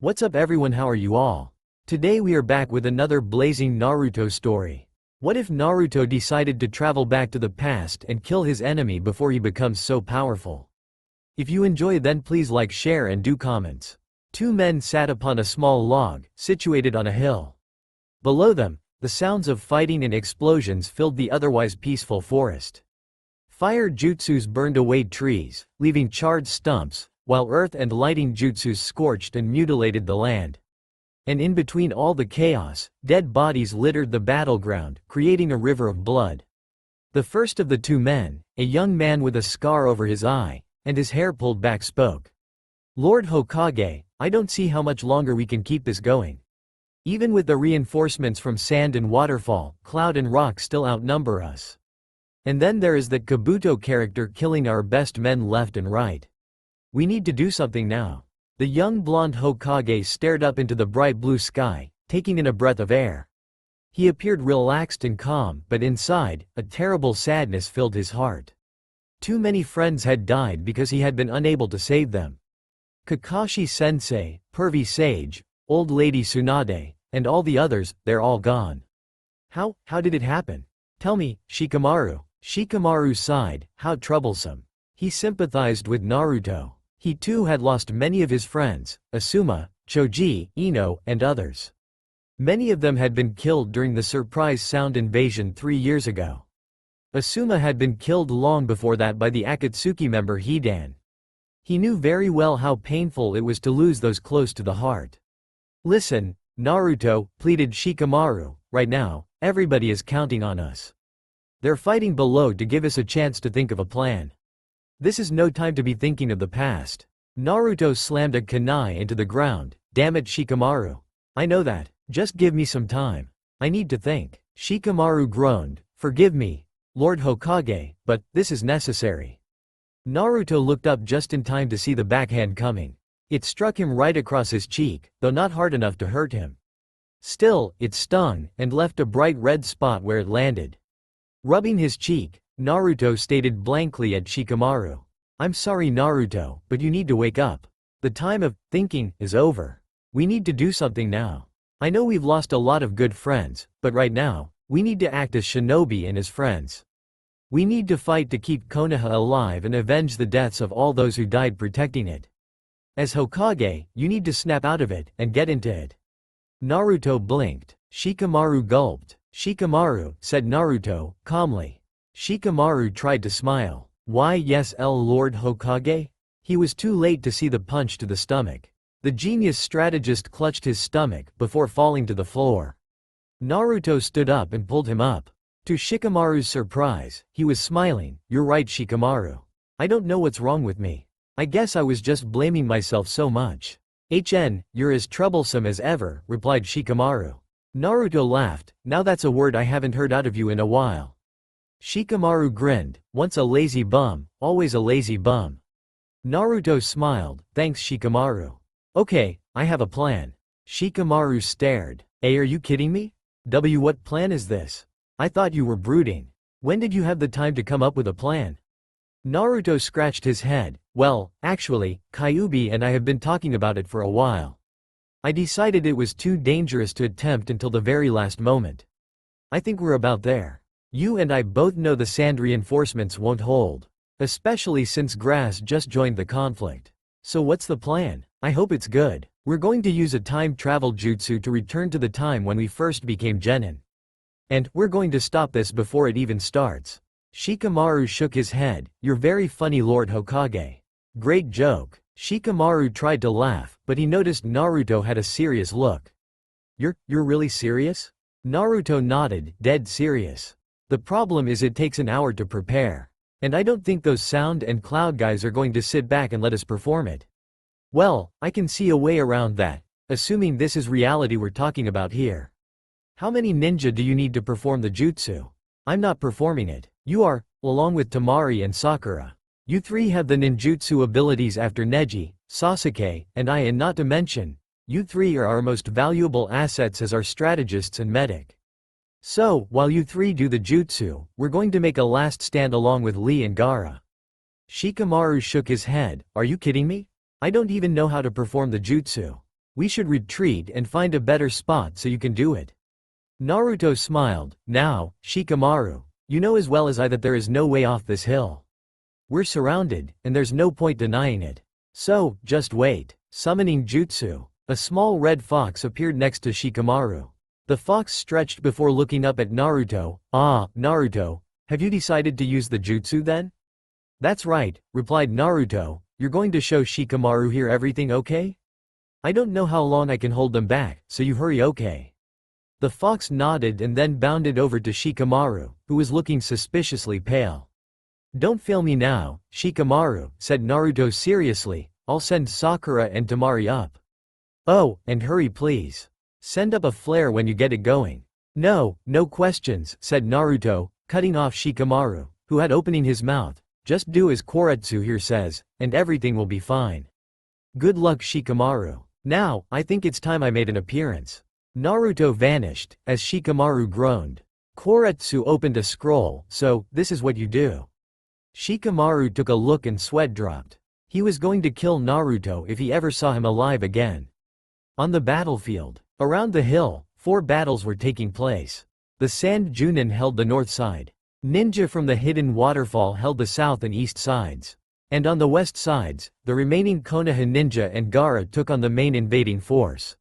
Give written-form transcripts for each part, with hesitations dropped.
What's up everyone, how are you all? Today we are back with another blazing Naruto story. What if Naruto decided to travel back to the past and kill his enemy before he becomes so powerful? If you enjoy, then please like, share and do comments. Two men sat upon a small log, situated on a hill. Below them, the sounds of fighting and explosions filled the otherwise peaceful forest. Fire jutsus burned away trees, leaving charred stumps, while earth and lighting jutsus scorched and mutilated the land. And in between all the chaos, dead bodies littered the battleground, creating a river of blood. The first of the two men, a young man with a scar over his eye, and his hair pulled back, spoke. "Lord Hokage, I don't see how much longer we can keep this going. Even with the reinforcements from sand and waterfall, cloud and rock still outnumber us. And then there is that Kabuto character killing our best men left and right. We need to do something now." The young blonde Hokage stared up into the bright blue sky, taking in a breath of air. He appeared relaxed and calm, but inside, a terrible sadness filled his heart. Too many friends had died because he had been unable to save them. Kakashi-sensei, Pervy Sage, Old Lady Tsunade, and all the others, they're all gone. How did it happen? Tell me, Shikamaru. Shikamaru sighed, how troublesome. He sympathized with Naruto. He too had lost many of his friends, Asuma, Choji, Ino, and others. Many of them had been killed during the surprise sound invasion 3 years ago. Asuma had been killed long before that by the Akatsuki member Hidan. He knew very well how painful it was to lose those close to the heart. "Listen, Naruto," pleaded Shikamaru, "right now, everybody is counting on us. They're fighting below to give us a chance to think of a plan. This is no time to be thinking of the past." Naruto slammed a kunai into the ground. "Damn it, Shikamaru. I know that. Just give me some time. I need to think." Shikamaru groaned. "Forgive me, Lord Hokage, but this is necessary." Naruto looked up just in time to see the backhand coming. It struck him right across his cheek, though not hard enough to hurt him. Still, it stung, and left a bright red spot where it landed. Rubbing his cheek, Naruto stated blankly at Shikamaru. "I'm sorry Naruto, but you need to wake up. The time of thinking is over. We need to do something now. I know we've lost a lot of good friends, but right now, we need to act as shinobi and as friends. We need to fight to keep Konoha alive and avenge the deaths of all those who died protecting it. As Hokage, you need to snap out of it and get into it." Naruto blinked. Shikamaru gulped. "Shikamaru," said Naruto, calmly. Shikamaru tried to smile. "Why yes, Lord Hokage?" He was too late to see the punch to the stomach. The genius strategist clutched his stomach before falling to the floor. Naruto stood up and pulled him up. To Shikamaru's surprise, he was smiling. "You're right, Shikamaru. I don't know what's wrong with me. I guess I was just blaming myself so much." You're as troublesome as ever," replied Shikamaru. Naruto laughed. "Now that's a word I haven't heard out of you in a while." Shikamaru grinned. "Once a lazy bum, always a lazy bum." Naruto smiled. "Thanks Shikamaru. Okay, I have a plan." Shikamaru stared. Are you kidding me? What plan is this? I thought you were brooding. When did you have the time to come up with a plan? Naruto scratched his head. "Well, actually, Kyuubi and I have been talking about it for a while. I decided it was too dangerous to attempt until the very last moment. I think we're about there. You and I both know the sand reinforcements won't hold. Especially since grass just joined the conflict. So what's the plan? I hope it's good. We're going to use a time travel jutsu to return to the time when we first became genin. And we're going to stop this before it even starts." Shikamaru shook his head. "You're very funny Lord Hokage. Great joke." Shikamaru tried to laugh, but he noticed Naruto had a serious look. You're really serious?" Naruto nodded, dead serious. "The problem is it takes an hour to prepare. And I don't think those sound and cloud guys are going to sit back and let us perform it." "Well, I can see a way around that, assuming this is reality we're talking about here. How many ninja do you need to perform the jutsu? I'm not performing it. You are, along with Temari and Sakura. You three have the ninjutsu abilities after Neji, Sasuke, and I, and not to mention, you three are our most valuable assets as our strategists and medic. So, while you three do the jutsu, we're going to make a last stand along with Lee and Gaara." Shikamaru shook his head. "Are you kidding me? I don't even know how to perform the jutsu. We should retreat and find a better spot so you can do it. Naruto smiled. Now, Shikamaru, you know as well as I that there is no way off this hill. We're surrounded, and there's no point denying it. So, just wait. Summoning jutsu. A small red fox appeared next to Shikamaru. The fox stretched before looking up at Naruto. Ah, Naruto, have you decided to use the jutsu then? That's right, replied Naruto. You're going to show Shikamaru here everything okay? I don't know how long I can hold them back, so you hurry, okay? The fox nodded and then bounded over to Shikamaru, who was looking suspiciously pale. Don't fail me now, Shikamaru, said Naruto seriously. I'll send Sakura and Temari up. Oh, and hurry please. Send up a flare when you get it going. No, no questions, said Naruto, cutting off Shikamaru, who had opening his mouth. Just do as Koretsu here says, and everything will be fine. Good luck, Shikamaru. Now, I think it's time I made an appearance. Naruto vanished, as Shikamaru groaned. Koretsu opened a scroll, so, this is what you do. Shikamaru took a look and sweat dropped. He was going to kill Naruto if he ever saw him alive again. On the battlefield, around the hill, 4 battles were taking place. The Sand Junin held the north side. Ninja from the hidden waterfall held the south and east sides. And on the west sides, the remaining Konoha ninja and Gaara took on the main invading force.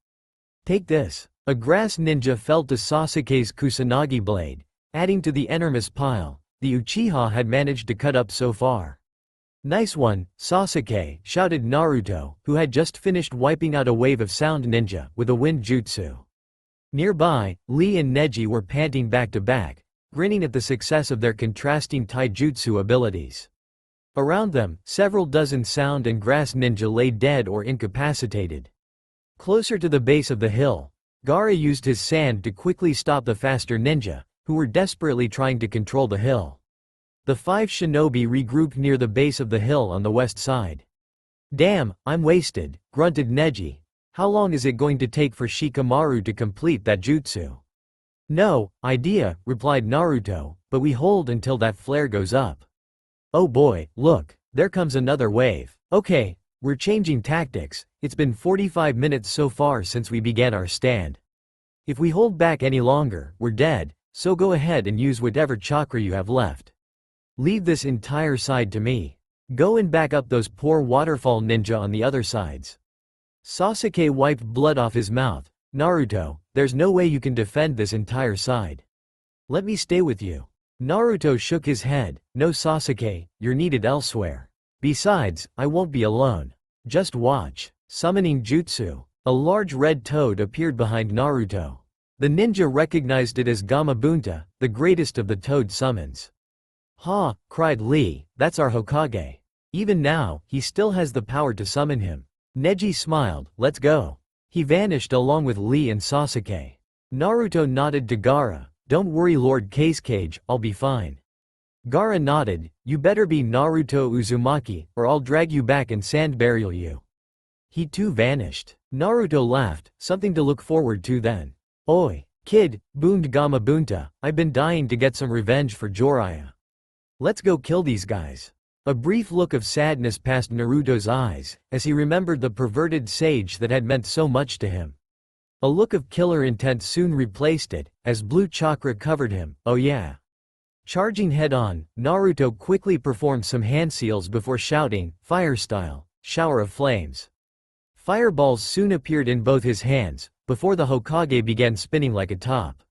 Take this. A grass ninja fell to Sasuke's Kusanagi blade, adding to the enormous pile the Uchiha had managed to cut up so far. Nice one, Sasuke, shouted Naruto, who had just finished wiping out a wave of sound ninja with a wind jutsu. Nearby, Lee and Neji were panting back to back, grinning at the success of their contrasting taijutsu abilities. Around them, several dozen sound and grass ninja lay dead or incapacitated. Closer to the base of the hill, Gaara used his sand to quickly stop the faster ninja, who were desperately trying to control the hill. The 5 shinobi regrouped near the base of the hill on the west side. Damn, I'm wasted, grunted Neji. How long is it going to take for Shikamaru to complete that jutsu? No idea, replied Naruto, but we hold until that flare goes up. Oh boy, look, there comes another wave. Okay, we're changing tactics. It's been 45 minutes so far since we began our stand. If we hold back any longer, we're dead, so go ahead and use whatever chakra you have left. Leave this entire side to me. Go and back up those poor waterfall ninja on the other sides. Sasuke wiped blood off his mouth. Naruto, there's no way you can defend this entire side. Let me stay with you. Naruto shook his head. No, Sasuke, you're needed elsewhere. Besides, I won't be alone. Just watch. Summoning jutsu. A large red toad appeared behind Naruto. The ninja recognized it as Gamabunta, the greatest of the toad summons. Ha, cried Lee, that's our Hokage. Even now, he still has the power to summon him. Neji smiled, let's go. He vanished along with Lee and Sasuke. Naruto nodded to Gaara, don't worry Lord Casecage, I'll be fine. Gaara nodded, you better be Naruto Uzumaki, or I'll drag you back and sand burial you. He too vanished. Naruto laughed, something to look forward to then. Oi, kid, boomed Gamabunta, I've been dying to get some revenge for Jiraiya. Let's go kill these guys. A brief look of sadness passed Naruto's eyes, as he remembered the perverted sage that had meant so much to him. A look of killer intent soon replaced it, as blue chakra covered him, oh yeah. Charging head-on, Naruto quickly performed some hand seals before shouting, fire style, shower of flames. Fireballs soon appeared in both his hands, before the Hokage began spinning like a top.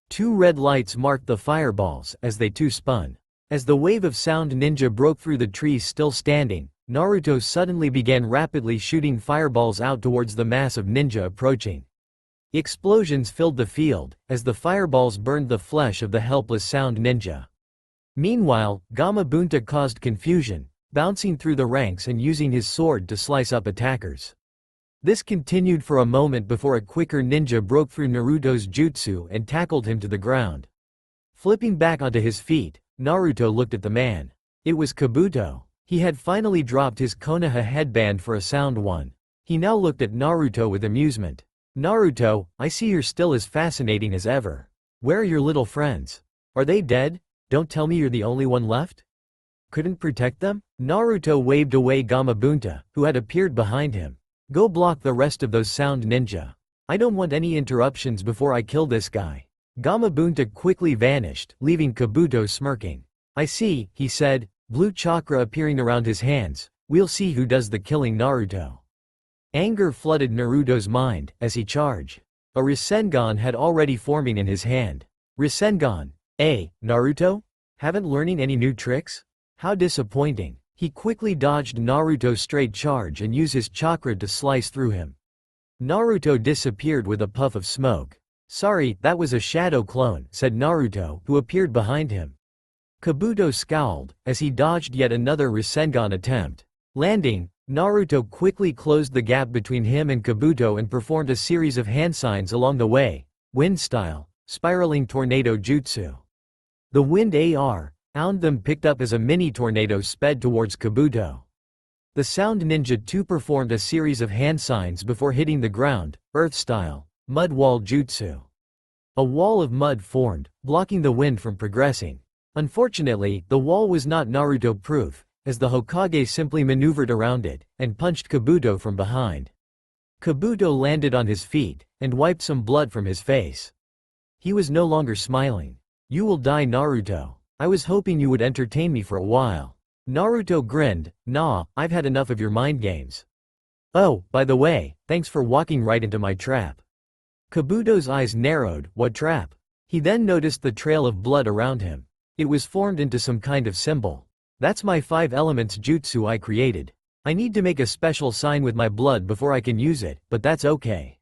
2 red lights marked the fireballs as they too spun. As the wave of sound ninja broke through the trees still standing, Naruto suddenly began rapidly shooting fireballs out towards the mass of ninja approaching. Explosions filled the field, as the fireballs burned the flesh of the helpless sound ninja. Meanwhile, Gamabunta caused confusion, bouncing through the ranks and using his sword to slice up attackers. This continued for a moment before a quicker ninja broke through Naruto's jutsu and tackled him to the ground. Flipping back onto his feet, Naruto looked at the man. It was Kabuto. He had finally dropped his Konoha headband for a sound one. He now looked at Naruto with amusement. Naruto, I see you're still as fascinating as ever. Where are your little friends? Are they dead? Don't tell me you're the only one left? Couldn't protect them? Naruto waved away Gamabunta, who had appeared behind him. Go block the rest of those sound ninja. I don't want any interruptions before I kill this guy. Gamabunta quickly vanished, leaving Kabuto smirking. I see, he said, blue chakra appearing around his hands. We'll see who does the killing Naruto. Anger flooded Naruto's mind as he charged. A Rasengan had already forming in his hand. Rasengan. Naruto? Haven't learning any new tricks? How disappointing. He quickly dodged Naruto's straight charge and used his chakra to slice through him. Naruto disappeared with a puff of smoke. Sorry, that was a shadow clone, said Naruto, who appeared behind him. Kabuto scowled as he dodged yet another Rasengan attempt. Landing, Naruto quickly closed the gap between him and Kabuto and performed a series of hand signs along the way, wind-style, spiraling tornado jutsu. The wind around them picked up as a mini-tornado sped towards Kabuto. The sound ninja too performed a series of hand signs before hitting the ground, earth-style, mud wall jutsu. A wall of mud formed, blocking the wind from progressing. Unfortunately, the wall was not Naruto-proof, as the Hokage simply maneuvered around it, and punched Kabuto from behind. Kabuto landed on his feet, and wiped some blood from his face. He was no longer smiling. You will die, Naruto. I was hoping you would entertain me for a while. Naruto grinned. Nah, I've had enough of your mind games. Oh, by the way, thanks for walking right into my trap. Kabuto's eyes narrowed. What trap? He then noticed the trail of blood around him. It was formed into some kind of symbol. That's my 5 elements jutsu I created. I need to make a special sign with my blood before I can use it, but that's okay.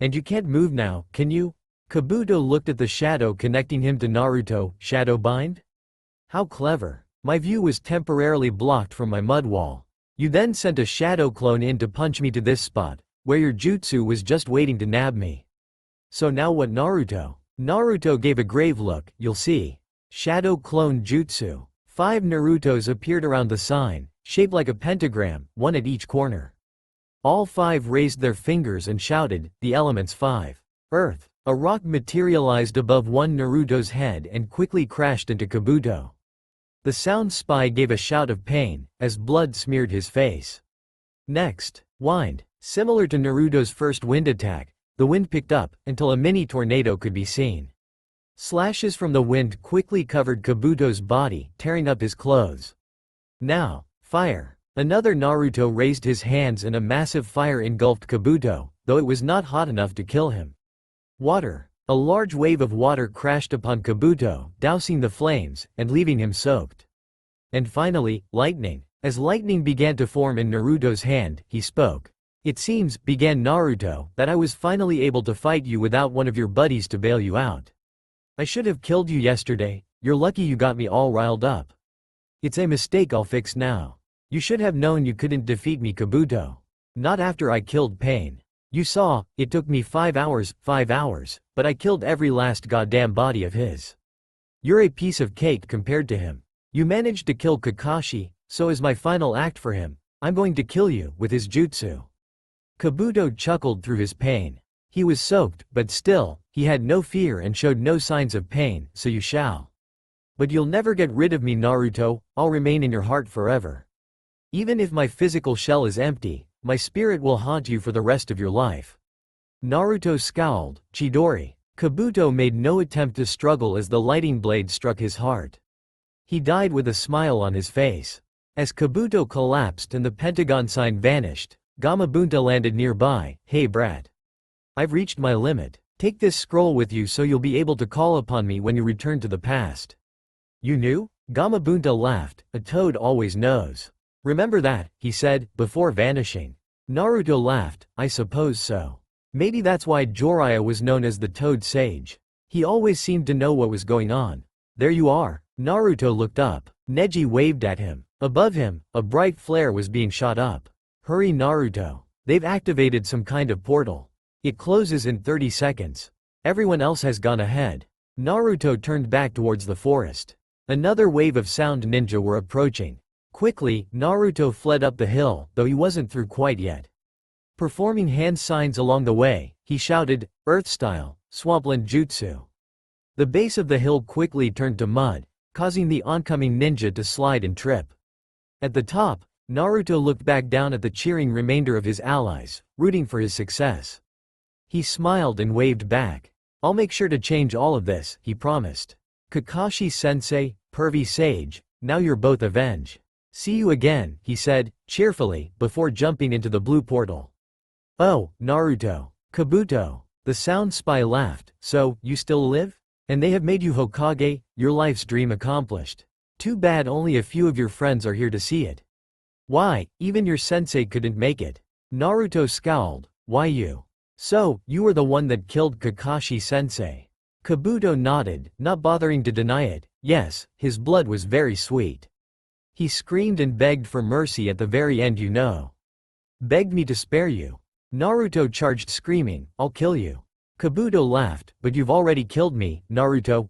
And you can't move now, can you? Kabuto looked at the shadow connecting him to Naruto. Shadow bind? How clever. My view was temporarily blocked from my mud wall. You then sent a shadow clone in to punch me to this spot, where your jutsu was just waiting to nab me. So now what, Naruto? Naruto gave a grave look. You'll see. Shadow clone jutsu. 5 Narutos appeared around the sign, shaped like a pentagram, one at each corner. All 5 raised their fingers and shouted, the elements 5. Earth. A rock materialized above one Naruto's head and quickly crashed into Kabuto. The sound spy gave a shout of pain, as blood smeared his face. Next, wind. Similar to Naruto's first wind attack, the wind picked up, until a mini tornado could be seen. Slashes from the wind quickly covered Kabuto's body, tearing up his clothes. Now, fire. Another Naruto raised his hands and a massive fire engulfed Kabuto, though it was not hot enough to kill him. Water. A large wave of water crashed upon Kabuto, dousing the flames, and leaving him soaked. And finally, lightning. As lightning began to form in Naruto's hand, he spoke. It seems, began Naruto, that I was finally able to fight you without one of your buddies to bail you out. I should have killed you yesterday. You're lucky you got me all riled up. It's a mistake I'll fix now. You should have known you couldn't defeat me, Kabuto. Not after I killed Pain. You saw, it took me 5 hours, but I killed every last goddamn body of his. You're a piece of cake compared to him. You managed to kill Kakashi, so as my final act for him, I'm going to kill you with his jutsu. Kabuto chuckled through his pain. He was soaked, but still, he had no fear and showed no signs of pain, so you shall. But you'll never get rid of me, Naruto. I'll remain in your heart forever. Even if my physical shell is empty, my spirit will haunt you for the rest of your life. Naruto scowled. Chidori. Kabuto made no attempt to struggle as the lighting blade struck his heart. He died with a smile on his face. As Kabuto collapsed and the pentagon sign vanished, Gamabunta landed nearby. Hey brat. I've reached my limit. Take this scroll with you so you'll be able to call upon me when you return to the past. You knew? Gamabunta laughed. A toad always knows. Remember that, he said, before vanishing. Naruto laughed. I suppose so. Maybe that's why Jiraiya was known as the Toad Sage. He always seemed to know what was going on. There you are. Naruto looked up. Neji waved at him. Above him, a bright flare was being shot up. Hurry, Naruto. They've activated some kind of portal. It closes in 30 seconds. Everyone else has gone ahead. Naruto turned back towards the forest. Another wave of sound ninja were approaching. Quickly, Naruto fled up the hill, though he wasn't through quite yet. Performing hand signs along the way, he shouted, Earth-style, Swampland Jutsu. The base of the hill quickly turned to mud, causing the oncoming ninja to slide and trip. At the top, Naruto looked back down at the cheering remainder of his allies, rooting for his success. He smiled and waved back. I'll make sure to change all of this, he promised. Kakashi-sensei, pervy sage, now you're both avenged. See you again, he said, cheerfully, before jumping into the blue portal. Oh, Naruto. Kabuto. The sound spy laughed. So, you still live? And they have made you Hokage, your life's dream accomplished. Too bad only a few of your friends are here to see it. Why, even your sensei couldn't make it. Naruto scowled. Why you? So, you were the one that killed Kakashi-sensei. Kabuto nodded, not bothering to deny it. Yes, his blood was very sweet. He screamed and begged for mercy at the very end, you know. Begged me to spare you. Naruto charged screaming, I'll kill you. Kabuto laughed, but you've already killed me, Naruto.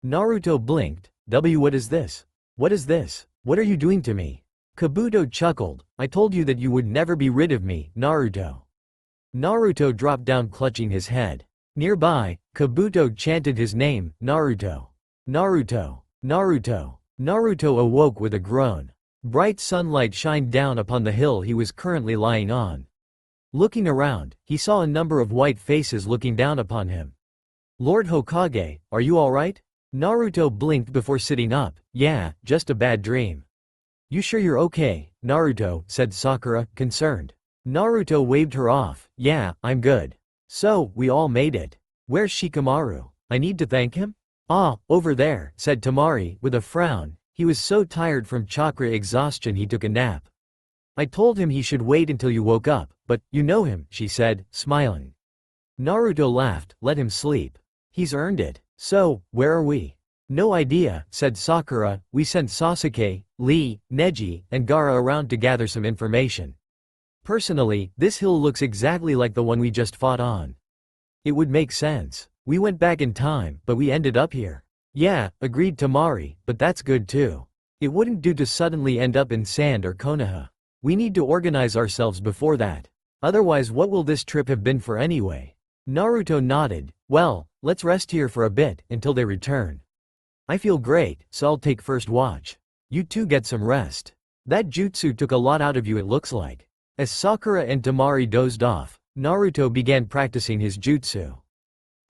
Naruto blinked. What is this? What is this? What are you doing to me? Kabuto chuckled. I told you that you would never be rid of me, Naruto. Naruto dropped down clutching his head. Nearby, Kabuto chanted his name, Naruto. Naruto. Naruto. Naruto awoke with a groan. Bright sunlight shined down upon the hill he was currently lying on. Looking around, he saw a number of white faces looking down upon him. Lord Hokage, are you alright? Naruto blinked before sitting up. Yeah, just a bad dream. You sure you're okay, Naruto, said Sakura, concerned. Naruto waved her off. Yeah, I'm good. So, we all made it. Where's Shikamaru? I need to thank him? Ah, over there, said Temari, with a frown. He was so tired from chakra exhaustion he took a nap. I told him he should wait until you woke up, but, you know him, she said, smiling. Naruto laughed, let him sleep. He's earned it. So, where are we? No idea, said Sakura. We sent Sasuke, Lee, Neji, and Gaara around to gather some information. Personally, this hill looks exactly like the one we just fought on. It would make sense. We went back in time, but we ended up here. Yeah, agreed Temari, but that's good too. It wouldn't do to suddenly end up in Sand or Konoha. We need to organize ourselves before that. Otherwise, what will this trip have been for anyway? Naruto nodded. Well, let's rest here for a bit, until they return. I feel great, so I'll take first watch. You two get some rest. That jutsu took a lot out of you, it looks like. As Sakura and Temari dozed off, Naruto began practicing his jutsu.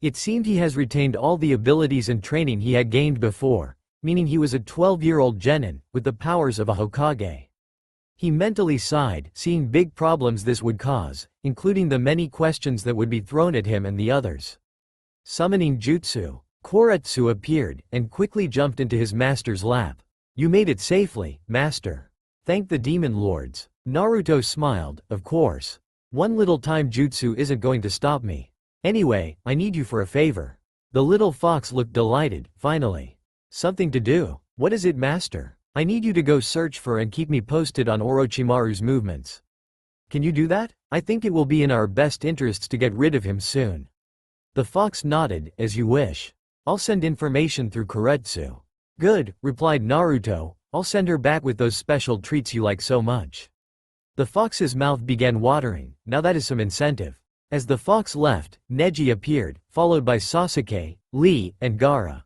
It seemed he has retained all the abilities and training he had gained before, meaning he was a 12-year-old genin, with the powers of a Hokage. He mentally sighed, seeing big problems this would cause, including the many questions that would be thrown at him and the others. Summoning jutsu, Koretsu appeared, and quickly jumped into his master's lap. You made it safely, master. Thank the demon lords. Naruto smiled, of course. One little time jutsu isn't going to stop me. Anyway, I need you for a favor. The little fox looked delighted, finally. Something to do. What is it, master? I need you to go search for and keep me posted on Orochimaru's movements. Can you do that? I think it will be in our best interests to get rid of him soon. The fox nodded, as you wish. I'll send information through Koretsu. Good, replied Naruto, I'll send her back with those special treats you like so much. The fox's mouth began watering, now that is some incentive. As the fox left, Neji appeared, followed by Sasuke, Lee, and Gaara.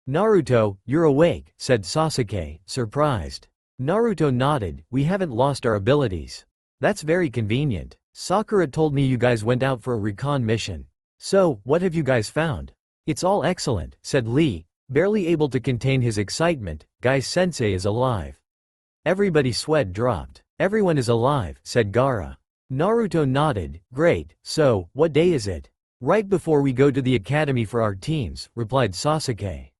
Naruto, you're awake, said Sasuke, surprised. Naruto nodded, we haven't lost our abilities. That's very convenient. Sakura told me you guys went out for a recon mission. So, what have you guys found? It's all excellent, said Lee, barely able to contain his excitement. Guy-sensei is alive. Everybody's sweat dropped. Everyone is alive, said Gaara. Naruto nodded, great, so, what day is it? Right before we go to the academy for our teams, replied Sasuke.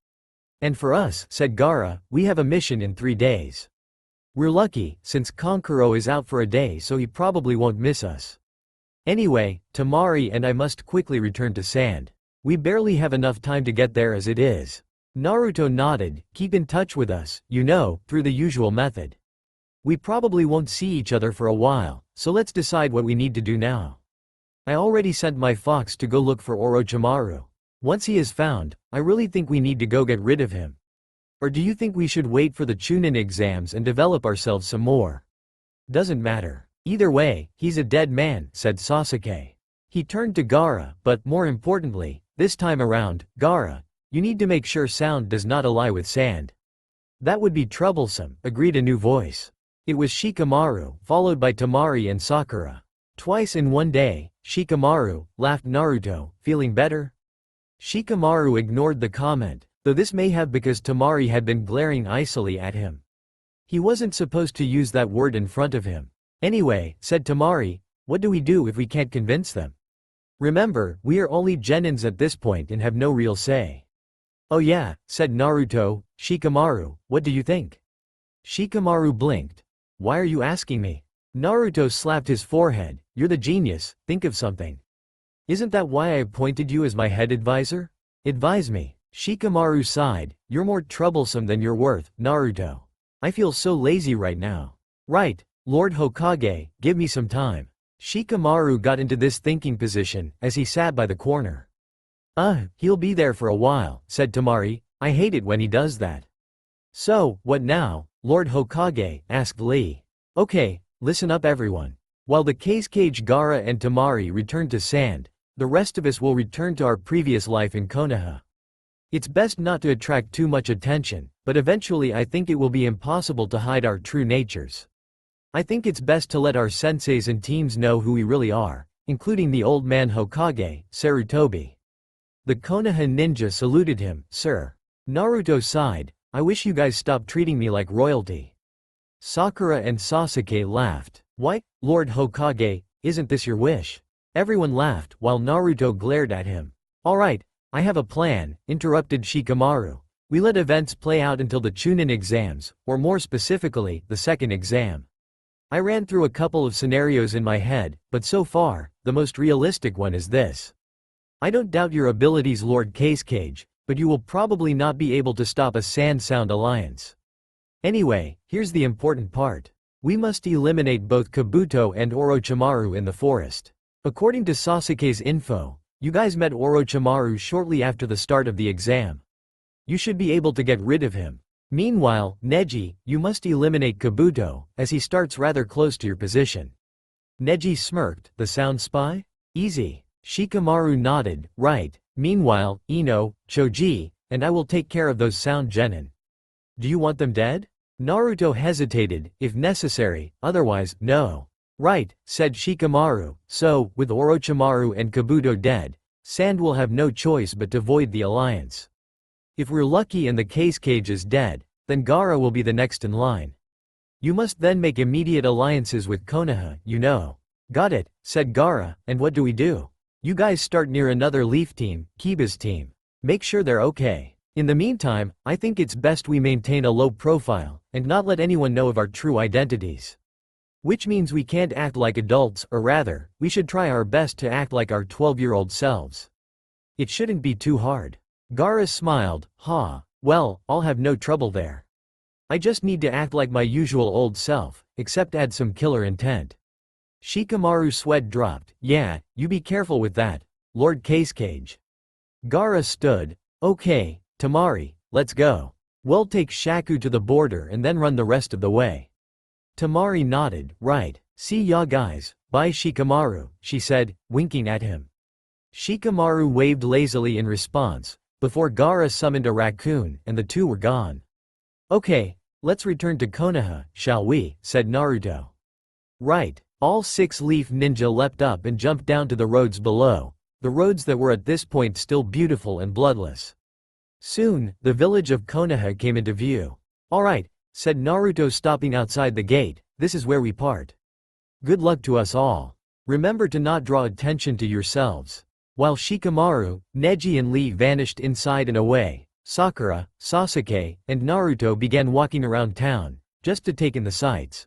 And for us, said Gaara, we have a mission in 3 days. We're lucky, since Kankuro is out for a day so he probably won't miss us. Anyway, Temari and I must quickly return to Sand. We barely have enough time to get there as it is. Naruto nodded, keep in touch with us, you know, through the usual method. We probably won't see each other for a while, so let's decide what we need to do now. I already sent my fox to go look for Orochimaru. Once he is found, I really think we need to go get rid of him. Or do you think we should wait for the Chunin exams and develop ourselves some more? Doesn't matter. Either way, he's a dead man, said Sasuke. He turned to Gaara, but more importantly, this time around, Gaara, you need to make sure Sound does not ally with Sand. That would be troublesome, agreed a new voice. It was Shikamaru, followed by Temari and Sakura. Twice in one day, Shikamaru, laughed Naruto, feeling better? Shikamaru ignored the comment, though this may have because Temari had been glaring icily at him. He wasn't supposed to use that word in front of him. Anyway, said Temari, what do we do if we can't convince them? Remember, we are only genins at this point and have no real say. Oh yeah, said Naruto. Shikamaru, what do you think? Shikamaru blinked. Why are you asking me? Naruto slapped his forehead. You're the genius, think of something. Isn't that why I appointed you as my head advisor? Advise me. Shikamaru sighed. You're more troublesome than you're worth, Naruto. I feel so lazy right now. Right, Lord Hokage, give me some time. Shikamaru got into this thinking position as he sat by the corner. He'll be there for a while, said Temari. I hate it when he does that. So, what now, Lord Hokage? Asked Lee. Okay, listen up everyone. While the Kazekage Gaara and Temari return to Sand, the rest of us will return to our previous life in Konoha. It's best not to attract too much attention, but eventually I think it will be impossible to hide our true natures. I think it's best to let our senseis and teams know who we really are, including the old man Hokage, Sarutobi. The Konoha ninja saluted him. Sir. Naruto sighed. I wish you guys stopped treating me like royalty. Sakura and Sasuke laughed. Why, Lord Hokage, isn't this your wish? Everyone laughed while Naruto glared at him. Alright, I have a plan, interrupted Shikamaru. We let events play out until the Chunin exams, or more specifically, the second exam. I ran through a couple of scenarios in my head, but so far, the most realistic one is this. I don't doubt your abilities, Lord Kazekage, but you will probably not be able to stop a Sand Sound alliance. Anyway, here's the important part. We must eliminate both Kabuto and Orochimaru in the forest. According to Sasuke's info, you guys met Orochimaru shortly after the start of the exam. You should be able to get rid of him. Meanwhile, Neji, you must eliminate Kabuto, as he starts rather close to your position. Neji smirked. The sound spy? Easy. Shikamaru nodded. Right. Meanwhile, Ino, Choji, and I will take care of those sound genin. Do you want them dead? Naruto hesitated. If necessary, otherwise, no. Right, said Shikamaru. So, with Orochimaru and Kabuto dead, Sand will have no choice but to void the alliance. If we're lucky and the Kazekage is dead, then Gaara will be the next in line. You must then make immediate alliances with Konoha, you know. Got it, said Gaara, and what do we do? You guys start near another Leaf team, Kiba's team. Make sure they're okay. In the meantime, I think it's best we maintain a low profile, and not let anyone know of our true identities. Which means we can't act like adults, or rather, we should try our best to act like our 12-year-old selves. It shouldn't be too hard. Gaara smiled. Well, I'll have no trouble there. I just need to act like my usual old self, except add some killer intent. Shikamaru's sweat dropped. Yeah, you be careful with that, Lord Kazekage. Gaara stood. Okay, Temari, let's go. We'll take Shaku to the border and then run the rest of the way. Temari nodded. Right. See ya guys. Bye Shikamaru, she said, winking at him. Shikamaru waved lazily in response, before Gaara summoned a raccoon, and the two were gone. Okay, let's return to Konoha, shall we, said Naruto. Right. All 6 Leaf Ninja leapt up and jumped down to the roads below, the roads that were at this point still beautiful and bloodless. Soon, the village of Konoha came into view. Alright, said Naruto stopping outside the gate, this is where we part. Good luck to us all. Remember to not draw attention to yourselves. While Shikamaru, Neji and Lee vanished inside and away, Sakura, Sasuke, and Naruto began walking around town, just to take in the sights.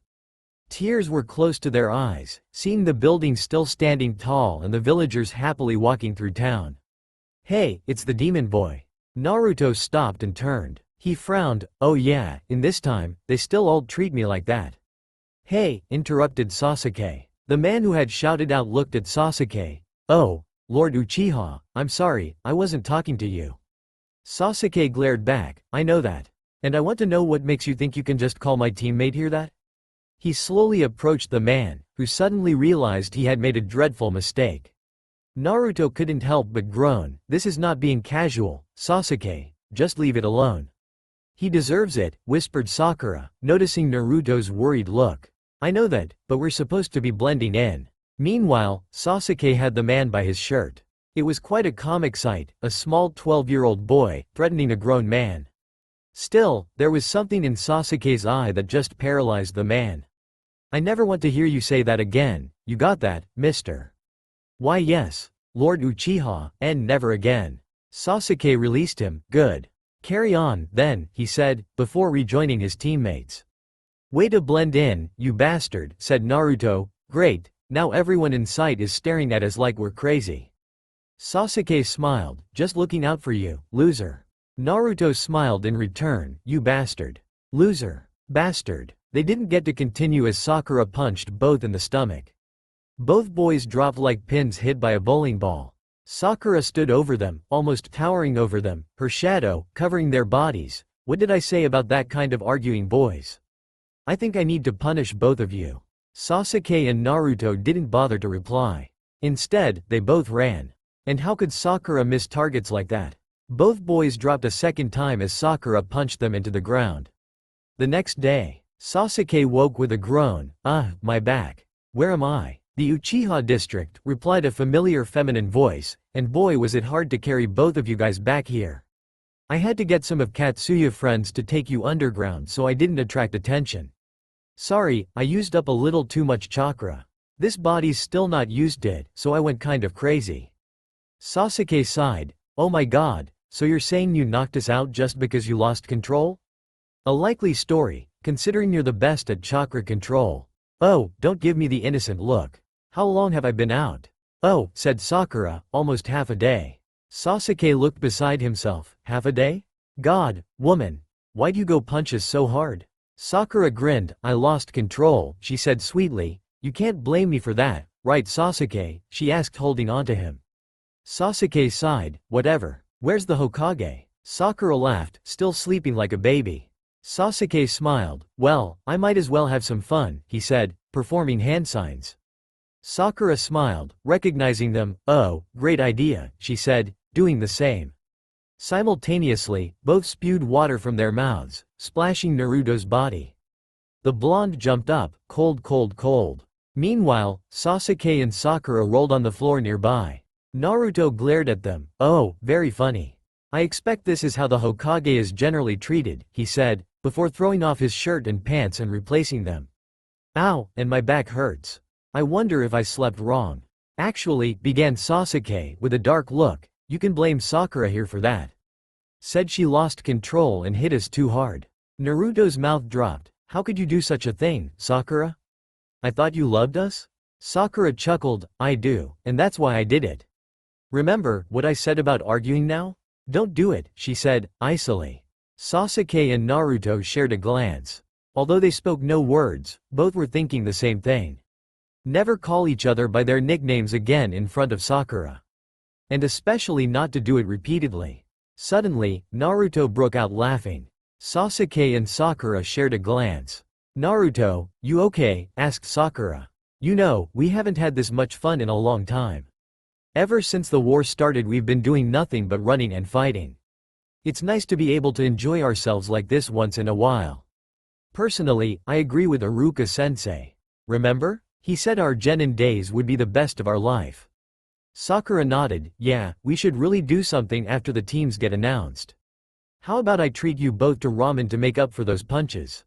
Tears were close to their eyes, seeing the buildings still standing tall and the villagers happily walking through town. Hey, it's the demon boy. Naruto stopped and turned. He frowned. Oh yeah, in this time, they still all treat me like that. Hey, interrupted Sasuke. The man who had shouted out looked at Sasuke. Oh, Lord Uchiha, I'm sorry, I wasn't talking to you. Sasuke glared back. I know that. And I want to know what makes you think you can just call my teammate here that? He slowly approached the man, who suddenly realized he had made a dreadful mistake. Naruto couldn't help but groan. This is not being casual, Sasuke, just leave it alone. He deserves it, whispered Sakura, noticing Naruto's worried look. I know that, but we're supposed to be blending in. Meanwhile, Sasuke had the man by his shirt. It was quite a comic sight, a small 12-year-old boy, threatening a grown man. Still, there was something in Sasuke's eye that just paralyzed the man. I never want to hear you say that again, you got that, mister? Why yes, Lord Uchiha, and never again. Sasuke released him, good. Carry on, then, he said, before rejoining his teammates. Way to blend in, you bastard, said Naruto. Great, now everyone in sight is staring at us like we're crazy. Sasuke smiled, just looking out for you, loser. Naruto smiled in return, you bastard. Loser. Bastard. They didn't get to continue as Sakura punched both in the stomach. Both boys dropped like pins hit by a bowling ball. Sakura stood over them, almost towering over them, her shadow, covering their bodies. What did I say about that kind of arguing boys? I think I need to punish both of you. Sasuke and Naruto didn't bother to reply. Instead, they both ran. And how could Sakura miss targets like that? Both boys dropped a second time as Sakura punched them into the ground. The next day, Sasuke woke with a groan. My back. Where am I? The Uchiha district, replied a familiar feminine voice, and boy was it hard to carry both of you guys back here. I had to get some of Katsuya friends to take you underground so I didn't attract attention. Sorry, I used up a little too much chakra. This body's still not used it, so I went kind of crazy. Sasuke sighed. Oh my god, so you're saying you knocked us out just because you lost control? A likely story, considering you're the best at chakra control. Oh, don't give me the innocent look. How long have I been out? Oh, said Sakura, almost half a day. Sasuke looked beside himself. Half a day? God, woman. Why'd you go punch us so hard? Sakura grinned. I lost control, she said sweetly. You can't blame me for that, right Sasuke? She asked holding on to him. Sasuke sighed. Whatever. Where's the Hokage? Sakura laughed, still sleeping like a baby. Sasuke smiled. Well, I might as well have some fun, he said, performing hand signs. Sakura smiled, recognizing them. Oh, great idea, she said, doing the same. Simultaneously, both spewed water from their mouths, splashing Naruto's body. The blonde jumped up, cold cold cold. Meanwhile, Sasuke and Sakura rolled on the floor nearby. Naruto glared at them. Oh, very funny. I expect this is how the Hokage is generally treated, he said, before throwing off his shirt and pants and replacing them. Ow, and my back hurts. I wonder if I slept wrong. Actually, began Sasuke, with a dark look, you can blame Sakura here for that. Said she lost control and hit us too hard. Naruto's mouth dropped. How could you do such a thing, Sakura? I thought you loved us? Sakura chuckled, I do, and that's why I did it. Remember what I said about arguing now? Don't do it, she said, icily. Sasuke and Naruto shared a glance. Although they spoke no words, both were thinking the same thing. Never call each other by their nicknames again in front of Sakura. And especially not to do it repeatedly. Suddenly, Naruto broke out laughing. Sasuke and Sakura shared a glance. Naruto, you okay? Asked Sakura. You know, we haven't had this much fun in a long time. Ever since the war started we've been doing nothing but running and fighting. It's nice to be able to enjoy ourselves like this once in a while. Personally, I agree with Iruka-sensei. Remember? He said our genin days would be the best of our life. Sakura nodded. Yeah, we should really do something after the teams get announced. How about I treat you both to ramen to make up for those punches?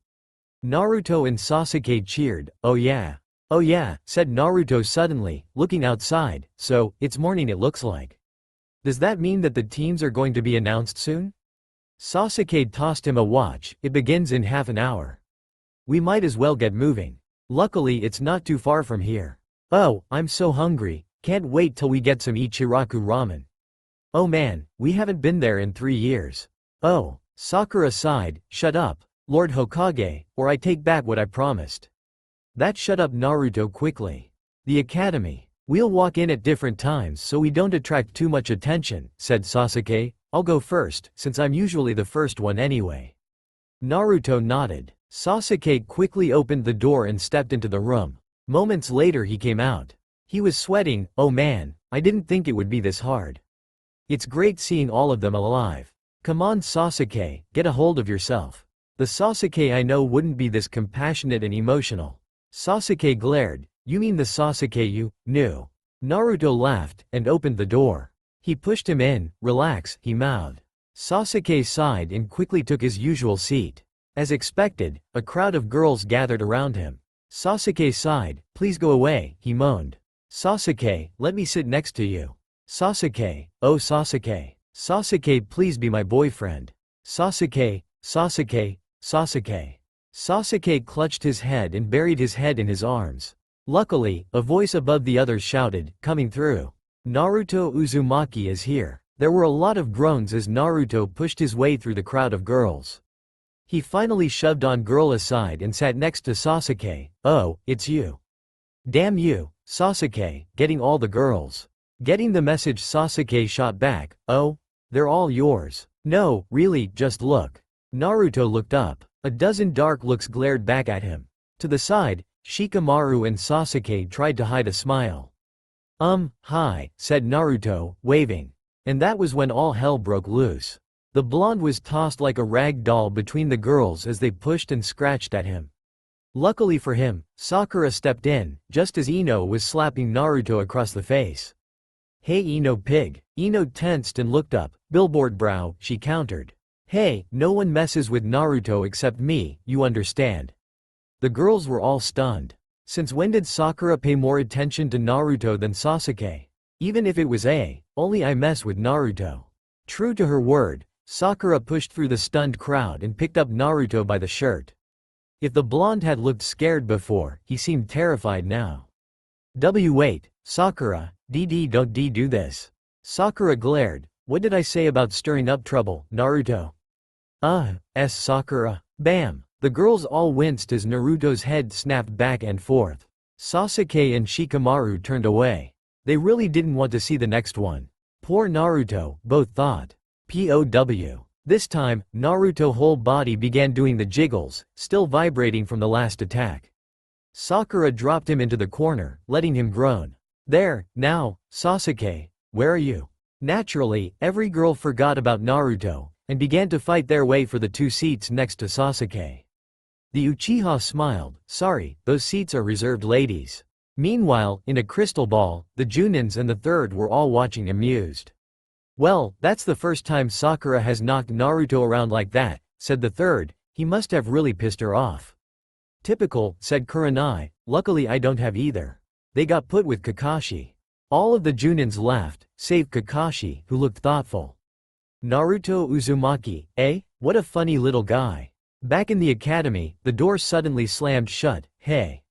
Naruto and Sasuke cheered. Oh yeah, said Naruto suddenly, looking outside. So, it's morning it looks like. Does that mean that the teams are going to be announced soon? Sasuke tossed him a watch. It begins in half an hour. We might as well get moving. Luckily it's not too far from here. Oh, I'm so hungry, can't wait till we get some Ichiraku ramen. Oh man, we haven't been there in 3 years. Oh, Sakura sighed, shut up, Lord Hokage, or I take back what I promised. That shut up Naruto quickly. The academy. We'll walk in at different times so we don't attract too much attention, said Sasuke. I'll go first, since I'm usually the first one anyway. Naruto nodded. Sasuke quickly opened the door and stepped into the room. Moments later he came out. He was sweating. Oh man, I didn't think it would be this hard. It's great seeing all of them alive. Come on Sasuke, get a hold of yourself. The Sasuke I know wouldn't be this compassionate and emotional. Sasuke glared, you mean the Sasuke you knew? Naruto laughed, and opened the door. He pushed him in. Relax, he mouthed. Sasuke sighed and quickly took his usual seat. As expected, a crowd of girls gathered around him. Sasuke sighed, please go away, he moaned. Sasuke, let me sit next to you. Sasuke, oh Sasuke. Sasuke, please be my boyfriend. Sasuke, Sasuke, Sasuke. Sasuke clutched his head and buried his head in his arms. Luckily, a voice above the others shouted, coming through. Naruto Uzumaki is here. There were a lot of groans as Naruto pushed his way through the crowd of girls. He finally shoved on girl aside and sat next to Sasuke. Oh, it's you. Damn you, Sasuke, getting all the girls. Getting the message, Sasuke shot back, oh? They're all yours. No, really, just look. Naruto looked up. A dozen dark looks glared back at him. To the side, Shikamaru and Sasuke tried to hide a smile. Hi, said Naruto, waving. And that was when all hell broke loose. The blonde was tossed like a rag doll between the girls as they pushed and scratched at him. Luckily for him, Sakura stepped in, just as Ino was slapping Naruto across the face. Hey Ino pig. Ino tensed and looked up. Billboard brow, she countered. Hey, no one messes with Naruto except me, you understand. The girls were all stunned. Since when did Sakura pay more attention to Naruto than Sasuke? Even if it was only I mess with Naruto. True to her word, Sakura pushed through the stunned crowd and picked up Naruto by the shirt. If the blonde had looked scared before, he seemed terrified now. Wait, Sakura, don't do this. Sakura glared, what did I say about stirring up trouble, Naruto? Sakura. Bam! The girls all winced as Naruto's head snapped back and forth. Sasuke and Shikamaru turned away. They really didn't want to see the next one. Poor Naruto, both thought. POW. This time, Naruto's whole body began doing the jiggles, still vibrating from the last attack. Sakura dropped him into the corner, letting him groan. There, now, Sasuke, where are you? Naturally, every girl forgot about Naruto, and began to fight their way for the 2 seats next to Sasuke. The Uchiha smiled, sorry, those seats are reserved ladies. Meanwhile, in a crystal ball, the Junins and the third were all watching amused. Well, that's the first time Sakura has knocked Naruto around like that, said the third, he must have really pissed her off. Typical, said Kurenai, luckily I don't have either. They got put with Kakashi. All of the Junins laughed, save Kakashi, who looked thoughtful. Naruto Uzumaki, what a funny little guy. Back in the academy, the door suddenly slammed shut. Hey.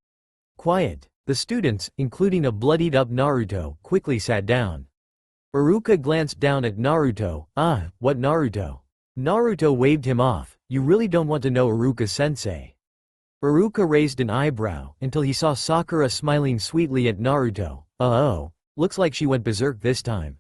Quiet. The students, including a bloodied-up Naruto, quickly sat down. Iruka glanced down at Naruto. What Naruto? Naruto waved him off. You really don't want to know Iruka-sensei. Iruka raised an eyebrow, until he saw Sakura smiling sweetly at Naruto. Looks like she went berserk this time.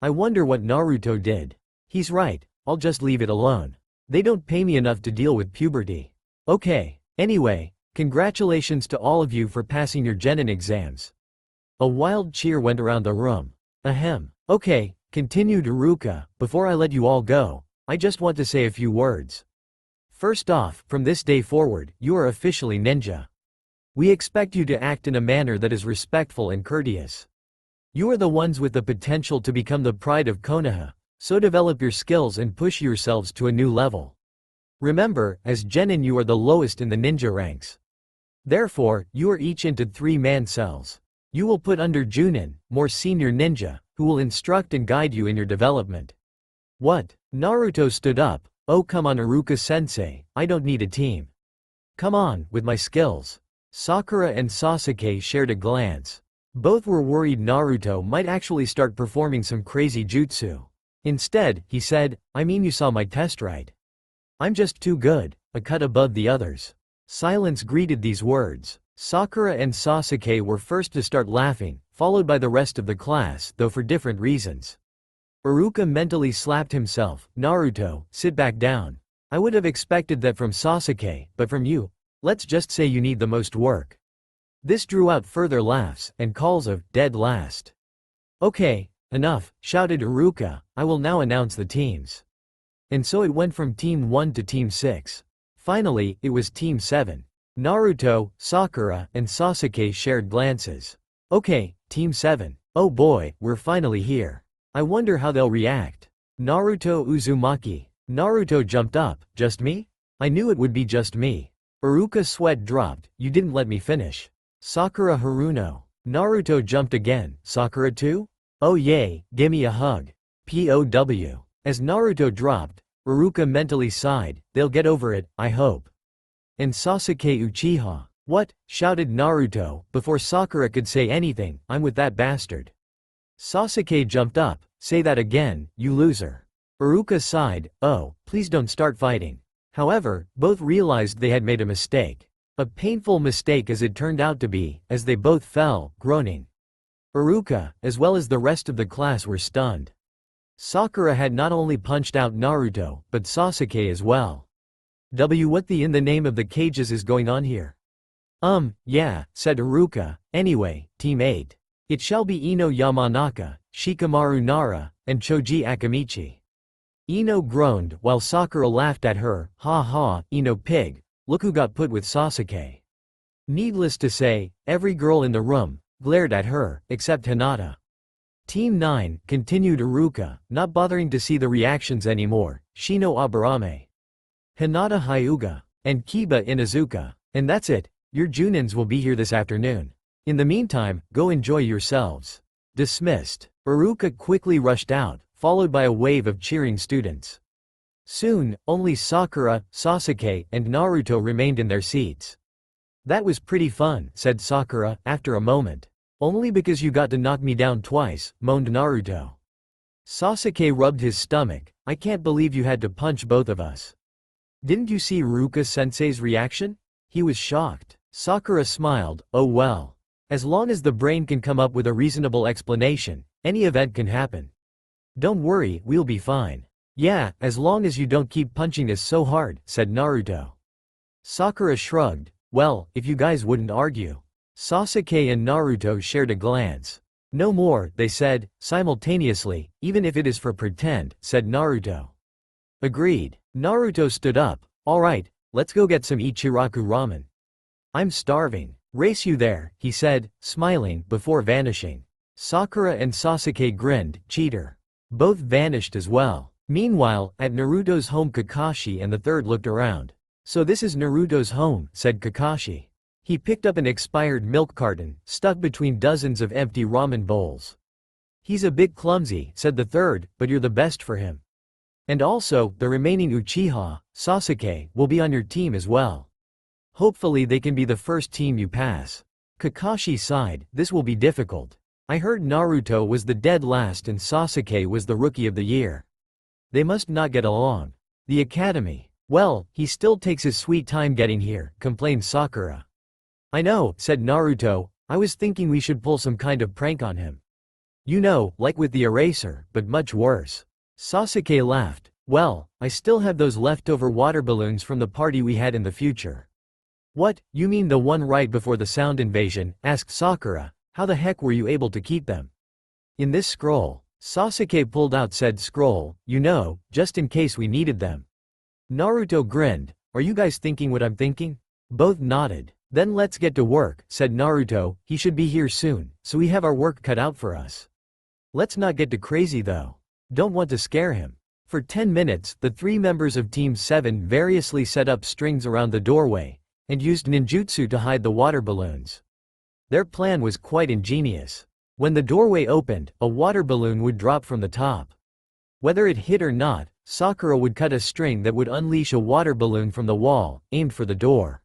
I wonder what Naruto did. He's right, I'll just leave it alone. They don't pay me enough to deal with puberty. Okay, anyway, congratulations to all of you for passing your genin exams. A wild cheer went around the room. Ahem. Okay, continued Iruka, before I let you all go, I just want to say a few words. First off, from this day forward, you are officially ninja. We expect you to act in a manner that is respectful and courteous. You are the ones with the potential to become the pride of Konoha, so develop your skills and push yourselves to a new level. Remember, as genin you are the lowest in the ninja ranks. Therefore, you are each into 3-man cells. You will put under Junin, more senior ninja, who will instruct and guide you in your development. What? Naruto stood up. Oh come on Iruka-sensei, I don't need a team. Come on, with my skills. Sakura and Sasuke shared a glance. Both were worried Naruto might actually start performing some crazy jutsu. Instead, he said, I mean you saw my test right. I'm just too good, a cut above the others. Silence greeted these words. Sakura and Sasuke were first to start laughing, followed by the rest of the class, though for different reasons. Iruka mentally slapped himself. Naruto, sit back down. I would have expected that from Sasuke, but from you, let's just say you need the most work. This drew out further laughs, and calls of, dead last. Okay, enough, shouted Iruka, I will now announce the teams. And so it went from Team 1 to Team 6. Finally, it was Team 7. Naruto, Sakura, and Sasuke shared glances. Okay, Team 7. Oh boy, we're finally here. I wonder how they'll react. Naruto Uzumaki. Naruto jumped up. Just me? I knew it would be just me. Iruka's sweat dropped. You didn't let me finish. Sakura Haruno. Naruto jumped again. Sakura too? Oh yay, gimme a hug. POW. As Naruto dropped, Iruka mentally sighed. They'll get over it, I hope. And Sasuke Uchiha. What? Shouted Naruto, before Sakura could say anything. I'm with that bastard. Sasuke jumped up. Say that again, you loser. Iruka sighed. Oh, please don't start fighting. However, both realized they had made a mistake. A painful mistake as it turned out to be, as they both fell, groaning. Iruka, as well as the rest of the class, were stunned. Sakura had not only punched out Naruto, but Sasuke as well. What in the name of the cages is going on here? Yeah, said Iruka. Anyway, Team 8. It shall be Ino Yamanaka, Shikamaru Nara, and Choji Akamichi. Ino groaned while Sakura laughed at her. Ha ha, Ino pig, look who got put with Sasuke. Needless to say, every girl in the room glared at her, except Hinata. Team 9, continued Iruka, not bothering to see the reactions anymore. Shino Aburame, Hinata Hyuga, and Kiba Inuzuka. And that's it, your Junins will be here this afternoon. In the meantime, go enjoy yourselves. Dismissed. Iruka quickly rushed out, followed by a wave of cheering students. Soon, only Sakura, Sasuke, and Naruto remained in their seats. That was pretty fun, said Sakura, after a moment. Only because you got to knock me down twice, moaned Naruto. Sasuke rubbed his stomach. I can't believe you had to punch both of us. Didn't you see Iruka-sensei's reaction? He was shocked. Sakura smiled. Oh well. As long as the brain can come up with a reasonable explanation, any event can happen. Don't worry, we'll be fine. Yeah, as long as you don't keep punching us so hard, said Naruto. Sakura shrugged. Well, if you guys wouldn't argue. Sasuke and Naruto shared a glance. No more, they said, simultaneously, even if it is for pretend, said Naruto. Agreed. Naruto stood up. Alright, let's go get some Ichiraku ramen. I'm starving. Race you there, he said, smiling, before vanishing. Sakura and Sasuke grinned. Cheater. Both vanished as well. Meanwhile, at Naruto's home, Kakashi and the third looked around. So this is Naruto's home, said Kakashi. He picked up an expired milk carton, stuck between dozens of empty ramen bowls. He's a bit clumsy, said the third, but you're the best for him. And also, the remaining Uchiha, Sasuke, will be on your team as well. Hopefully they can be the first team you pass. Kakashi sighed. This will be difficult. I heard Naruto was the dead last and Sasuke was the rookie of the year. They must not get along. The academy. Well, he still takes his sweet time getting here, complained Sakura. I know, said Naruto, I was thinking we should pull some kind of prank on him. You know, like with the eraser, but much worse. Sasuke laughed. Well, I still have those leftover water balloons from the party we had in the future. What, you mean the one right before the sound invasion? Asked Sakura. How the heck were you able to keep them? In this scroll. Sasuke pulled out said scroll, you know, just in case we needed them. Naruto grinned. Are you guys thinking what I'm thinking? Both nodded. Then let's get to work, said Naruto. He should be here soon, so we have our work cut out for us. Let's not get too crazy though. Don't want to scare him. For 10 minutes, the three members of Team 7 variously set up strings around the doorway, and used ninjutsu to hide the water balloons. Their plan was quite ingenious. When the doorway opened, a water balloon would drop from the top. Whether it hit or not, Sakura would cut a string that would unleash a water balloon from the wall, aimed for the door.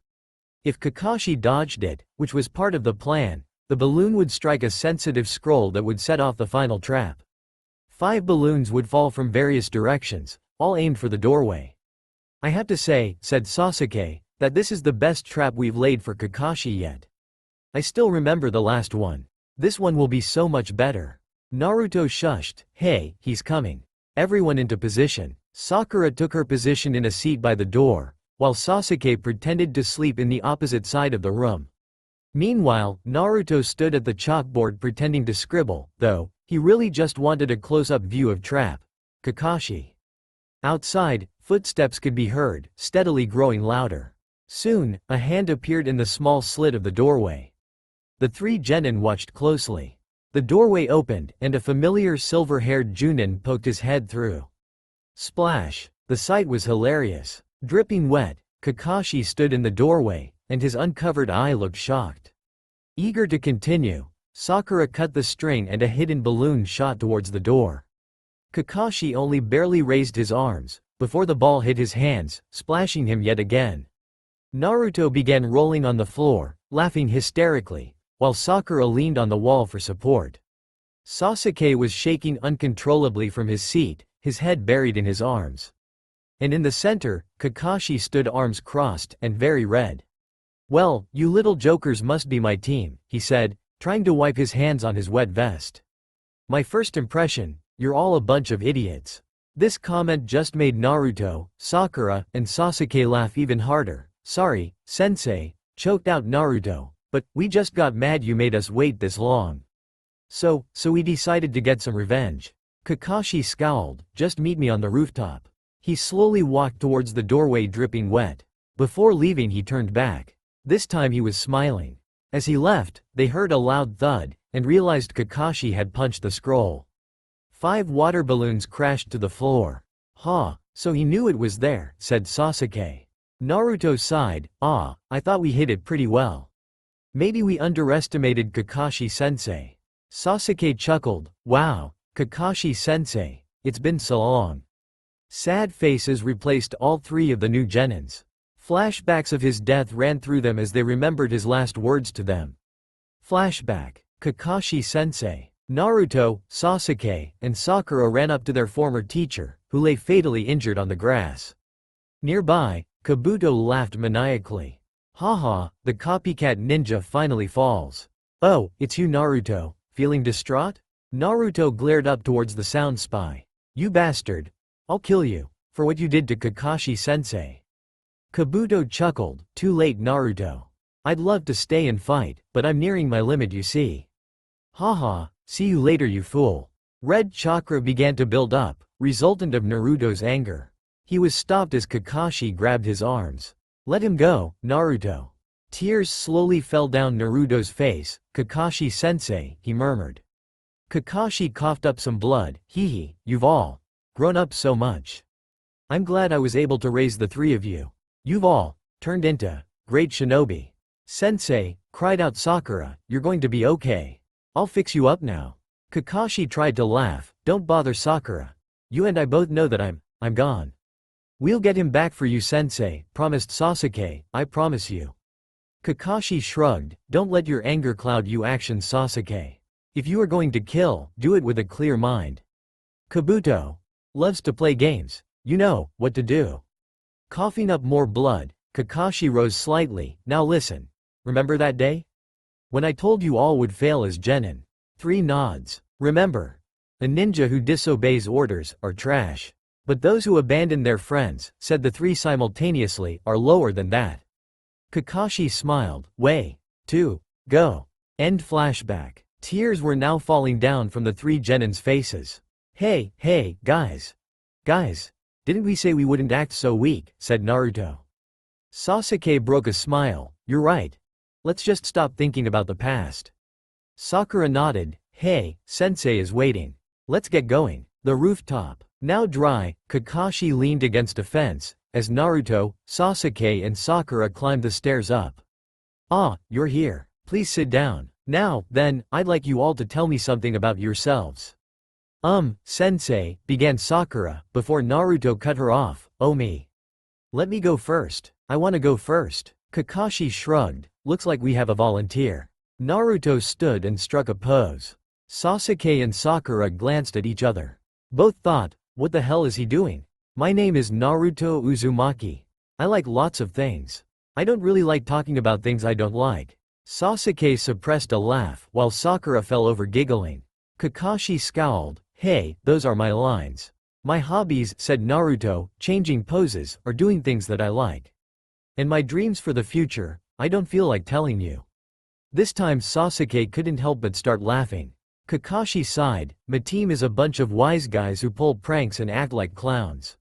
If Kakashi dodged it, which was part of the plan, the balloon would strike a sensitive scroll that would set off the final trap. 5 balloons would fall from various directions, all aimed for the doorway. I have to say, said Sasuke, that this is the best trap we've laid for Kakashi yet. I still remember the last one. This one will be so much better. Naruto shushed. Hey, he's coming. Everyone into position. Sakura took her position in a seat by the door, while Sasuke pretended to sleep in the opposite side of the room. Meanwhile, Naruto stood at the chalkboard pretending to scribble, though, he really just wanted a close-up view of trap. Kakashi. Outside, footsteps could be heard, steadily growing louder. Soon, a hand appeared in the small slit of the doorway. The three genin watched closely. The doorway opened, and a familiar silver-haired Junin poked his head through. Splash! The sight was hilarious. Dripping wet, Kakashi stood in the doorway, and his uncovered eye looked shocked. Eager to continue, Sakura cut the string and a hidden balloon shot towards the door. Kakashi only barely raised his arms, before the ball hit his hands, splashing him yet again. Naruto began rolling on the floor, laughing hysterically, while Sakura leaned on the wall for support. Sasuke was shaking uncontrollably from his seat, his head buried in his arms. And in the center, Kakashi stood arms crossed and very red. "Well, you little jokers must be my team," he said, trying to wipe his hands on his wet vest. "My first impression, you're all a bunch of idiots." This comment just made Naruto, Sakura, and Sasuke laugh even harder. "Sorry, sensei," choked out Naruto, "but we just got mad you made us wait this long. So we decided to get some revenge." Kakashi scowled. "Just meet me on the rooftop." He slowly walked towards the doorway dripping wet. Before leaving he turned back. This time he was smiling. As he left, they heard a loud thud, and realized Kakashi had punched the scroll. 5 water balloons crashed to the floor. "Ha, so he knew it was there," said Sasuke. Naruto sighed. "Ah, I thought we hit it pretty well. Maybe we underestimated Kakashi-sensei." Sasuke chuckled. "Wow, Kakashi-sensei, it's been so long." Sad faces replaced all 3 of the new genins. Flashbacks of his death ran through them as they remembered his last words to them. Flashback. Kakashi-sensei. Naruto, Sasuke, and Sakura ran up to their former teacher, who lay fatally injured on the grass. Nearby, Kabuto laughed maniacally. "Haha, the copycat ninja finally falls." "Oh, it's you Naruto, feeling distraught?" Naruto glared up towards the sound spy. "You bastard. I'll kill you, for what you did to Kakashi-sensei." Kabuto chuckled. "Too late Naruto. I'd love to stay and fight, but I'm nearing my limit you see." "Haha, see you later you fool." Red chakra began to build up, resultant of Naruto's anger. He was stopped as Kakashi grabbed his arms. "Let him go, Naruto." Tears slowly fell down Naruto's face. "Kakashi-sensei," he murmured. Kakashi coughed up some blood. "Hee, you've all grown up so much. I'm glad I was able to raise the 3 of you. You've all turned into great shinobi." "Sensei," cried out Sakura, "you're going to be okay. I'll fix you up now." Kakashi tried to laugh. "Don't bother Sakura. You and I both know that I'm gone." "We'll get him back for you sensei," promised Sasuke, "I promise you." Kakashi shrugged. "Don't let your anger cloud your actions Sasuke. If you are going to kill, do it with a clear mind. Kabuto loves to play games. You know what to do." Coughing up more blood, Kakashi rose slightly. "Now listen. Remember that day? When I told you all would fail as genin?" 3 nods. "Remember. A ninja who disobeys orders are trash. But those who abandon their friends," said the 3 simultaneously, "are lower than that." Kakashi smiled. "Way to go." End flashback. Tears were now falling down from the 3 genins' faces. Hey, guys. Didn't we say we wouldn't act so weak," said Naruto. Sasuke broke a smile. "You're right. Let's just stop thinking about the past." Sakura nodded. "Hey, sensei is waiting. Let's get going." The rooftop. Now dry, Kakashi leaned against a fence, as Naruto, Sasuke and Sakura climbed the stairs up. "Ah, you're here. Please sit down. Now, then, I'd like you all to tell me something about yourselves." Sensei," began Sakura, before Naruto cut her off. "Oh me. Let me go first. I want to go first." Kakashi shrugged. "Looks like we have a volunteer." Naruto stood and struck a pose. Sasuke and Sakura glanced at each other. Both thought, what the hell is he doing? "My name is Naruto Uzumaki. I like lots of things. I don't really like talking about things I don't like." Sasuke suppressed a laugh, while Sakura fell over giggling. Kakashi scowled. "Hey, those are my lines. My hobbies," said Naruto, changing poses, "are doing things that I like. And my dreams for the future, I don't feel like telling you." This time Sasuke couldn't help but start laughing. Kakashi sighed. "My team is a bunch of wise guys who pull pranks and act like clowns.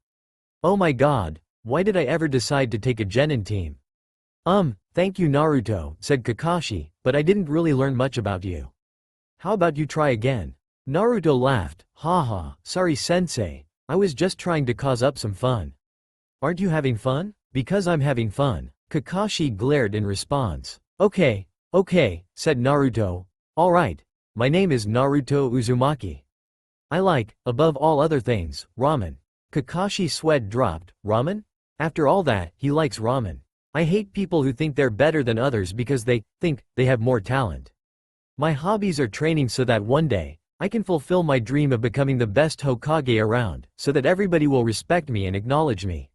Oh my god, why did I ever decide to take a genin team? Thank you Naruto, said Kakashi, but I didn't really learn much about you. How about you try again? Naruto laughed, haha, sorry sensei, I was just trying to cause up some fun. Aren't you having fun? Because I'm having fun. Kakashi glared in response. Okay, said Naruto. Alright, my name is Naruto Uzumaki. I like, above all other things, ramen. Kakashi's sweat dropped. Ramen? After all that, he likes ramen. I hate people who think they're better than others because they think they have more talent. My hobbies are training so that one day, I can fulfill my dream of becoming the best Hokage around, so that everybody will respect me and acknowledge me.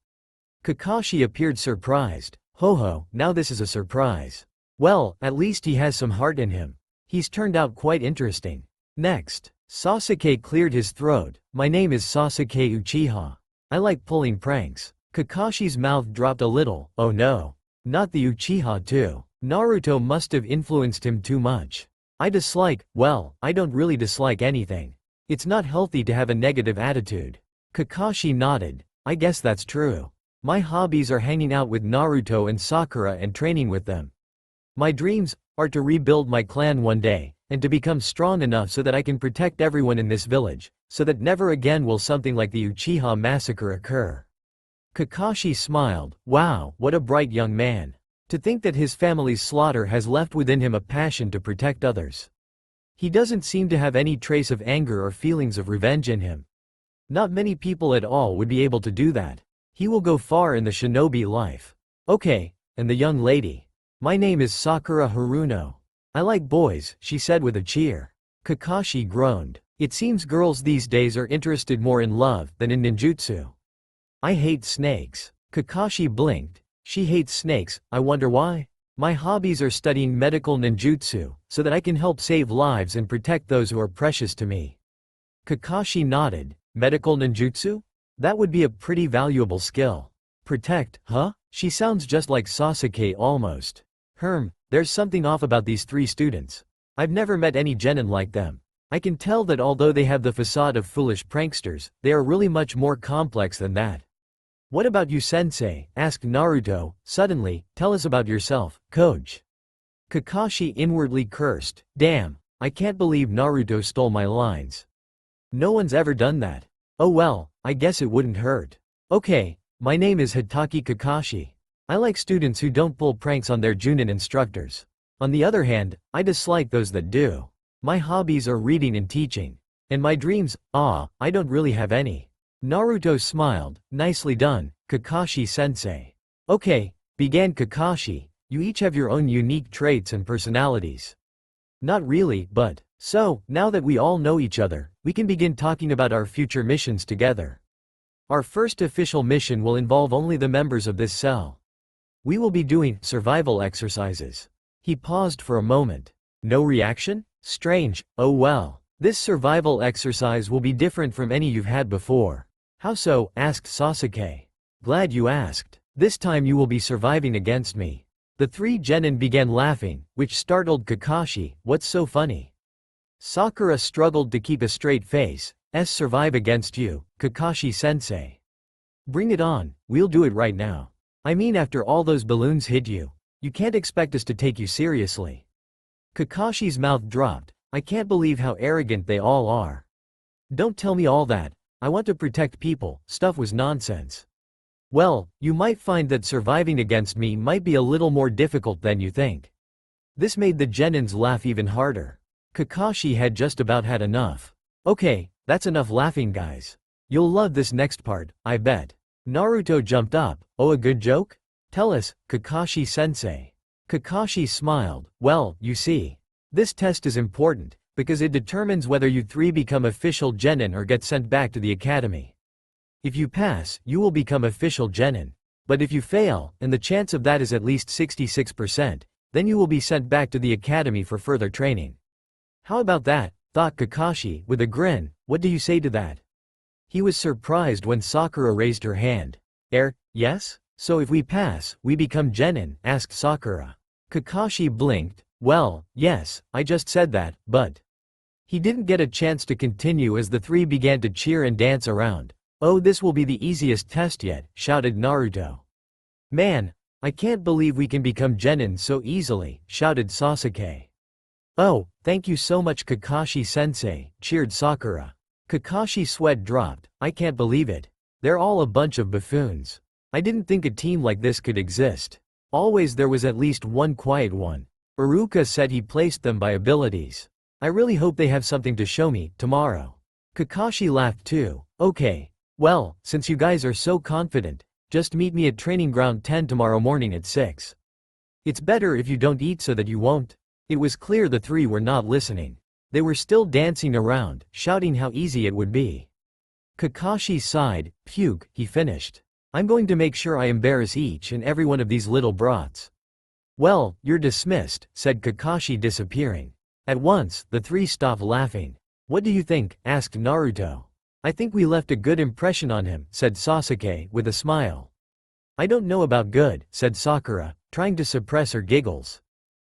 Kakashi appeared surprised. Ho, now this is a surprise. Well, at least he has some heart in him. He's turned out quite interesting. Next, Sasuke cleared his throat. My name is Sasuke Uchiha. I like pulling pranks. Kakashi's mouth dropped a little. Oh no. Not the Uchiha too. Naruto must have influenced him too much. I don't really dislike anything. It's not healthy to have a negative attitude. Kakashi nodded. I guess that's true. My hobbies are hanging out with Naruto and Sakura and training with them. My dreams are to rebuild my clan one day, and to become strong enough so that I can protect everyone in this village, so that never again will something like the Uchiha massacre occur. Kakashi smiled. Wow, what a bright young man. To think that his family's slaughter has left within him a passion to protect others. He doesn't seem to have any trace of anger or feelings of revenge in him. Not many people at all would be able to do that. He will go far in the shinobi life. Okay, and the young lady. My name is Sakura Haruno. I like boys, she said with a cheer. Kakashi groaned. It seems girls these days are interested more in love than in ninjutsu. I hate snakes. Kakashi blinked. She hates snakes, I wonder why? My hobbies are studying medical ninjutsu, so that I can help save lives and protect those who are precious to me. Kakashi nodded. Medical ninjutsu? That would be a pretty valuable skill. Protect, huh? She sounds just like Sasuke almost. There's something off about these three students. I've never met any genin like them. I can tell that although they have the facade of foolish pranksters, they are really much more complex than that. What about you sensei? Asked Naruto. Suddenly, tell us about yourself, coach. Kakashi inwardly cursed. Damn, I can't believe Naruto stole my lines. No one's ever done that. Oh well, I guess it wouldn't hurt. Okay, my name is Hitaki Kakashi. I like students who don't pull pranks on their Junin instructors. On the other hand, I dislike those that do. My hobbies are reading and teaching. And my dreams, I don't really have any. Naruto smiled. Nicely done, Kakashi-sensei. Okay, began Kakashi, you each have your own unique traits and personalities. Not really, but, so, now that we all know each other, we can begin talking about our future missions together. Our first official mission will involve only the members of this cell. We will be doing survival exercises. He paused for a moment. No reaction? Strange. Oh well. This survival exercise will be different from any you've had before. How so? Asked Sasuke. Glad you asked. This time you will be surviving against me. The three genin began laughing, which startled Kakashi. What's so funny? Sakura struggled to keep a straight face. Survive against you, Kakashi-sensei. Bring it on, we'll do it right now. I mean after all those balloons hit you, you can't expect us to take you seriously. Kakashi's mouth dropped. I can't believe how arrogant they all are. Don't tell me all that. I want to protect people, stuff was nonsense. Well, you might find that surviving against me might be a little more difficult than you think. This made the genins laugh even harder. Kakashi had just about had enough. Okay, that's enough laughing guys. You'll love this next part, I bet. Naruto jumped up. Oh, a good joke? Tell us, Kakashi-sensei. Kakashi smiled. Well, you see. This test is important, because it determines whether you three become official genin or get sent back to the academy. If you pass, you will become official genin. But if you fail, and the chance of that is at least 66%, then you will be sent back to the academy for further training. How about that? Thought Kakashi, with a grin. What do you say to that? He was surprised when Sakura raised her hand. Yes? So if we pass, we become genin? Asked Sakura. Kakashi blinked. Well, yes, I just said that, but... He didn't get a chance to continue as the three began to cheer and dance around. Oh, this will be the easiest test yet, shouted Naruto. Man, I can't believe we can become genin so easily, shouted Sasuke. Oh, thank you so much Kakashi-sensei, cheered Sakura. Kakashi's sweat dropped. I can't believe it. They're all a bunch of buffoons. I didn't think a team like this could exist. Always there was at least one quiet one. Iruka said he placed them by abilities. I really hope they have something to show me, tomorrow. Kakashi laughed too. Okay. Well, since you guys are so confident, just meet me at training ground 10 tomorrow morning at 6. It's better if you don't eat so that you won't. It was clear the three were not listening. They were still dancing around, shouting how easy it would be. Kakashi sighed. Puke, he finished. I'm going to make sure I embarrass each and every one of these little brats. Well, you're dismissed, said Kakashi disappearing. At once, the three stopped laughing. What do you think? Asked Naruto. I think we left a good impression on him, said Sasuke, with a smile. I don't know about good, said Sakura, trying to suppress her giggles.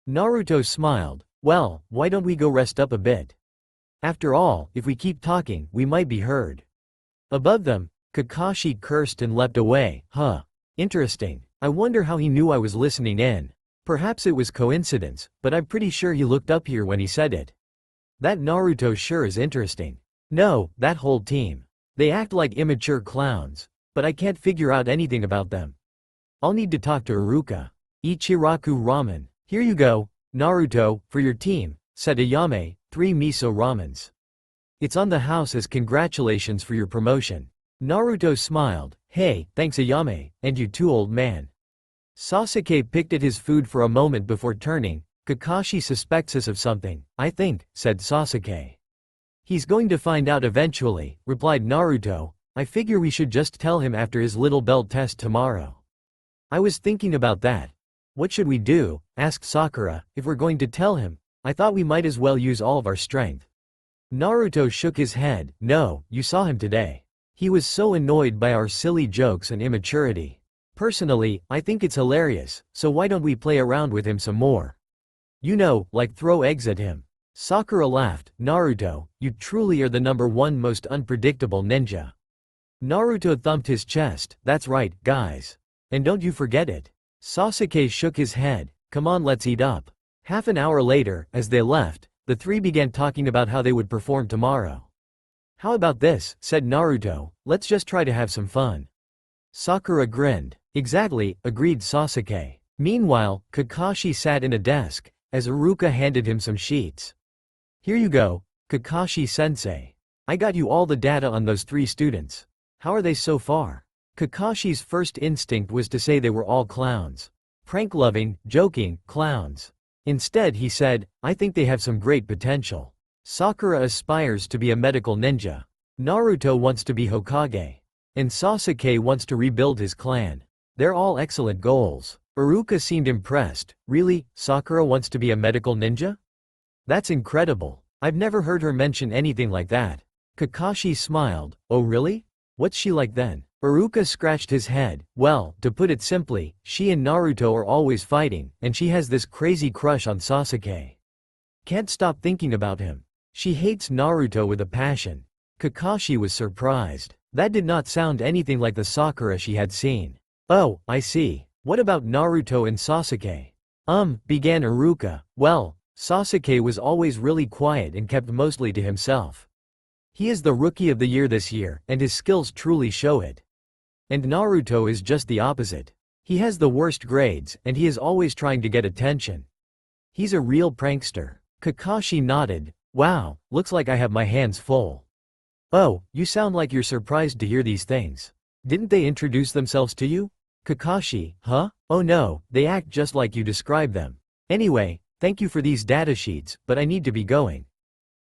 Naruto smiled. Well, why don't we go rest up a bit? After all, if we keep talking, we might be heard. Above them, Kakashi cursed and leapt away. Interesting. I wonder how he knew I was listening in. Perhaps it was coincidence, but I'm pretty sure he looked up here when he said it. That Naruto sure is interesting. No, that whole team. They act like immature clowns, but I can't figure out anything about them. I'll need to talk to Iruka. Ichiraku ramen. Here you go, Naruto, for your team, said Ayame, 3 miso ramens. It's on the house as congratulations for your promotion. Naruto smiled. Hey, thanks Ayame, and you too old man. Sasuke picked at his food for a moment before turning. Kakashi suspects us of something, I think, said Sasuke. He's going to find out eventually, replied Naruto. I figure we should just tell him after his little belt test tomorrow. I was thinking about that. What should we do? Asked Sakura. If we're going to tell him, I thought we might as well use all of our strength. Naruto shook his head. No, you saw him today. He was so annoyed by our silly jokes and immaturity. Personally, I think it's hilarious, so why don't we play around with him some more? You know, like throw eggs at him. Sakura laughed. Naruto, you truly are the #1 most unpredictable ninja. Naruto thumped his chest. That's right, guys. And don't you forget it. Sasuke shook his head. Come on, let's eat up. Half an hour later, as they left, the three began talking about how they would perform tomorrow. How about this, said Naruto, let's just try to have some fun. Sakura grinned. Exactly, agreed Sasuke. Meanwhile, Kakashi sat in a desk, as Iruka handed him some sheets. Here you go, Kakashi-sensei. I got you all the data on those 3 students. How are they so far? Kakashi's first instinct was to say they were all clowns. Prank-loving, joking, clowns. Instead he said, I think they have some great potential. Sakura aspires to be a medical ninja. Naruto wants to be Hokage. And Sasuke wants to rebuild his clan. They're all excellent goals. Iruka seemed impressed. Really, Sakura wants to be a medical ninja? That's incredible. I've never heard her mention anything like that. Kakashi smiled. Oh really? What's she like then? Iruka scratched his head. Well, to put it simply, she and Naruto are always fighting, and she has this crazy crush on Sasuke. Can't stop thinking about him. She hates Naruto with a passion. Kakashi was surprised. That did not sound anything like the Sakura she had seen. Oh, I see. What about Naruto and Sasuke? Began Iruka. Well, Sasuke was always really quiet and kept mostly to himself. He is the rookie of the year this year, and his skills truly show it. And Naruto is just the opposite. He has the worst grades, and he is always trying to get attention. He's a real prankster. Kakashi nodded. Wow, looks like I have my hands full. Oh, you sound like you're surprised to hear these things. Didn't they introduce themselves to you? Kakashi, huh? Oh no, they act just like you described them. Anyway, thank you for these data sheets, but I need to be going.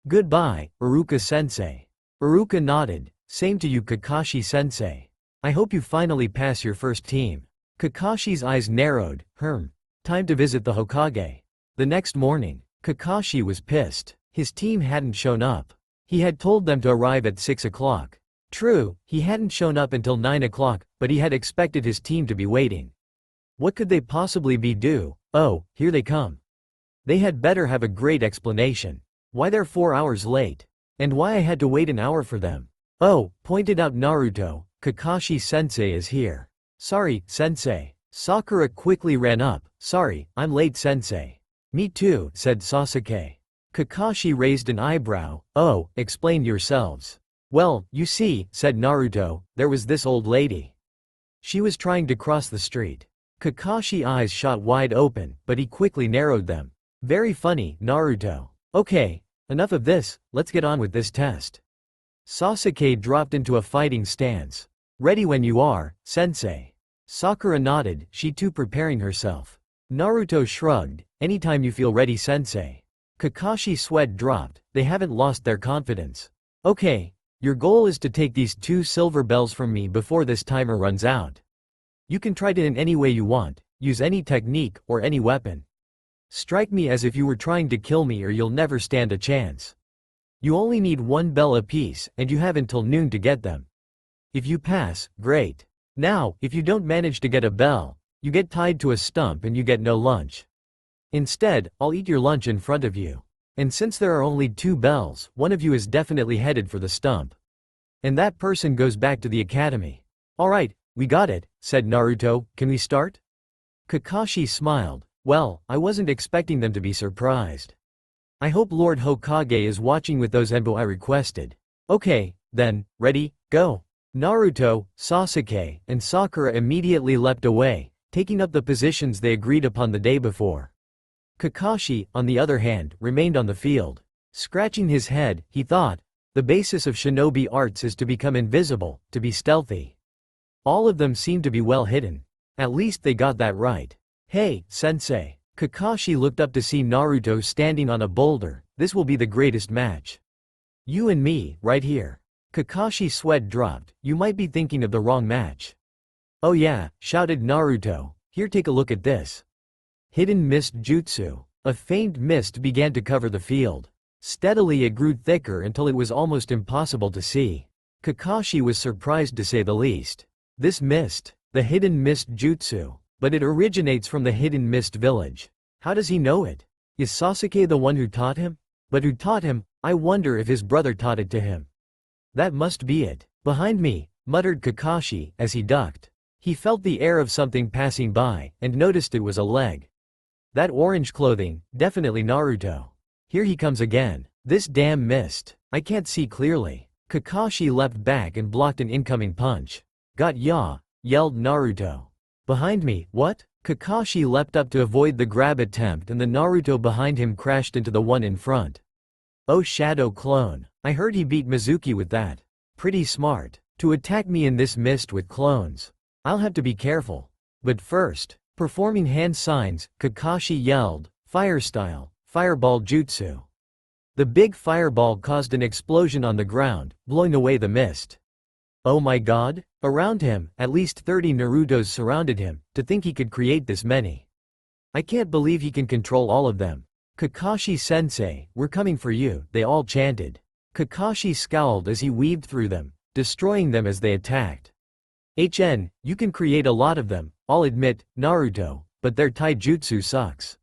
Goodbye, Iruka-sensei. Iruka nodded. Same to you Kakashi-sensei. I hope you finally pass your first team. Kakashi's eyes narrowed. Time to visit the Hokage. The next morning, Kakashi was pissed. His team hadn't shown up. He had told them to arrive at 6 o'clock. True, he hadn't shown up until 9 o'clock, but he had expected his team to be waiting. What could they possibly be due? Oh, here they come. They had better have a great explanation. Why they're 4 hours late. And why I had to wait an hour for them. Oh, pointed out Naruto, Kakashi-sensei is here. Sorry, sensei. Sakura quickly ran up. Sorry, I'm late sensei. Me too, said Sasuke. Kakashi raised an eyebrow. Oh, explain yourselves. Well, you see, said Naruto, there was this old lady. She was trying to cross the street. Kakashi's eyes shot wide open, but he quickly narrowed them. Very funny, Naruto. Okay, enough of this, let's get on with this test. Sasuke dropped into a fighting stance. Ready when you are, sensei. Sakura nodded, she too preparing herself. Naruto shrugged, anytime you feel ready sensei. Kakashi's sweat dropped, they haven't lost their confidence. Okay, your goal is to take these 2 silver bells from me before this timer runs out. You can try it in any way you want, use any technique or any weapon. Strike me as if you were trying to kill me or you'll never stand a chance. You only need 1 bell apiece and you have until noon to get them. If you pass, great. Now, if you don't manage to get a bell, you get tied to a stump and you get no lunch. Instead, I'll eat your lunch in front of you. And since there are only 2 bells, one of you is definitely headed for the stump. And that person goes back to the academy. Alright, we got it, said Naruto, can we start? Kakashi smiled. Well, I wasn't expecting them to be surprised. I hope Lord Hokage is watching with those enbo I requested. Okay, then, ready, go. Naruto, Sasuke, and Sakura immediately leapt away, taking up the positions they agreed upon the day before. Kakashi, on the other hand, remained on the field. Scratching his head, he thought, the basis of shinobi arts is to become invisible, to be stealthy. All of them seemed to be well hidden. At least they got that right. Hey, sensei. Kakashi looked up to see Naruto standing on a boulder. This will be the greatest match. You and me, right here. Kakashi's sweat dropped. You might be thinking of the wrong match. Oh yeah, shouted Naruto. Here, take a look at this. Hidden mist jutsu. A faint mist began to cover the field. Steadily it grew thicker until it was almost impossible to see. Kakashi was surprised to say the least. This mist, the hidden mist jutsu, but it originates from the hidden mist village. How does he know it? Is Sasuke the one who taught him? But who taught him? I wonder if his brother taught it to him. That must be it. Behind me, muttered Kakashi as he ducked. He felt the air of something passing by and noticed it was a leg. That orange clothing, definitely Naruto. Here he comes again. This damn mist. I can't see clearly. Kakashi leapt back and blocked an incoming punch. Got ya, yelled Naruto. Behind me, what? Kakashi leapt up to avoid the grab attempt and the Naruto behind him crashed into the one in front. Oh shadow clone. I heard he beat Mizuki with that. Pretty smart. To attack me in this mist with clones. I'll have to be careful. But first, performing hand signs, Kakashi yelled, fire style, fireball jutsu. The big fireball caused an explosion on the ground, blowing away the mist. Oh my god? Around him, at least 30 Narutos surrounded him, to think he could create this many. I can't believe he can control all of them. Kakashi-sensei, we're coming for you, they all chanted. Kakashi scowled as he weaved through them, destroying them as they attacked. You can create a lot of them, I'll admit, Naruto, but their taijutsu sucks.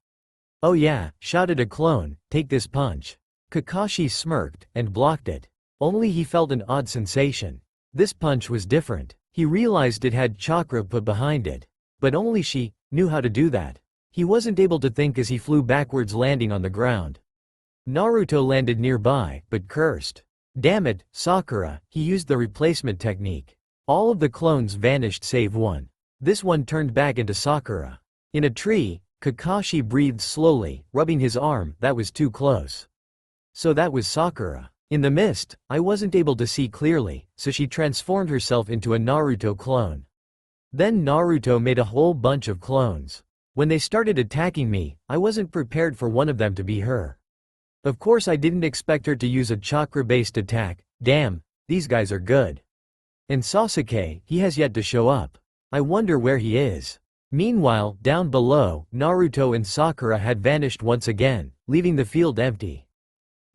Oh yeah, shouted a clone, take this punch. Kakashi smirked and blocked it. Only he felt an odd sensation. This punch was different. He realized it had chakra put behind it. But only she knew how to do that. He wasn't able to think as he flew backwards, landing on the ground. Naruto landed nearby, but cursed. Damn it, Sakura, he used the replacement technique. All of the clones vanished save one. This one turned back into Sakura. In a tree, Kakashi breathed slowly, rubbing his arm, that was too close. So that was Sakura. In the mist, I wasn't able to see clearly, so she transformed herself into a Naruto clone. Then Naruto made a whole bunch of clones. When they started attacking me, I wasn't prepared for one of them to be her. Of course I didn't expect her to use a chakra-based attack. Damn, these guys are good. And Sasuke, he has yet to show up. I wonder where he is. Meanwhile, down below, Naruto and Sakura had vanished once again, leaving the field empty.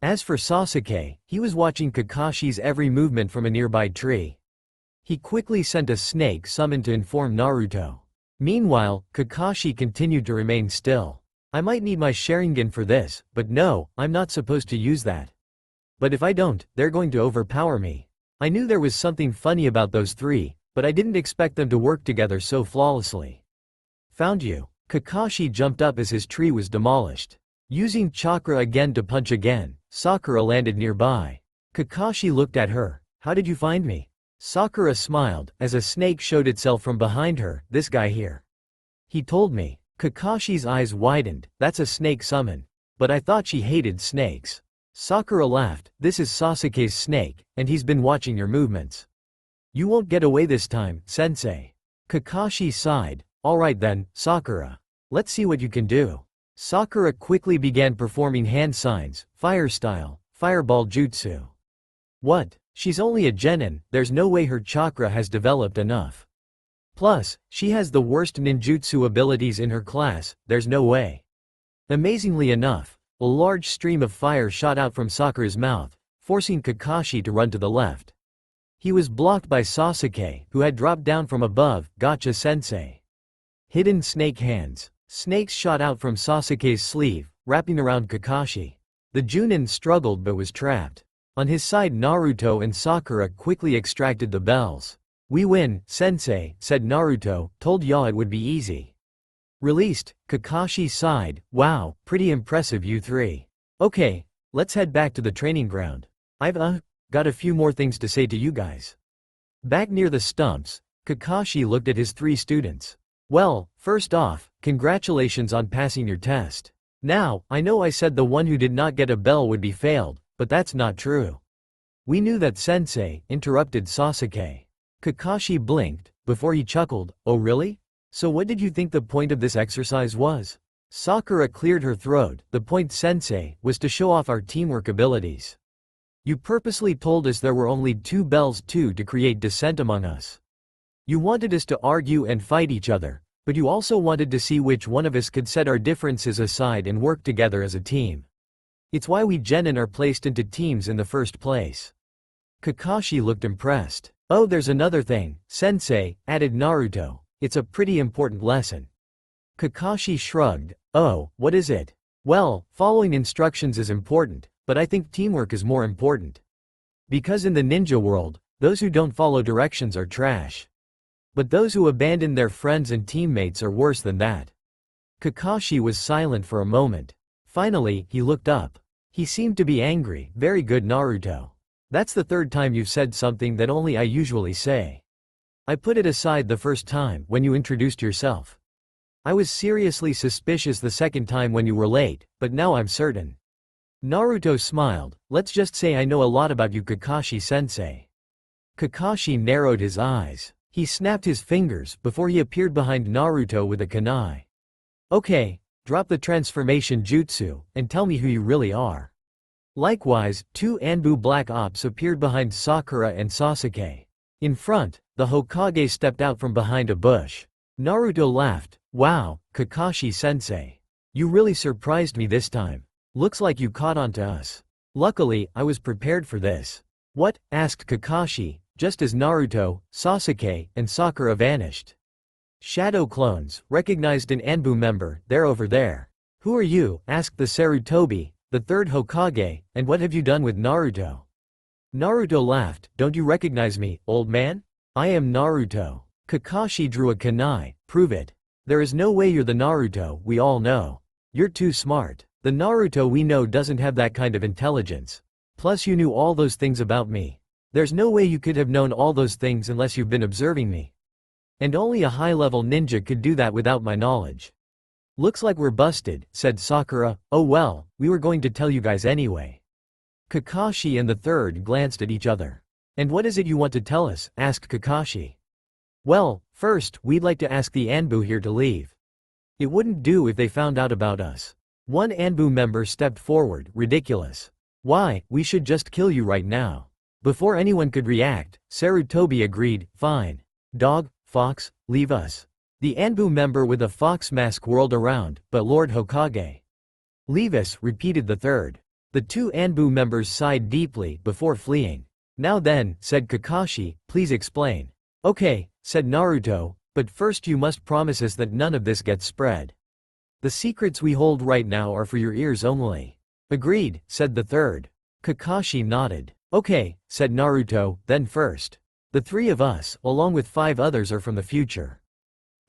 As for Sasuke, he was watching Kakashi's every movement from a nearby tree. He quickly sent a snake summon to inform Naruto. Meanwhile, Kakashi continued to remain still. I might need my Sharingan for this, but no, I'm not supposed to use that. But if I don't, they're going to overpower me. I knew there was something funny about those three, but I didn't expect them to work together so flawlessly. Found you. Kakashi jumped up as his tree was demolished. Using chakra again to punch again, Sakura landed nearby. Kakashi looked at her. How did you find me? Sakura smiled, as a snake showed itself from behind her. This guy here. He told me. Kakashi's eyes widened. That's a snake summon. But I thought she hated snakes. Sakura laughed. This is Sasuke's snake, and he's been watching your movements. You won't get away this time, sensei. Kakashi sighed. Alright then, Sakura. Let's see what you can do. Sakura quickly began performing hand signs, fire style, fireball jutsu. What? She's only a genin, there's no way her chakra has developed enough. Plus, she has the worst ninjutsu abilities in her class, there's no way. Amazingly enough, a large stream of fire shot out from Sakura's mouth, forcing Kakashi to run to the left. He was blocked by Sasuke, who had dropped down from above. Gotcha sensei. Hidden snake hands. Snakes shot out from Sasuke's sleeve, wrapping around Kakashi. The Junin struggled but was trapped. On his side, Naruto and Sakura quickly extracted the bells. We win, sensei, said Naruto. Told ya it would be easy. Released, Kakashi sighed. Wow, pretty impressive you three. Okay, let's head back to the training ground. I've got a few more things to say to you guys. Back near the stumps, Kakashi looked at his three students. Well, first off, congratulations on passing your test. Now, I know I said the one who did not get a bell would be failed, but that's not true. We knew that sensei, interrupted Sasuke. Kakashi blinked, before he chuckled. Oh really? So what did you think the point of this exercise was? Sakura cleared her throat. The point, sensei, was to show off our teamwork abilities. You purposely told us there were only 2 bells to create dissent among us. You wanted us to argue and fight each other, but you also wanted to see which one of us could set our differences aside and work together as a team. It's why we genin are placed into teams in the first place. Kakashi looked impressed. Oh, there's another thing, sensei, added Naruto. It's a pretty important lesson. Kakashi shrugged. Oh, what is it? Well, following instructions is important, but I think teamwork is more important. Because in the ninja world, those who don't follow directions are trash. But those who abandon their friends and teammates are worse than that. Kakashi was silent for a moment. Finally, he looked up. He seemed to be angry. Very good, Naruto. That's the 3rd time you've said something that only I usually say. I put it aside the first time when you introduced yourself. I was seriously suspicious the 2nd time when you were late, but now I'm certain. Naruto smiled. Let's just say I know a lot about you, Kakashi-sensei. Kakashi narrowed his eyes. He snapped his fingers before he appeared behind Naruto with a kunai. Okay, drop the transformation jutsu, and tell me who you really are. Likewise, 2 Anbu Black Ops appeared behind Sakura and Sasuke. In front, the Hokage stepped out from behind a bush. Naruto laughed. Wow, Kakashi-sensei. You really surprised me this time. Looks like you caught on to us. Luckily, I was prepared for this. What? Asked Kakashi, just as Naruto, Sasuke, and Sakura vanished. Shadow clones, recognized an Anbu member, they're over there. Who are you? Asked the Sarutobi, the 3rd Hokage, and what have you done with Naruto? Naruto laughed. Don't you recognize me, old man? I am Naruto. Kakashi drew a kunai. Prove it. There is no way you're the Naruto we all know. You're too smart. The Naruto we know doesn't have that kind of intelligence. Plus you knew all those things about me. There's no way you could have known all those things unless you've been observing me. And only a high-level ninja could do that without my knowledge. Looks like we're busted, said Sakura. Oh well, we were going to tell you guys anyway. Kakashi and the 3rd glanced at each other. And what is it you want to tell us? Asked Kakashi. Well, first, we'd like to ask the Anbu here to leave. It wouldn't do if they found out about us. One Anbu member stepped forward. Ridiculous. Why, we should just kill you right now. Before anyone could react, Sarutobi agreed. Fine. Dog, fox, leave us. The Anbu member with a fox mask whirled around, but Lord Hokage. Leave us, repeated the 3rd. The 2 Anbu members sighed deeply before fleeing. Now then, said Kakashi, please explain. Okay, said Naruto, but first you must promise us that none of this gets spread. The secrets we hold right now are for your ears only. Agreed, said the 3rd. Kakashi nodded. Okay, said Naruto, then first. The three of us, along with 5 others, are from the future.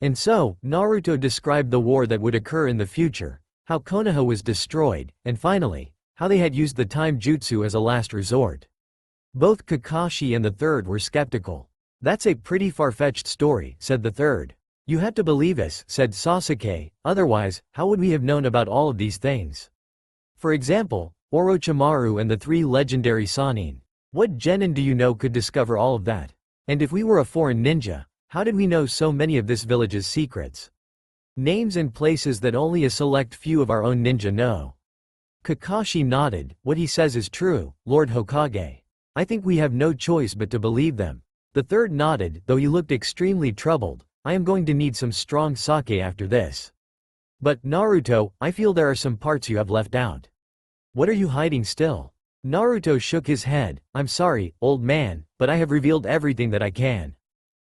And so, Naruto described the war that would occur in the future, how Konoha was destroyed, and finally, how they had used the time jutsu as a last resort. Both Kakashi and the third were skeptical. That's a pretty far-fetched story, said the third. You have to believe us, said Sasuke, otherwise, how would we have known about all of these things? For example, Orochimaru and the 3 legendary Sannin. What genin do you know could discover all of that? And if we were a foreign ninja, how did we know so many of this village's secrets? Names and places that only a select few of our own ninja know. Kakashi nodded. What he says is true, Lord Hokage. I think we have no choice but to believe them. The third nodded, though he looked extremely troubled. I am going to need some strong sake after this. But, Naruto, I feel there are some parts you have left out. What are you hiding still? Naruto shook his head. I'm sorry, old man, but I have revealed everything that I can.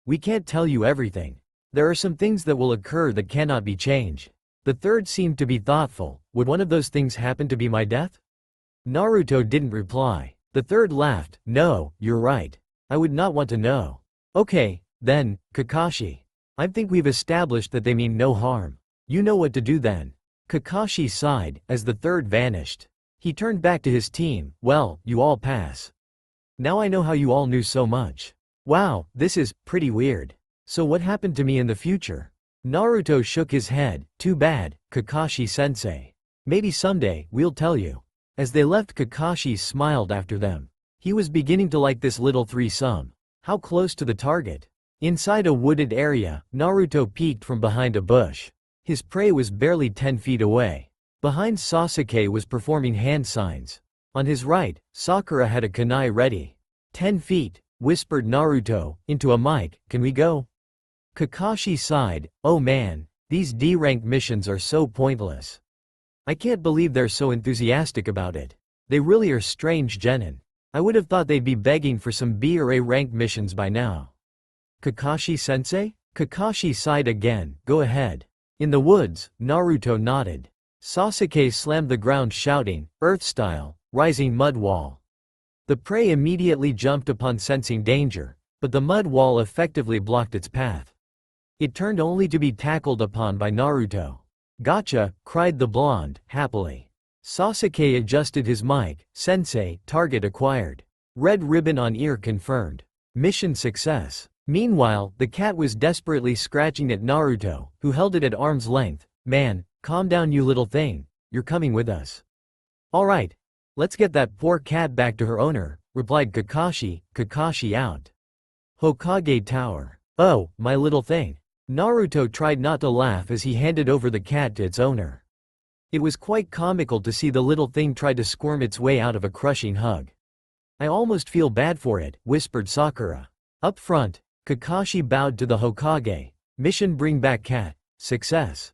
We can't tell you everything. There are some things that will occur that cannot be changed. The third seemed to be thoughtful. Would one of those things happen to be my death? Naruto didn't reply. The third laughed. No, you're right. I would not want to know. Okay, then, Kakashi. I think we've established that they mean no harm. You know what to do then. Kakashi sighed, as the third vanished. He turned back to his team. Well, you all pass. Now I know how you all knew so much. Wow, this is pretty weird. So what happened to me in the future? Naruto shook his head. Too bad, Kakashi-sensei. Maybe someday, we'll tell you. As they left, Kakashi smiled after them. He was beginning to like this little threesome. How close to the target? Inside a wooded area, Naruto peeked from behind a bush. His prey was barely 10 feet away. Behind, Sasuke was performing hand signs. On his right, Sakura had a kunai ready. 10 feet, whispered Naruto, into a mic, can we go? Kakashi sighed, oh man, these D-rank missions are so pointless. I can't believe they're so enthusiastic about it. They really are strange genin. I would have thought they'd be begging for some B or A rank missions by now. Kakashi-sensei? Kakashi sighed again, go ahead. In the woods, Naruto nodded. Sasuke slammed the ground shouting, Earth-style, rising mud wall. The prey immediately jumped upon sensing danger, but the mud wall effectively blocked its path. It turned only to be tackled upon by Naruto. Gotcha, cried the blonde, happily. Sasuke adjusted his mic, Sensei, target acquired. Red ribbon on ear confirmed. Mission success. Meanwhile, the cat was desperately scratching at Naruto, who held it at arm's length. Man, calm down you little thing, you're coming with us. Alright. Let's get that poor cat back to her owner, replied Kakashi. Kakashi out. Hokage Tower. Oh, my little thing. Naruto tried not to laugh as he handed over the cat to its owner. It was quite comical to see the little thing try to squirm its way out of a crushing hug. I almost feel bad for it, whispered Sakura. Up front, Kakashi bowed to the Hokage. Mission bring back cat. Success.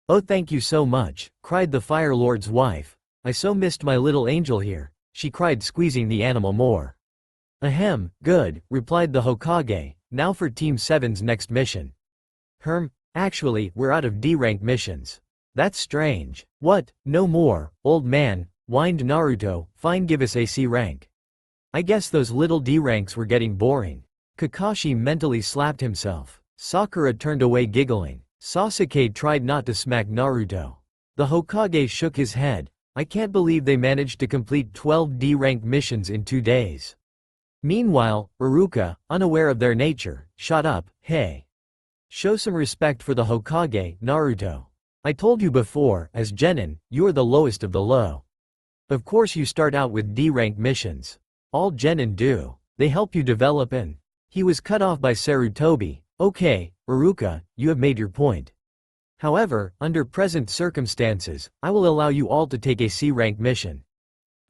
Oh thank you so much, cried the Fire Lord's wife. I so missed my little angel here, she cried, squeezing the animal more. Ahem, good, replied the Hokage. Now for Team 7's next mission. Actually, we're out of D-rank missions. That's strange. What, no more, old man, whined Naruto, fine give us a C rank. I guess those little D ranks were getting boring. Kakashi mentally slapped himself. Sakura turned away giggling. Sasuke tried not to smack Naruto. The Hokage shook his head. I can't believe they managed to complete 12 D-rank missions in 2 days. Meanwhile, Iruka, unaware of their nature, shot up, hey. Show some respect for the Hokage, Naruto. I told you before, as genin, you're the lowest of the low. Of course you start out with D-rank missions. All genin do. They help you develop in. He was cut off by Sarutobi. Okay, Iruka, you have made your point. However, under present circumstances, I will allow you all to take a C-rank mission.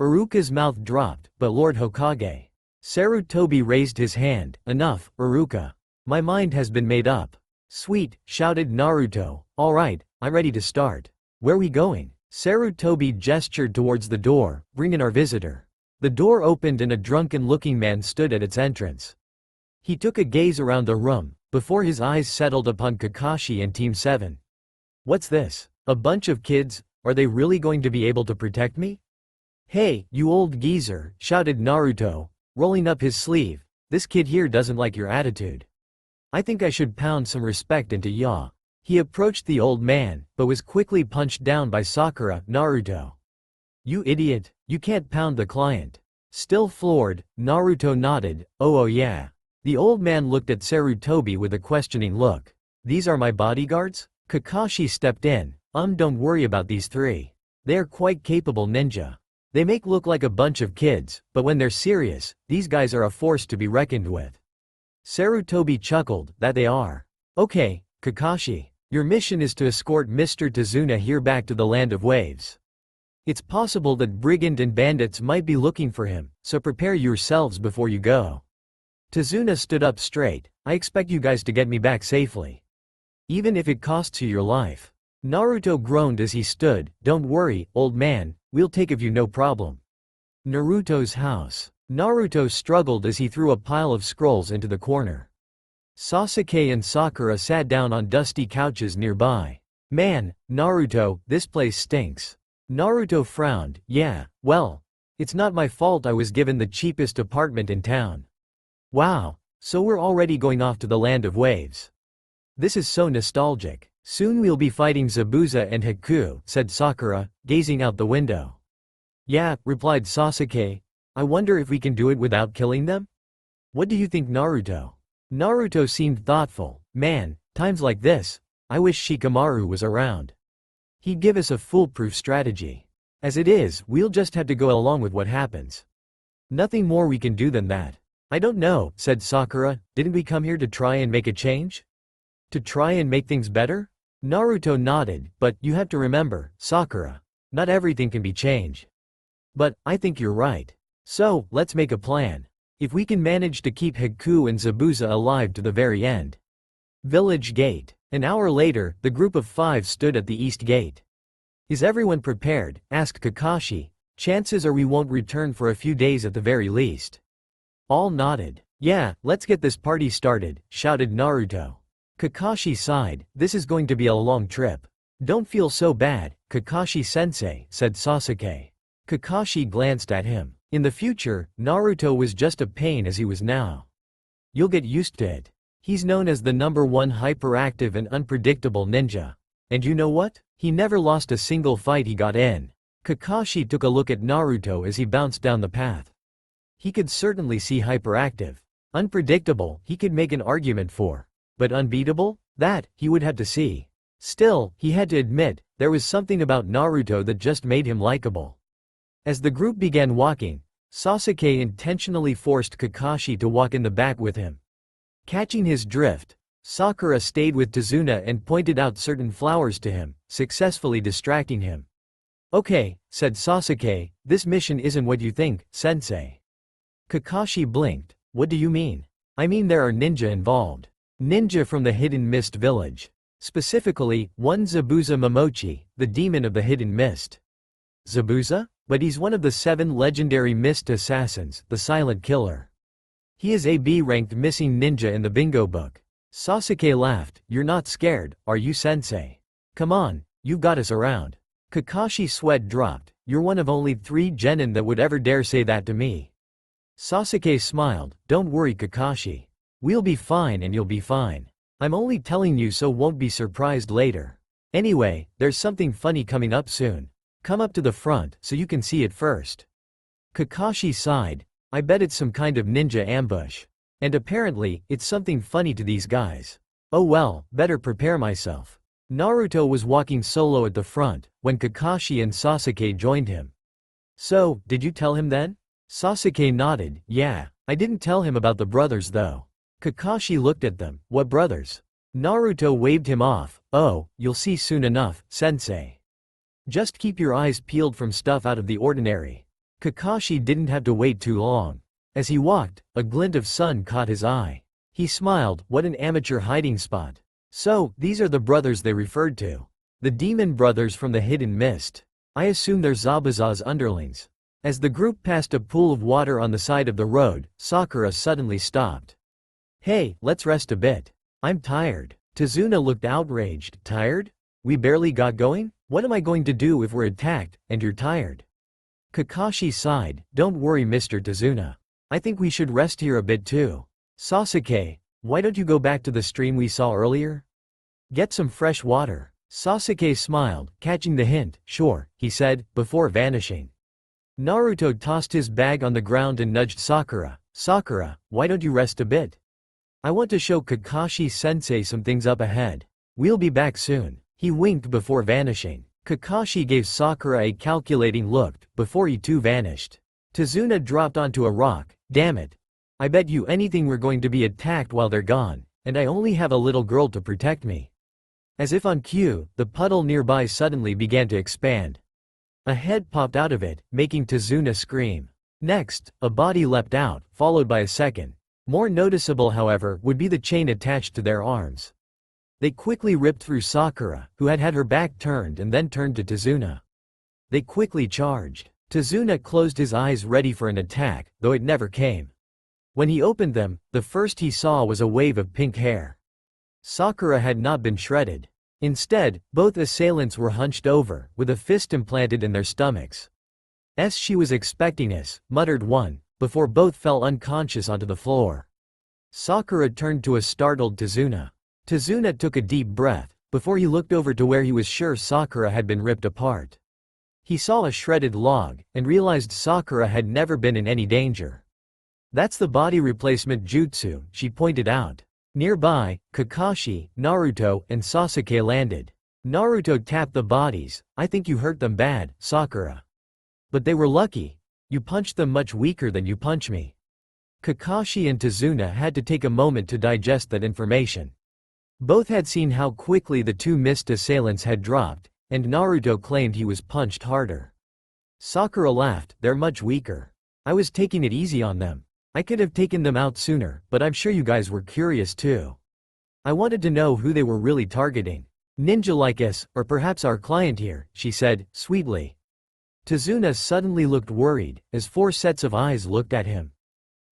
Iruka's mouth dropped, but Lord Hokage. Sarutobi raised his hand. Enough, Iruka. My mind has been made up. Sweet, shouted Naruto. Alright, I'm ready to start. Where we going? Sarutobi gestured towards the door. Bring in our visitor. The door opened and a drunken-looking man stood at its entrance. He took a gaze around the room, before his eyes settled upon Kakashi and Team 7. What's this? A bunch of kids? Are they really going to be able to protect me? Hey, you old geezer, shouted Naruto, rolling up his sleeve. This kid here doesn't like your attitude. I think I should pound some respect into ya. He approached the old man, but was quickly punched down by Sakura. Naruto. You idiot, you can't pound the client. Still floored, Naruto nodded. Oh yeah. The old man looked at Sarutobi with a questioning look. These are my bodyguards? Kakashi stepped in. Don't worry about these three. They are quite capable ninja. They make look like a bunch of kids, but when they're serious, these guys are a force to be reckoned with. Sarutobi chuckled, that they are. Okay, Kakashi. Your mission is to escort Mr. Tazuna here back to the Land of Waves. It's possible that brigand and bandits might be looking for him, so prepare yourselves before you go. Tazuna stood up straight. I expect you guys to get me back safely. Even if it costs you your life. Naruto groaned as he stood. Don't worry, old man, we'll take of you no problem. Naruto's house. Naruto struggled as he threw a pile of scrolls into the corner. Sasuke and Sakura sat down on dusty couches nearby. Man, Naruto, this place stinks. Naruto frowned. Yeah, well, it's not my fault I was given the cheapest apartment in town. Wow, so we're already going off to the Land of Waves. This is so nostalgic. Soon we'll be fighting Zabuza and Haku, said Sakura, gazing out the window. Yeah, replied Sasuke. I wonder if we can do it without killing them? What do you think, Naruto? Naruto seemed thoughtful. Man, times like this, I wish Shikamaru was around. He'd give us a foolproof strategy. As it is, we'll just have to go along with what happens. Nothing more we can do than that. I don't know, said Sakura. Didn't we come here to try and make a change? To try and make things better? Naruto nodded, but you have to remember, Sakura, not everything can be changed. But I think you're right. So, let's make a plan. If we can manage to keep Haku and Zabuza alive to the very end. Village Gate. An hour later, the group of 5 stood at the east gate. Is everyone prepared? Asked Kakashi. Chances are we won't return for a few days at the very least. All nodded. Yeah, let's get this party started, shouted Naruto. Kakashi sighed. This is going to be a long trip. Don't feel so bad, Kakashi-sensei, said Sasuke. Kakashi glanced at him. In the future, Naruto was just a pain as he was now. You'll get used to it. He's known as the #1 hyperactive and unpredictable ninja. And you know what? He never lost a single fight he got in. Kakashi took a look at Naruto as he bounced down the path. He could certainly see hyperactive. Unpredictable, he could make an argument for. But unbeatable? That, he would have to see. Still, he had to admit, there was something about Naruto that just made him likable. As the group began walking, Sasuke intentionally forced Kakashi to walk in the back with him. Catching his drift, Sakura stayed with Tazuna and pointed out certain flowers to him, successfully distracting him. Okay, said Sasuke, this mission isn't what you think, sensei. Kakashi blinked. What do you mean? I mean there are ninja involved. Ninja from the Hidden Mist village. Specifically, one Zabuza Momochi, the demon of the Hidden Mist. Zabuza? But he's one of the 7 legendary mist assassins, the silent killer. He is a B-ranked missing ninja in the bingo book. Sasuke laughed. You're not scared, are you, sensei? Come on, you've got us around. Kakashi's sweat dropped. You're one of only 3 genin that would ever dare say that to me. Sasuke smiled. Don't worry, Kakashi. We'll be fine and you'll be fine. I'm only telling you so won't be surprised later. Anyway, there's something funny coming up soon. Come up to the front so you can see it first. Kakashi sighed. I bet it's some kind of ninja ambush. And apparently, it's something funny to these guys. Oh well, better prepare myself. Naruto was walking solo at the front, when Kakashi and Sasuke joined him. So, did you tell him then? Sasuke nodded. Yeah, I didn't tell him about the brothers though. Kakashi looked at them. What brothers? Naruto waved him off. Oh, you'll see soon enough, sensei. Just keep your eyes peeled from stuff out of the ordinary. Kakashi didn't have to wait too long. As he walked, a glint of sun caught his eye. He smiled. What an amateur hiding spot. So, these are the brothers they referred to. The demon brothers from the Hidden Mist. I assume they're Zabuza's underlings. As the group passed a pool of water on the side of the road, Sakura suddenly stopped. Hey, let's rest a bit. I'm tired. Tazuna looked outraged. Tired? We barely got going? What am I going to do if we're attacked, and you're tired? Kakashi sighed, "Don't worry, Mr. Tazuna. I think we should rest here a bit too. Sasuke, why don't you go back to the stream we saw earlier? Get some fresh water." Sasuke smiled, catching the hint. "Sure," he said, before vanishing. Naruto tossed his bag on the ground and nudged Sakura. "Sakura, why don't you rest a bit? I want to show Kakashi-sensei some things up ahead. We'll be back soon." He winked before vanishing. Kakashi gave Sakura a calculating look, before he too vanished. Tazuna dropped onto a rock. "Damn it. I bet you anything we're going to be attacked while they're gone, and I only have a little girl to protect me." As if on cue, the puddle nearby suddenly began to expand. A head popped out of it, making Tazuna scream. Next, a body leapt out, followed by a second. More noticeable, however, would be the chain attached to their arms. They quickly ripped through Sakura, who had her back turned, and then turned to Tazuna. They quickly charged. Tazuna closed his eyes ready for an attack, though it never came. When he opened them, the first he saw was a wave of pink hair. Sakura had not been shredded. Instead, both assailants were hunched over, with a fist implanted in their stomachs. "She was expecting us," muttered one, before both fell unconscious onto the floor. Sakura turned to a startled Tazuna. Tazuna took a deep breath, before he looked over to where he was sure Sakura had been ripped apart. He saw a shredded log, and realized Sakura had never been in any danger. "That's the body replacement jutsu," she pointed out. Nearby, Kakashi, Naruto, and Sasuke landed. Naruto tapped the bodies. "I think you hurt them bad, Sakura. But they were lucky. You punched them much weaker than you punch me." Kakashi and Tazuna had to take a moment to digest that information. Both had seen how quickly the two missed assailants had dropped, and Naruto claimed he was punched harder. Sakura laughed. "They're much weaker. I was taking it easy on them. I could have taken them out sooner, but I'm sure you guys were curious too. I wanted to know who they were really targeting. Ninja like us, or perhaps our client here," she said, sweetly. Tazuna suddenly looked worried, as 4 sets of eyes looked at him.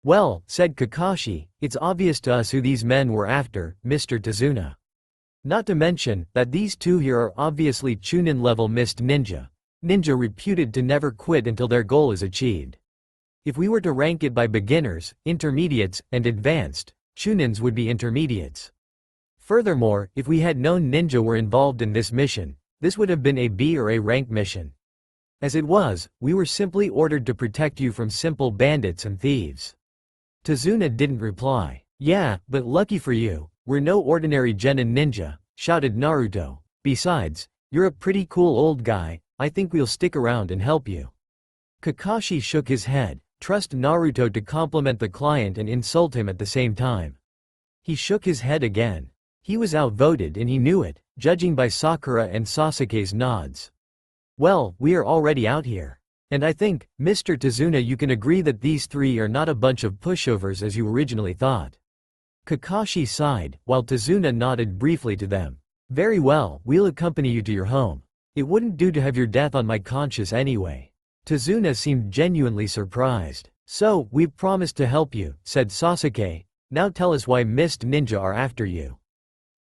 "Well," said Kakashi, "it's obvious to us who these men were after, Mr. Tazuna. Not to mention, that these two here are obviously Chunin-level mist ninja. Ninja reputed to never quit until their goal is achieved. If we were to rank it by beginners, intermediates, and advanced, Chunins would be intermediates. Furthermore, if we had known ninja were involved in this mission, this would have been a B or A rank mission. As it was, we were simply ordered to protect you from simple bandits and thieves." Tazuna didn't reply. "Yeah, but lucky for you, we're no ordinary genin ninja," shouted Naruto. "Besides, you're a pretty cool old guy, I think we'll stick around and help you." Kakashi shook his head. Trust Naruto to compliment the client and insult him at the same time. He shook his head again. He was outvoted and he knew it, judging by Sakura and Sasuke's nods. "Well, we are already out here. And I think, Mr. Tazuna, you can agree that these three are not a bunch of pushovers as you originally thought." Kakashi sighed, while Tazuna nodded briefly to them. "Very well, we'll accompany you to your home. It wouldn't do to have your death on my conscience anyway." Tazuna seemed genuinely surprised. "So, we've promised to help you," said Sasuke. "Now tell us why Mist Ninja are after you."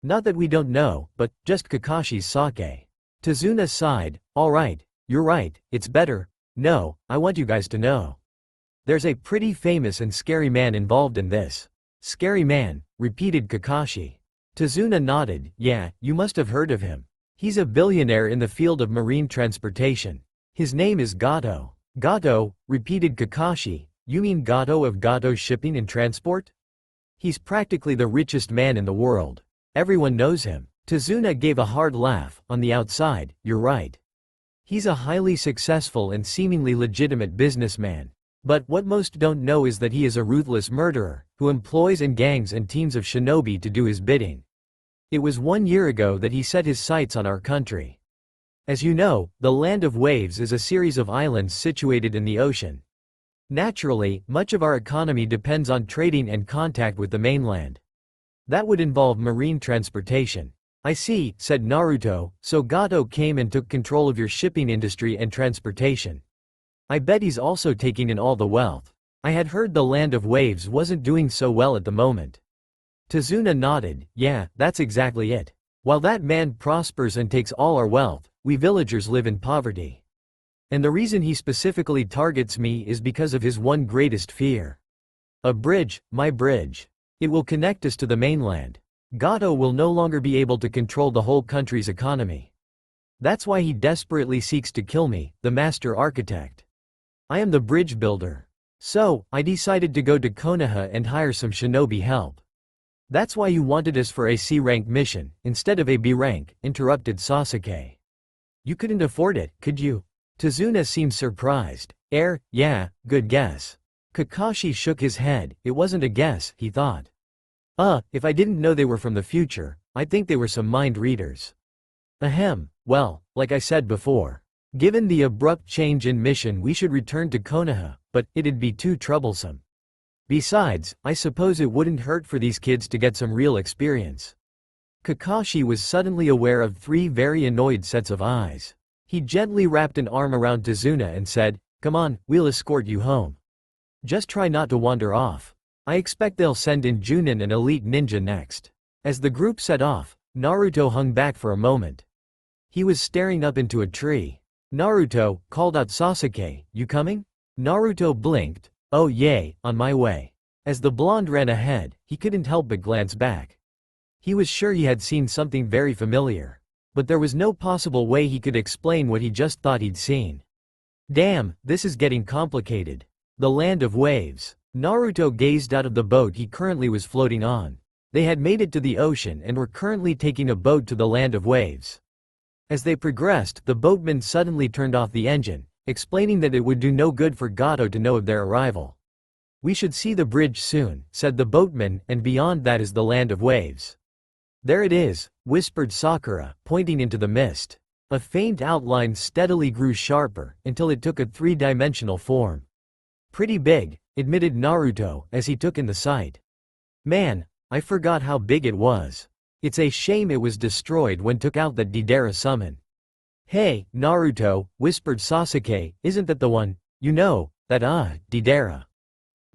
"Not that we don't know, but, just Kakashi's sake." Tazuna sighed. "Alright, you're right, it's better. No, I want you guys to know. There's a pretty famous and scary man involved in this." "Scary man," repeated Kakashi. Tazuna nodded. "Yeah, you must have heard of him. He's a billionaire in the field of marine transportation. His name is Gato." "Gato," repeated Kakashi. "You mean Gato of Gato Shipping and Transport? He's practically the richest man in the world. Everyone knows him." Tazuna gave a hard laugh. "On the outside, you're right. He's a highly successful and seemingly legitimate businessman. But what most don't know is that he is a ruthless murderer, who employs and gangs and teams of shinobi to do his bidding. It was 1 year ago that he set his sights on our country. As you know, the Land of Waves is a series of islands situated in the ocean. Naturally, much of our economy depends on trading and contact with the mainland. That would involve marine transportation." "I see," said Naruto, "so Gato came and took control of your shipping industry and transportation. I bet he's also taking in all the wealth. I had heard the Land of Waves wasn't doing so well at the moment." Tazuna nodded. "Yeah, that's exactly it. While that man prospers and takes all our wealth, we villagers live in poverty. And the reason he specifically targets me is because of his one greatest fear. A bridge, my bridge. It will connect us to the mainland. Gato will no longer be able to control the whole country's economy. That's why he desperately seeks to kill me, the master architect. I am the bridge builder. So, I decided to go to Konoha and hire some shinobi help. That's why you wanted us for a C-rank mission, instead of a B-rank, interrupted Sasuke. You couldn't afford it, could you? Tazuna seemed surprised. Yeah, good guess. Kakashi shook his head. It wasn't a guess, he thought. If I didn't know they were from the future, I'd think they were some mind readers. Ahem, well, like I said before. Given the abrupt change in mission, we should return to Konoha, but it'd be too troublesome. Besides, I suppose it wouldn't hurt for these kids to get some real experience. Kakashi was suddenly aware of 3 very annoyed sets of eyes. He gently wrapped an arm around Tazuna and said, "Come on, we'll escort you home. Just try not to wander off. I expect they'll send in Junin and Elite Ninja next." As the group set off, Naruto hung back for a moment. He was staring up into a tree. "Naruto," called out Sasuke, "you coming?" Naruto blinked. "Oh yay, on my way." As the blonde ran ahead, he couldn't help but glance back. He was sure he had seen something very familiar. But there was no possible way he could explain what he just thought he'd seen. Damn, this is getting complicated. The land of waves. Naruto gazed out of the boat he currently was floating on. They had made it to the ocean and were currently taking a boat to the land of waves. As they progressed, the boatman suddenly turned off the engine, explaining that it would do no good for Gato to know of their arrival. "We should see the bridge soon," said the boatman, "and beyond that is the land of waves." "There it is," whispered Sakura, pointing into the mist. A faint outline steadily grew sharper, until it took a 3-dimensional form. "Pretty big," admitted Naruto, as he took in the sight. "Man, I forgot how big it was. It's a shame it was destroyed when took out that Deidara summon." "Hey, Naruto," whispered Sasuke, "isn't that the one? You know, that Deidara."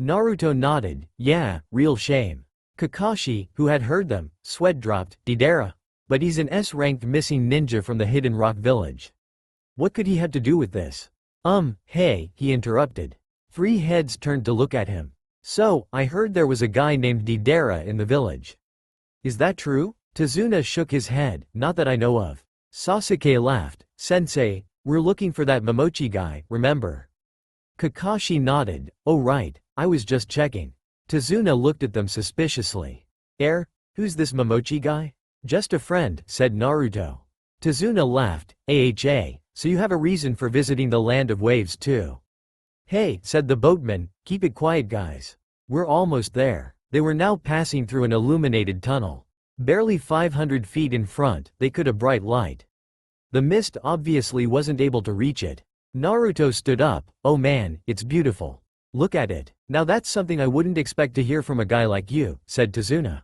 Naruto nodded. "Yeah, real shame." Kakashi, who had heard them, sweat dropped. "Deidara? But he's an S-ranked missing ninja from the Hidden Rock Village. What could he have to do with this?" Hey," he interrupted. 3 heads turned to look at him. "So, I heard there was a guy named Deidara in the village. Is that true?" Tazuna shook his head. "Not that I know of." Sasuke laughed. "Sensei, we're looking for that Momochi guy, remember?" Kakashi nodded. "Oh right, I was just checking." Tazuna looked at them suspiciously. Who's this Momochi guy?" "Just a friend," said Naruto. Tazuna laughed. So you have a reason for visiting the land of waves too." "Hey," said the boatman, "keep it quiet guys. We're almost there." They were now passing through an illuminated tunnel. Barely 500 feet in front, they could a bright light. The mist obviously wasn't able to reach it. Naruto stood up. "Oh man, it's beautiful. Look at it. Now that's something I wouldn't expect to hear from a guy like you," said Tazuna.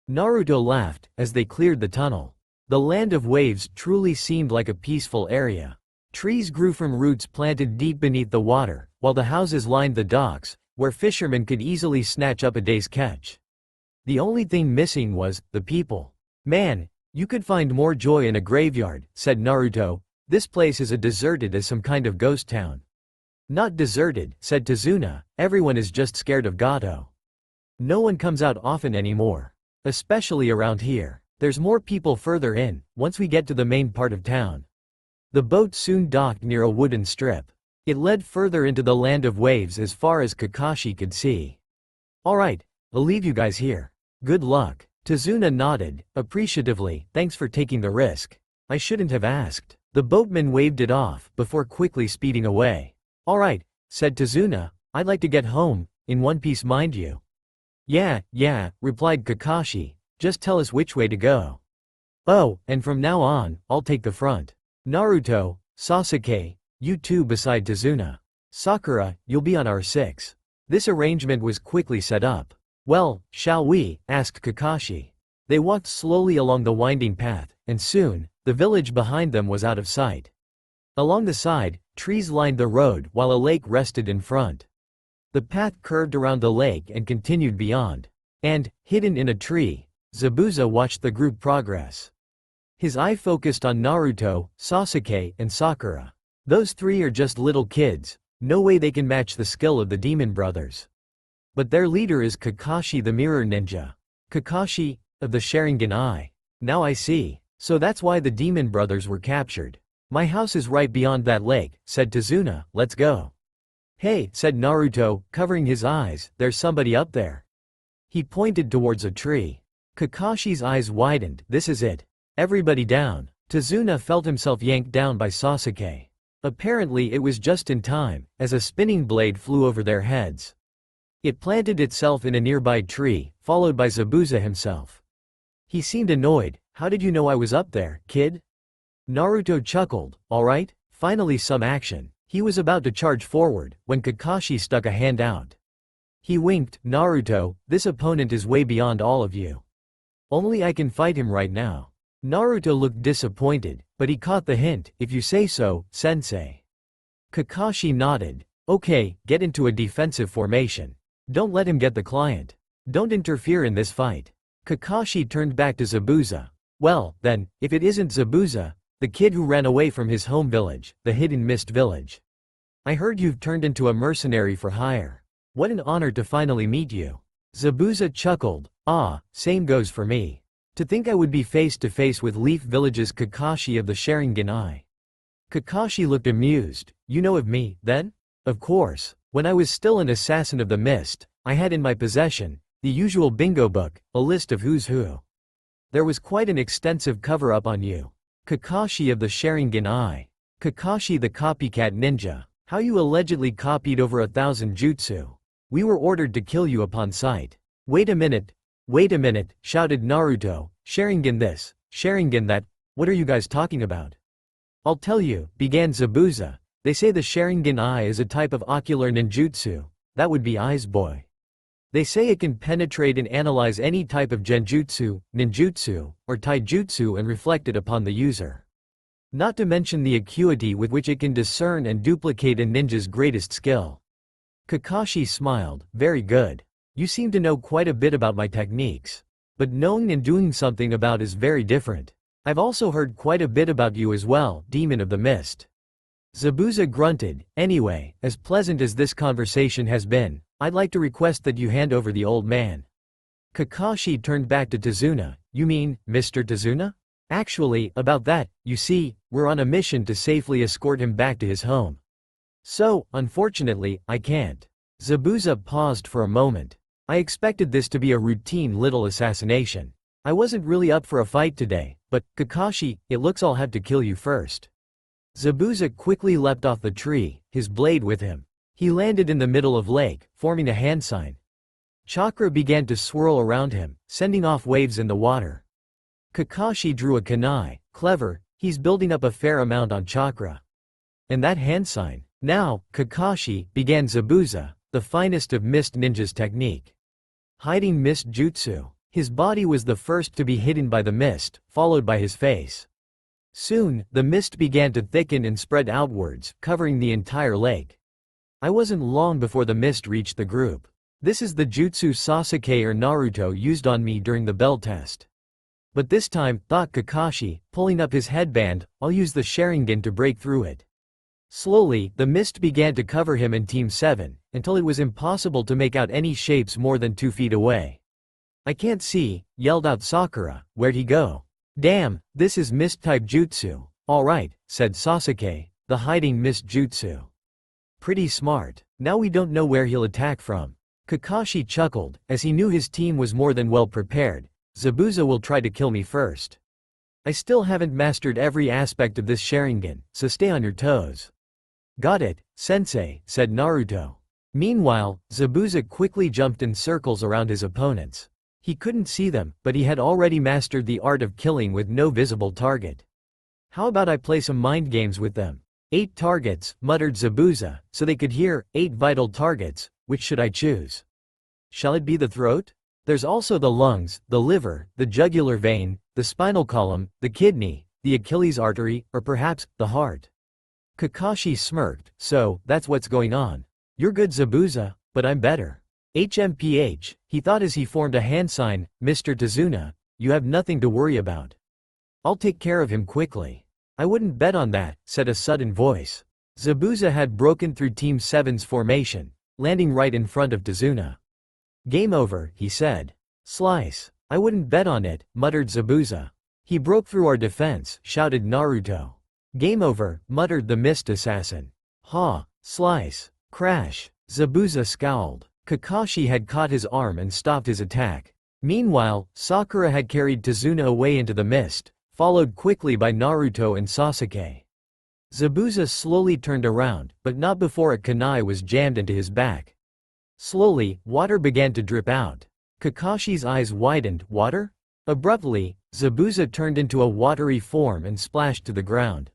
Naruto laughed, as they cleared the tunnel. The land of waves truly seemed like a peaceful area. Trees grew from roots planted deep beneath the water, while the houses lined the docks, where fishermen could easily snatch up a day's catch. The only thing missing was the people. "Man, you could find more joy in a graveyard," said Naruto. "This place is as deserted as some kind of ghost town." "Not deserted," said Tazuna, "everyone is just scared of Gato. No one comes out often anymore. Especially around here. There's more people further in, once we get to the main part of town." The boat soon docked near a wooden strip. It led further into the land of waves as far as Kakashi could see. "Alright, I'll leave you guys here. Good luck." Tazuna nodded, appreciatively. "Thanks for taking the risk. I shouldn't have asked." The boatman waved it off, before quickly speeding away. "Alright," said Tazuna, "I'd like to get home, in one piece mind you." Yeah, replied Kakashi, "just tell us which way to go." "Oh, and from now on, I'll take the front. Naruto, Sasuke, you two beside Tazuna. Sakura, you'll be on our 6. This arrangement was quickly set up. "Well, shall we?" asked Kakashi. They walked slowly along the winding path, and soon, the village behind them was out of sight. Along the side, trees lined the road while a lake rested in front. The path curved around the lake and continued beyond. And, hidden in a tree, Zabuza watched the group progress. His eye focused on Naruto, Sasuke, and Sakura. Those three are just little kids, no way they can match the skill of the demon brothers. But their leader is Kakashi the Mirror Ninja. Kakashi, of the Sharingan Eye. Now I see. So that's why the demon brothers were captured. My house is right beyond that lake, said Tazuna, let's go. Hey, said Naruto, covering his eyes, there's somebody up there. He pointed towards a tree. Kakashi's eyes widened, this is it. Everybody down. Tazuna felt himself yanked down by Sasuke. Apparently it was just in time, as a spinning blade flew over their heads. It planted itself in a nearby tree, followed by Zabuza himself. He seemed annoyed. How did you know I was up there, kid? Naruto chuckled. Alright, finally some action. He was about to charge forward, when Kakashi stuck a hand out. He winked. Naruto, this opponent is way beyond all of you. Only I can fight him right now. Naruto looked disappointed, but he caught the hint. If you say so, sensei. Kakashi nodded. Okay, get into a defensive formation. Don't let him get the client. Don't interfere in this fight. Kakashi turned back to Zabuza. Well, then, if it isn't Zabuza, the kid who ran away from his home village, the Hidden Mist Village. I heard you've turned into a mercenary for hire. What an honor to finally meet you. Zabuza chuckled. Ah, same goes for me. To think I would be face to face with Leaf Village's Kakashi of the Sharingan Eye. Kakashi looked amused. You know of me, then? Of course. When I was still an assassin of the mist, I had in my possession the usual bingo book, a list of who's who. There was quite an extensive cover-up on you. Kakashi of the Sharingan Eye. Kakashi the copycat ninja. How you allegedly copied over 1,000 jutsu. We were ordered to kill you upon sight. Wait a minute, shouted Naruto. Sharingan this, Sharingan that, what are you guys talking about? I'll tell you, began Zabuza. They say the Sharingan Eye is a type of ocular ninjutsu. That would be Eyes Boy. They say it can penetrate and analyze any type of genjutsu, ninjutsu, or taijutsu and reflect it upon the user. Not to mention the acuity with which it can discern and duplicate a ninja's greatest skill. Kakashi smiled. Very good. You seem to know quite a bit about my techniques. But knowing and doing something about is very different. I've also heard quite a bit about you as well, Demon of the Mist. Zabuza grunted. Anyway, as pleasant as this conversation has been, I'd like to request that you hand over the old man. Kakashi turned back to Tazuna. You mean, Mr. Tazuna? Actually, about that, you see, we're on a mission to safely escort him back to his home. So, unfortunately, I can't. Zabuza paused for a moment. I expected this to be a routine little assassination. I wasn't really up for a fight today, but, Kakashi, it looks I'll have to kill you first. Zabuza quickly leapt off the tree, his blade with him. He landed in the middle of lake, forming a hand sign. Chakra began to swirl around him, sending off waves in the water. Kakashi drew a kunai. Clever, he's building up a fair amount on chakra. And that hand sign. Now, Kakashi, began Zabuza, the finest of mist ninja's technique. Hiding mist jutsu. His body was the first to be hidden by the mist, followed by his face. Soon, the mist began to thicken and spread outwards, covering the entire lake. I wasn't long before the mist reached the group. This is the jutsu Sasuke or Naruto used on me during the bell test. But this time, thought Kakashi, pulling up his headband, I'll use the Sharingan to break through it. Slowly, the mist began to cover him and Team 7, until it was impossible to make out any shapes more than 2 feet away. I can't see, yelled out Sakura. Where'd he go? Damn, this is mist-type jutsu. Alright, said Sasuke, the hiding mist jutsu. Pretty smart. Now we don't know where he'll attack from. Kakashi chuckled, as he knew his team was more than well prepared. Zabuza will try to kill me first. I still haven't mastered every aspect of this Sharingan, so stay on your toes. Got it, sensei, said Naruto. Meanwhile, Zabuza quickly jumped in circles around his opponents. He couldn't see them, but he had already mastered the art of killing with no visible target. How about I play some mind games with them? 8 targets, muttered Zabuza, so they could hear. 8 vital targets, which should I choose? Shall it be the throat? There's also the lungs, the liver, the jugular vein, the spinal column, the kidney, the Achilles artery, or perhaps, the heart. Kakashi smirked. So, that's what's going on. You're good, Zabuza, but I'm better. HMPH, he thought as he formed a hand sign. Mr. Tazuna, you have nothing to worry about. I'll take care of him quickly. I wouldn't bet on that, said a sudden voice. Zabuza had broken through Team 7's formation, landing right in front of Tazuna. "Game over," he said. "Slice. I wouldn't bet on it," muttered Zabuza. "He broke through our defense," shouted Naruto. "Game over," muttered the mist assassin. "Ha, slice. Crash." Zabuza scowled. Kakashi had caught his arm and stopped his attack. Meanwhile, Sakura had carried Tazuna away into the mist, followed quickly by Naruto and Sasuke. Zabuza slowly turned around, but not before a kunai was jammed into his back. Slowly, water began to drip out. Kakashi's eyes widened. Water? Abruptly, Zabuza turned into a watery form and splashed to the ground.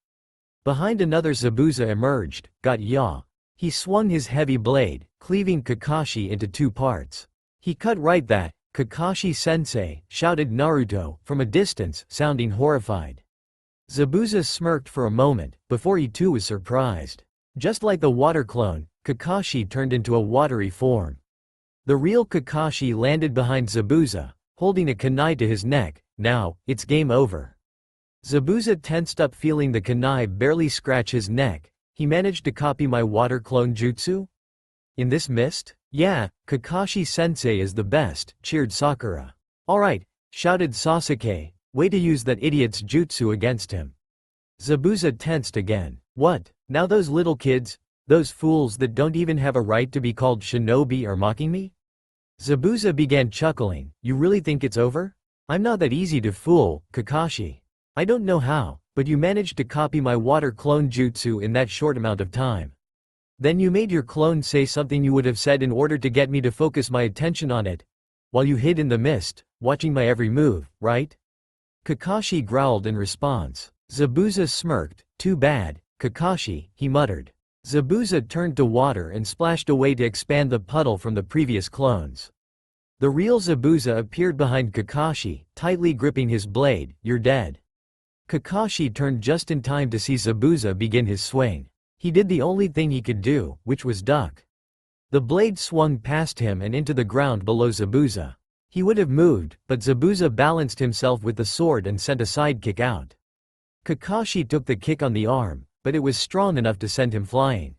Behind another Zabuza emerged, got ya. He swung his heavy blade, cleaving Kakashi into two parts. "He cut right that, Kakashi-sensei," shouted Naruto, from a distance, sounding horrified. Zabuza smirked for a moment, before he too was surprised. Just like the water clone, Kakashi turned into a watery form. The real Kakashi landed behind Zabuza, holding a kunai to his neck. "Now, it's game over." Zabuza tensed up, feeling the kunai barely scratch his neck. "He managed to copy my water clone jutsu? In this mist? Yeah, Kakashi-sensei is the best," cheered Sakura. "Alright," shouted Sasuke, "way to use that idiot's jutsu against him." Zabuza tensed again. "What, now those little kids? Those fools that don't even have a right to be called shinobi are mocking me?" Zabuza began chuckling. "You really think it's over? I'm not that easy to fool, Kakashi. I don't know how, but you managed to copy my water clone jutsu in that short amount of time. Then you made your clone say something you would have said in order to get me to focus my attention on it, while you hid in the mist, watching my every move, right?" Kakashi growled in response. Zabuza smirked. "Too bad, Kakashi," he muttered. Zabuza turned to water and splashed away to expand the puddle from the previous clones. The real Zabuza appeared behind Kakashi, tightly gripping his blade. "You're dead." Kakashi turned just in time to see Zabuza begin his swing. He did the only thing he could do, which was duck. The blade swung past him and into the ground below Zabuza. He would have moved, but Zabuza balanced himself with the sword and sent a side kick out. Kakashi took the kick on the arm, but it was strong enough to send him flying.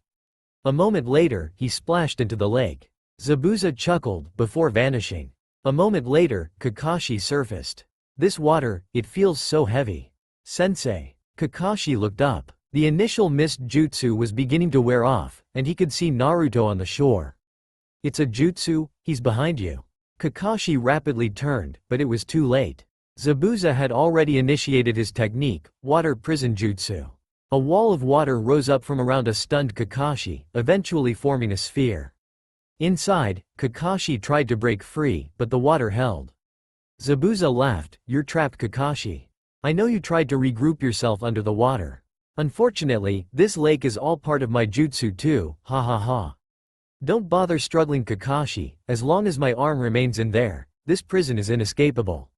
A moment later, he splashed into the lake. Zabuza chuckled, before vanishing. A moment later, Kakashi surfaced. "This water, it feels so heavy. Sensei." Kakashi looked up. The initial mist jutsu was beginning to wear off, and he could see Naruto on the shore. "It's a jutsu, he's behind you." Kakashi rapidly turned, but it was too late. Zabuza had already initiated his technique, water prison jutsu. A wall of water rose up from around a stunned Kakashi, eventually forming a sphere. Inside, Kakashi tried to break free, but the water held. Zabuza laughed. "You're trapped, Kakashi. I know you tried to regroup yourself under the water. Unfortunately, this lake is all part of my jutsu too, ha ha ha. Don't bother struggling, Kakashi, as long as my arm remains in there, this prison is inescapable.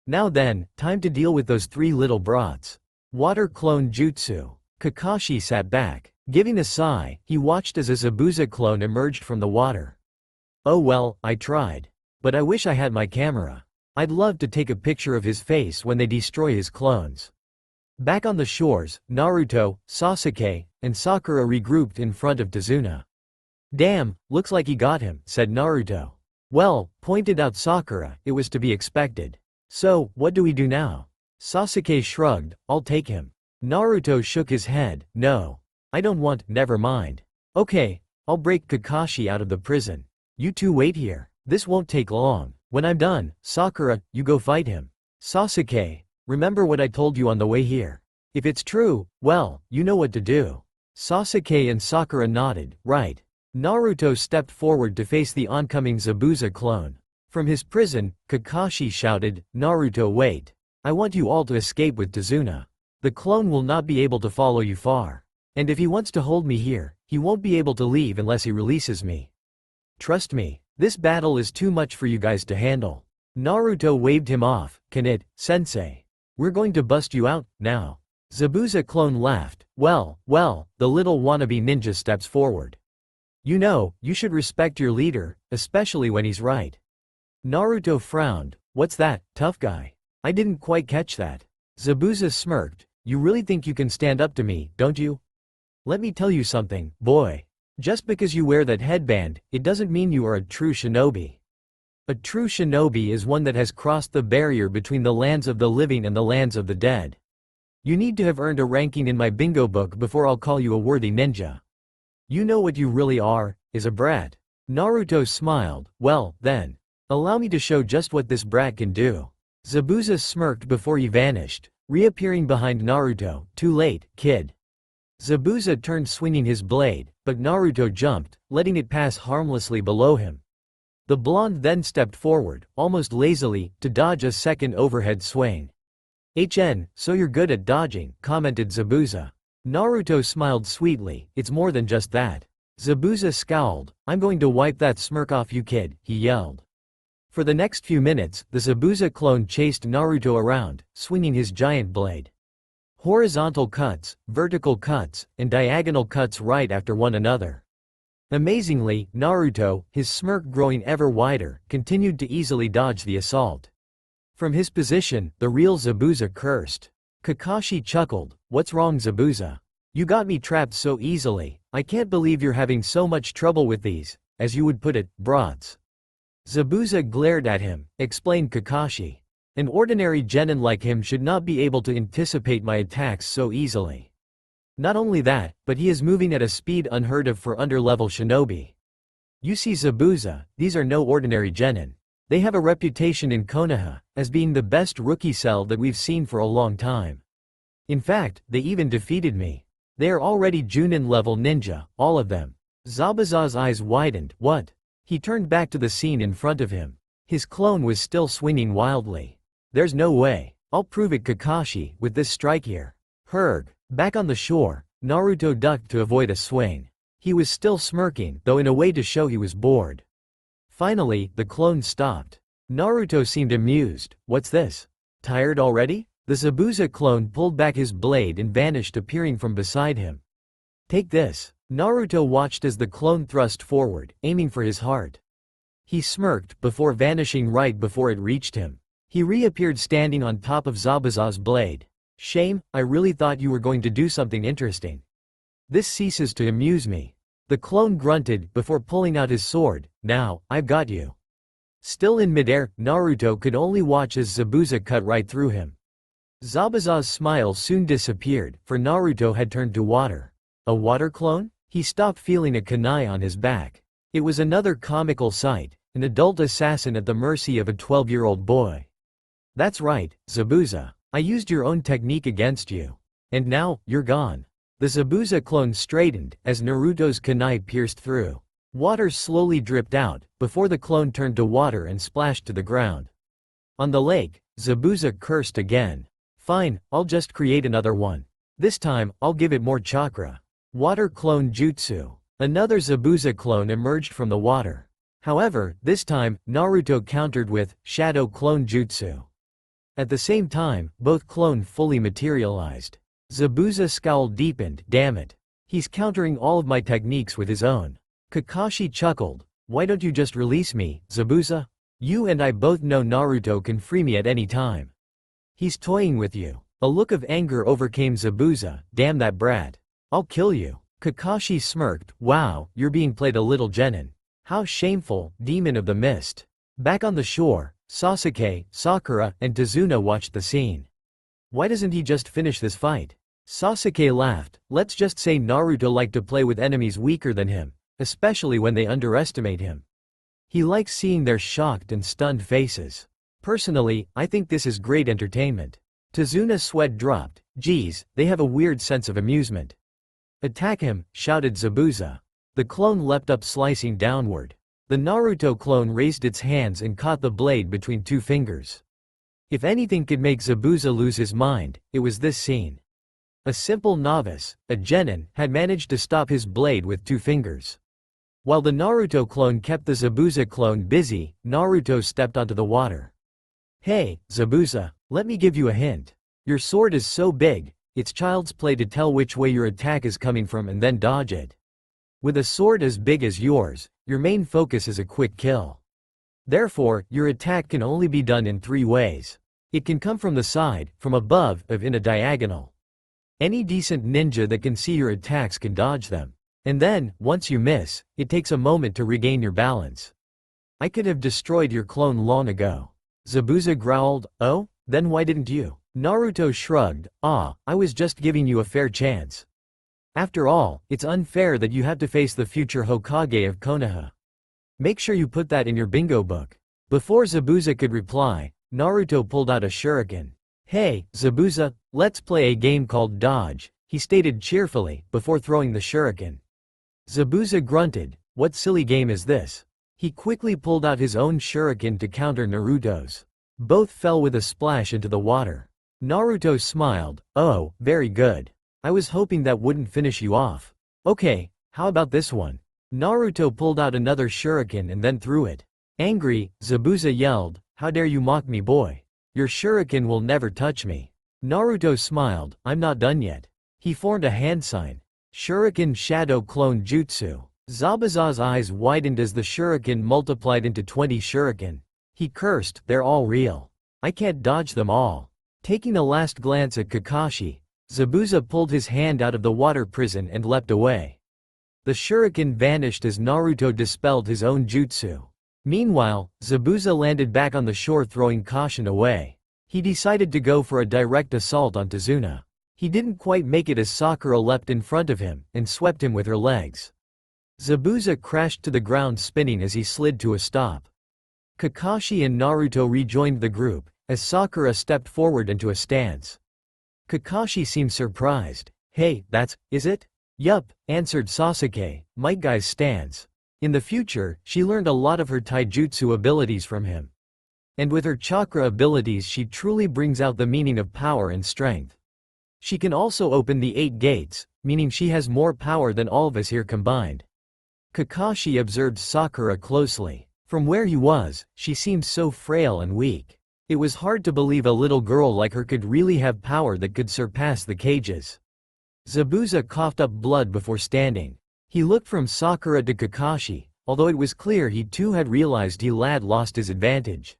Now then, time to deal with those three little brats." Water clone jutsu. Kakashi sat back. Giving a sigh, he watched as a Zabuza clone emerged from the water. "Oh well, I tried. But I wish I had my camera. I'd love to take a picture of his face when they destroy his clones." Back on the shores, Naruto, Sasuke, and Sakura regrouped in front of Tazuna. "Damn, looks like he got him," said Naruto. "Well," pointed out Sakura, "it was to be expected. So, what do we do now?" Sasuke shrugged. "I'll take him." Naruto shook his head. "No. I don't want." "Never mind. Okay, I'll break Kakashi out of the prison. You two wait here. This won't take long. When I'm done, Sakura, you go fight him. Sasuke, remember what I told you on the way here. If it's true, well, you know what to do." Sasuke and Sakura nodded. "Right." Naruto stepped forward to face the oncoming Zabuza clone. From his prison, Kakashi shouted, "Naruto, wait. I want you all to escape with Tazuna. The clone will not be able to follow you far. And if he wants to hold me here, he won't be able to leave unless he releases me. Trust me, this battle is too much for you guys to handle." Naruto waved him off. "Can it, sensei? We're going to bust you out, now." Zabuza clone laughed. Well, the little wannabe ninja steps forward. "You know, you should respect your leader, especially when he's right." Naruto frowned. "What's that, tough guy? I didn't quite catch that." Zabuza smirked. "You really think you can stand up to me, don't you?" Let me tell you something, boy. Just because you wear that headband, it doesn't mean you are a true shinobi. A true shinobi is one that has crossed the barrier between the lands of the living and the lands of the dead. You need to have earned a ranking in my bingo book before I'll call you a worthy ninja. You know what you really are, is a brat. Naruto smiled. Well, then. Allow me to show just what this brat can do. Zabuza smirked before he vanished, reappearing behind Naruto. Too late, kid. Zabuza turned swinging his blade, but Naruto jumped, letting it pass harmlessly below him. The blonde then stepped forward, almost lazily, to dodge a second overhead swing. So you're good at dodging, commented Zabuza. Naruto smiled sweetly. It's more than just that. Zabuza scowled. I'm going to wipe that smirk off you, kid, he yelled. For the next few minutes, the Zabuza clone chased Naruto around, swinging his giant blade. Horizontal cuts, vertical cuts, and diagonal cuts right after one another. Amazingly, Naruto, his smirk growing ever wider, continued to easily dodge the assault. From his position, the real Zabuza cursed. Kakashi chuckled. What's wrong, Zabuza? You got me trapped so easily. I can't believe you're having so much trouble with these, as you would put it, brats. Zabuza glared at him, explained Kakashi. An ordinary genin like him should not be able to anticipate my attacks so easily. Not only that, but he is moving at a speed unheard of for under-level shinobi. You see, Zabuza, these are no ordinary genin. They have a reputation in Konoha as being the best rookie cell that we've seen for a long time. In fact, they even defeated me. They are already Junin-level ninja, all of them. Zabuza's eyes widened. What? He turned back to the scene in front of him. His clone was still swinging wildly. There's no way. I'll prove it, Kakashi, with this strike here. Herg. Back on the shore, Naruto ducked to avoid a swing. He was still smirking, though in a way to show he was bored. Finally, the clone stopped. Naruto seemed amused. What's this? Tired already? The Zabuza clone pulled back his blade and vanished, appearing from beside him. Take this. Naruto watched as the clone thrust forward, aiming for his heart. He smirked before vanishing right before it reached him. He reappeared standing on top of Zabuza's blade. Shame, I really thought you were going to do something interesting. This ceases to amuse me. The clone grunted before pulling out his sword. Now, I've got you. Still in midair, Naruto could only watch as Zabuza cut right through him. Zabuza's smile soon disappeared, for Naruto had turned to water. A water clone? He stopped feeling a kunai on his back. It was another comical sight, an adult assassin at the mercy of a 12-year-old boy. That's right, Zabuza. I used your own technique against you. And now, you're gone. The Zabuza clone straightened, as Naruto's kunai pierced through. Water slowly dripped out, before the clone turned to water and splashed to the ground. On the lake, Zabuza cursed again. Fine, I'll just create another one. This time, I'll give it more chakra. Water clone jutsu. Another Zabuza clone emerged from the water. However, this time, Naruto countered with shadow clone jutsu. At the same time, both clone fully materialized. Zabuza scowl deepened. Damn it. He's countering all of my techniques with his own. Kakashi chuckled. Why don't you just release me, Zabuza? You and I both know Naruto can free me at any time. He's toying with you. A look of anger overcame Zabuza. Damn that brat. I'll kill you. Kakashi smirked. Wow, you're being played a little genin. How shameful, demon of the mist. Back on the shore, Sasuke, Sakura, and Tazuna watched the scene. Why doesn't he just finish this fight? Sasuke laughed. Let's just say Naruto liked to play with enemies weaker than him, especially when they underestimate him. He likes seeing their shocked and stunned faces. Personally, I think this is great entertainment. Tazuna's sweat dropped. Geez, they have a weird sense of amusement. Attack him, shouted Zabuza. The clone leapt up, slicing downward. The Naruto clone raised its hands and caught the blade between two fingers. If anything could make Zabuza lose his mind, it was this scene. A simple novice, a genin, had managed to stop his blade with two fingers. While the Naruto clone kept the Zabuza clone busy, Naruto stepped onto the water. Hey, Zabuza, let me give you a hint. Your sword is so big, it's child's play to tell which way your attack is coming from and then dodge it. With a sword as big as yours, your main focus is a quick kill. Therefore, your attack can only be done in three ways. It can come from the side, from above, or in a diagonal. Any decent ninja that can see your attacks can dodge them. And then, once you miss, it takes a moment to regain your balance. I could have destroyed your clone long ago. Zabuza growled. Oh? Then why didn't you? Naruto shrugged. I was just giving you a fair chance. After all, it's unfair that you have to face the future Hokage of Konoha. Make sure you put that in your bingo book. Before Zabuza could reply, Naruto pulled out a shuriken. Hey, Zabuza, let's play a game called Dodge, he stated cheerfully, before throwing the shuriken. Zabuza grunted. What silly game is this? He quickly pulled out his own shuriken to counter Naruto's. Both fell with a splash into the water. Naruto smiled. Oh, very good. I was hoping that wouldn't finish you off. Okay, how about this one? Naruto pulled out another shuriken and then threw it. Angry, Zabuza yelled, how dare you mock me, boy? Your shuriken will never touch me. Naruto smiled. I'm not done yet. He formed a hand sign. Shuriken Shadow Clone Jutsu. Zabuza's eyes widened as the shuriken multiplied into 20 shuriken. He cursed, they're all real. I can't dodge them all. Taking a last glance at Kakashi, Zabuza pulled his hand out of the water prison and leapt away. The shuriken vanished as Naruto dispelled his own jutsu. Meanwhile, Zabuza landed back on the shore throwing caution away. He decided to go for a direct assault on Tazuna. He didn't quite make it as Sakura leapt in front of him and swept him with her legs. Zabuza crashed to the ground spinning as he slid to a stop. Kakashi and Naruto rejoined the group, as Sakura stepped forward into a stance. Kakashi seemed surprised. Hey, is it? Yup, answered Sasuke, Might Guy's stance. In the future, she learned a lot of her taijutsu abilities from him. And with her chakra abilities she truly brings out the meaning of power and strength. She can also open the 8 gates, meaning she has more power than all of us here combined. Kakashi observed Sakura closely. From where he was, she seemed so frail and weak. It was hard to believe a little girl like her could really have power that could surpass the cages. Zabuza coughed up blood before standing. He looked from Sakura to Kakashi, although it was clear he too had realized he had lost his advantage.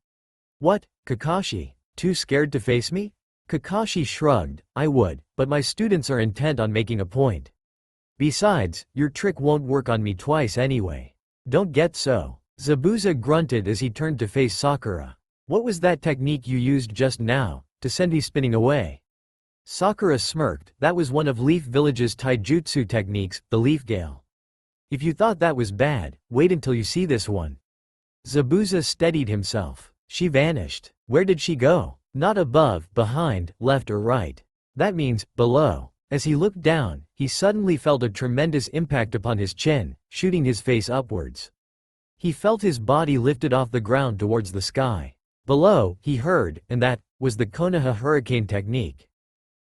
What, Kakashi? Too scared to face me? Kakashi shrugged. I would, but my students are intent on making a point. Besides, your trick won't work on me twice anyway. Don't get so. Zabuza grunted as he turned to face Sakura. What was that technique you used just now, to send me spinning away? Sakura smirked. That was one of Leaf Village's taijutsu techniques, the Leaf Gale. If you thought that was bad, wait until you see this one. Zabuza steadied himself. She vanished. Where did she go? Not above, behind, left or right. That means, below. As he looked down, he suddenly felt a tremendous impact upon his chin, shooting his face upwards. He felt his body lifted off the ground towards the sky. Below, he heard, and that was the Konoha hurricane technique.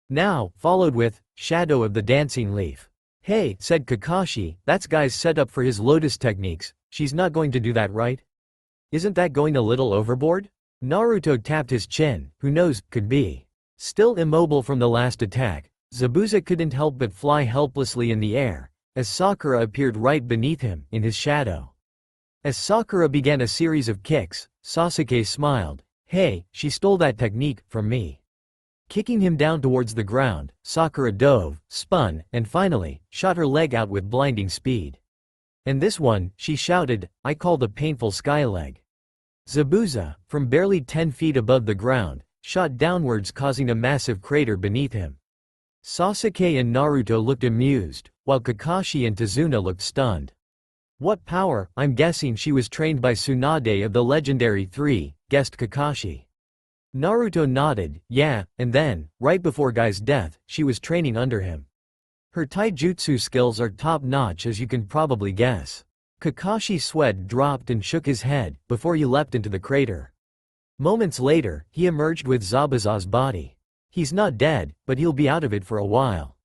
Now, followed with, Shadow of the Dancing Leaf. Hey, said Kakashi, that's Guy's setup for his lotus techniques, she's not going to do that right? Isn't that going a little overboard? Naruto tapped his chin, who knows, could be. Still immobile from the last attack, Zabuza couldn't help but fly helplessly in the air, as Sakura appeared right beneath him, in his shadow. As Sakura began a series of kicks, Sasuke smiled. Hey, she stole that technique from me. Kicking him down towards the ground, Sakura dove, spun, and finally, shot her leg out with blinding speed. And this one, she shouted, I call the painful skyleg. Zabuza, from barely 10 feet above the ground, shot downwards causing a massive crater beneath him. Sasuke and Naruto looked amused, while Kakashi and Tazuna looked stunned. What power? I'm guessing she was trained by Tsunade of the legendary 3, guessed Kakashi. Naruto nodded, yeah, and then, right before Guy's death, she was training under him. Her taijutsu skills are top-notch as you can probably guess. Kakashi's sweat dropped and shook his head, before he leapt into the crater. Moments later, he emerged with Zabuza's body. He's not dead, but he'll be out of it for a while.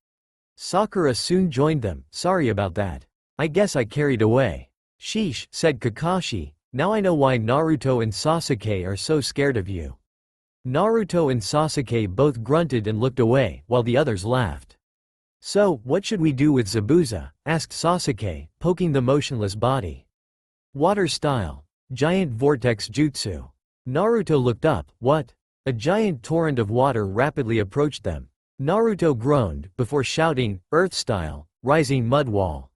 Sakura soon joined them. Sorry about that. I guess I carried away. Sheesh, said Kakashi, now I know why Naruto and Sasuke are so scared of you. Naruto and Sasuke both grunted and looked away, while the others laughed. So, what should we do with Zabuza? Asked Sasuke, poking the motionless body. Water style. Giant vortex jutsu. Naruto looked up. What? A giant torrent of water rapidly approached them. Naruto groaned, before shouting, "Earth style, rising mud wall."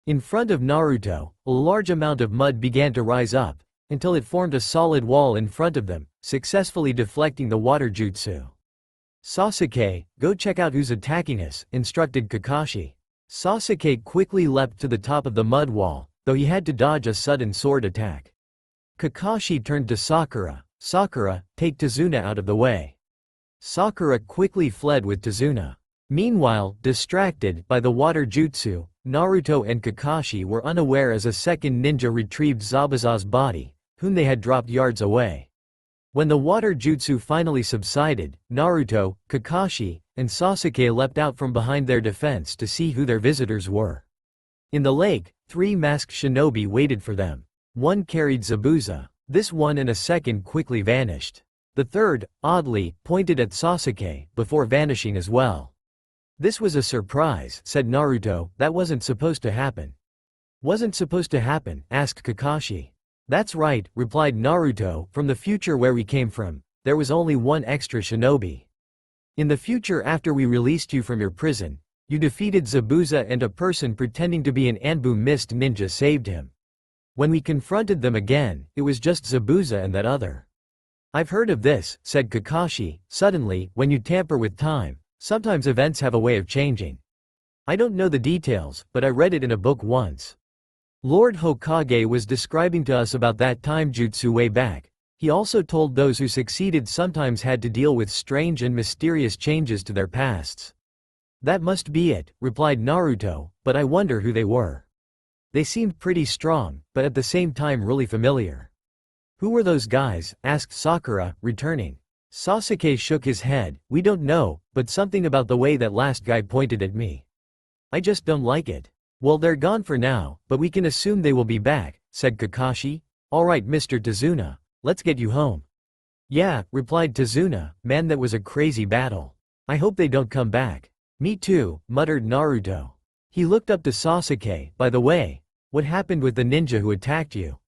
In front of Naruto, a large amount of mud began to rise up, until it formed a solid wall in front of them, successfully deflecting the water jutsu. "Sasuke, go check out who's attacking us," instructed Kakashi. Sasuke quickly leapt to the top of the mud wall, though he had to dodge a sudden sword attack. Kakashi turned to Sakura. "Sakura, take Tazuna out of the way." Sakura quickly fled with Tazuna. Meanwhile, distracted by the water jutsu, Naruto and Kakashi were unaware as a second ninja retrieved Zabuza's body, whom they had dropped yards away. When the water jutsu finally subsided, Naruto, Kakashi, and Sasuke leapt out from behind their defense to see who their visitors were. In the lake, 3 masked shinobi waited for them. One carried Zabuza. This one and a second quickly vanished. The third, oddly, pointed at Sasuke, before vanishing as well. "This was a surprise," said Naruto. "That wasn't supposed to happen." "Wasn't supposed to happen?" asked Kakashi. "That's right," replied Naruto. "From the future where we came from, there was only one extra shinobi. In the future after we released you from your prison, you defeated Zabuza and a person pretending to be an Anbu Mist ninja saved him. When we confronted them again, it was just Zabuza and that other." "I've heard of this," said Kakashi. "Suddenly, when you tamper with time, sometimes events have a way of changing. I don't know the details, but I read it in a book once." Lord Hokage was describing to us about that time jutsu way back. He also told those who succeeded sometimes had to deal with strange and mysterious changes to their pasts. "That must be it," replied Naruto, "but I wonder who they were. They seemed pretty strong, but at the same time really familiar." "Who were those guys?" asked Sakura, returning. Sasuke shook his head. "We don't know, but something about the way that last guy pointed at me. I just don't like it." "Well, they're gone for now, but we can assume they will be back," said Kakashi. "Alright, Mr. Tazuna, let's get you home." "Yeah," replied Tazuna, "man, that was a crazy battle. I hope they don't come back." "Me too," muttered Naruto. He looked up to Sasuke. "By the way, what happened with the ninja who attacked you?"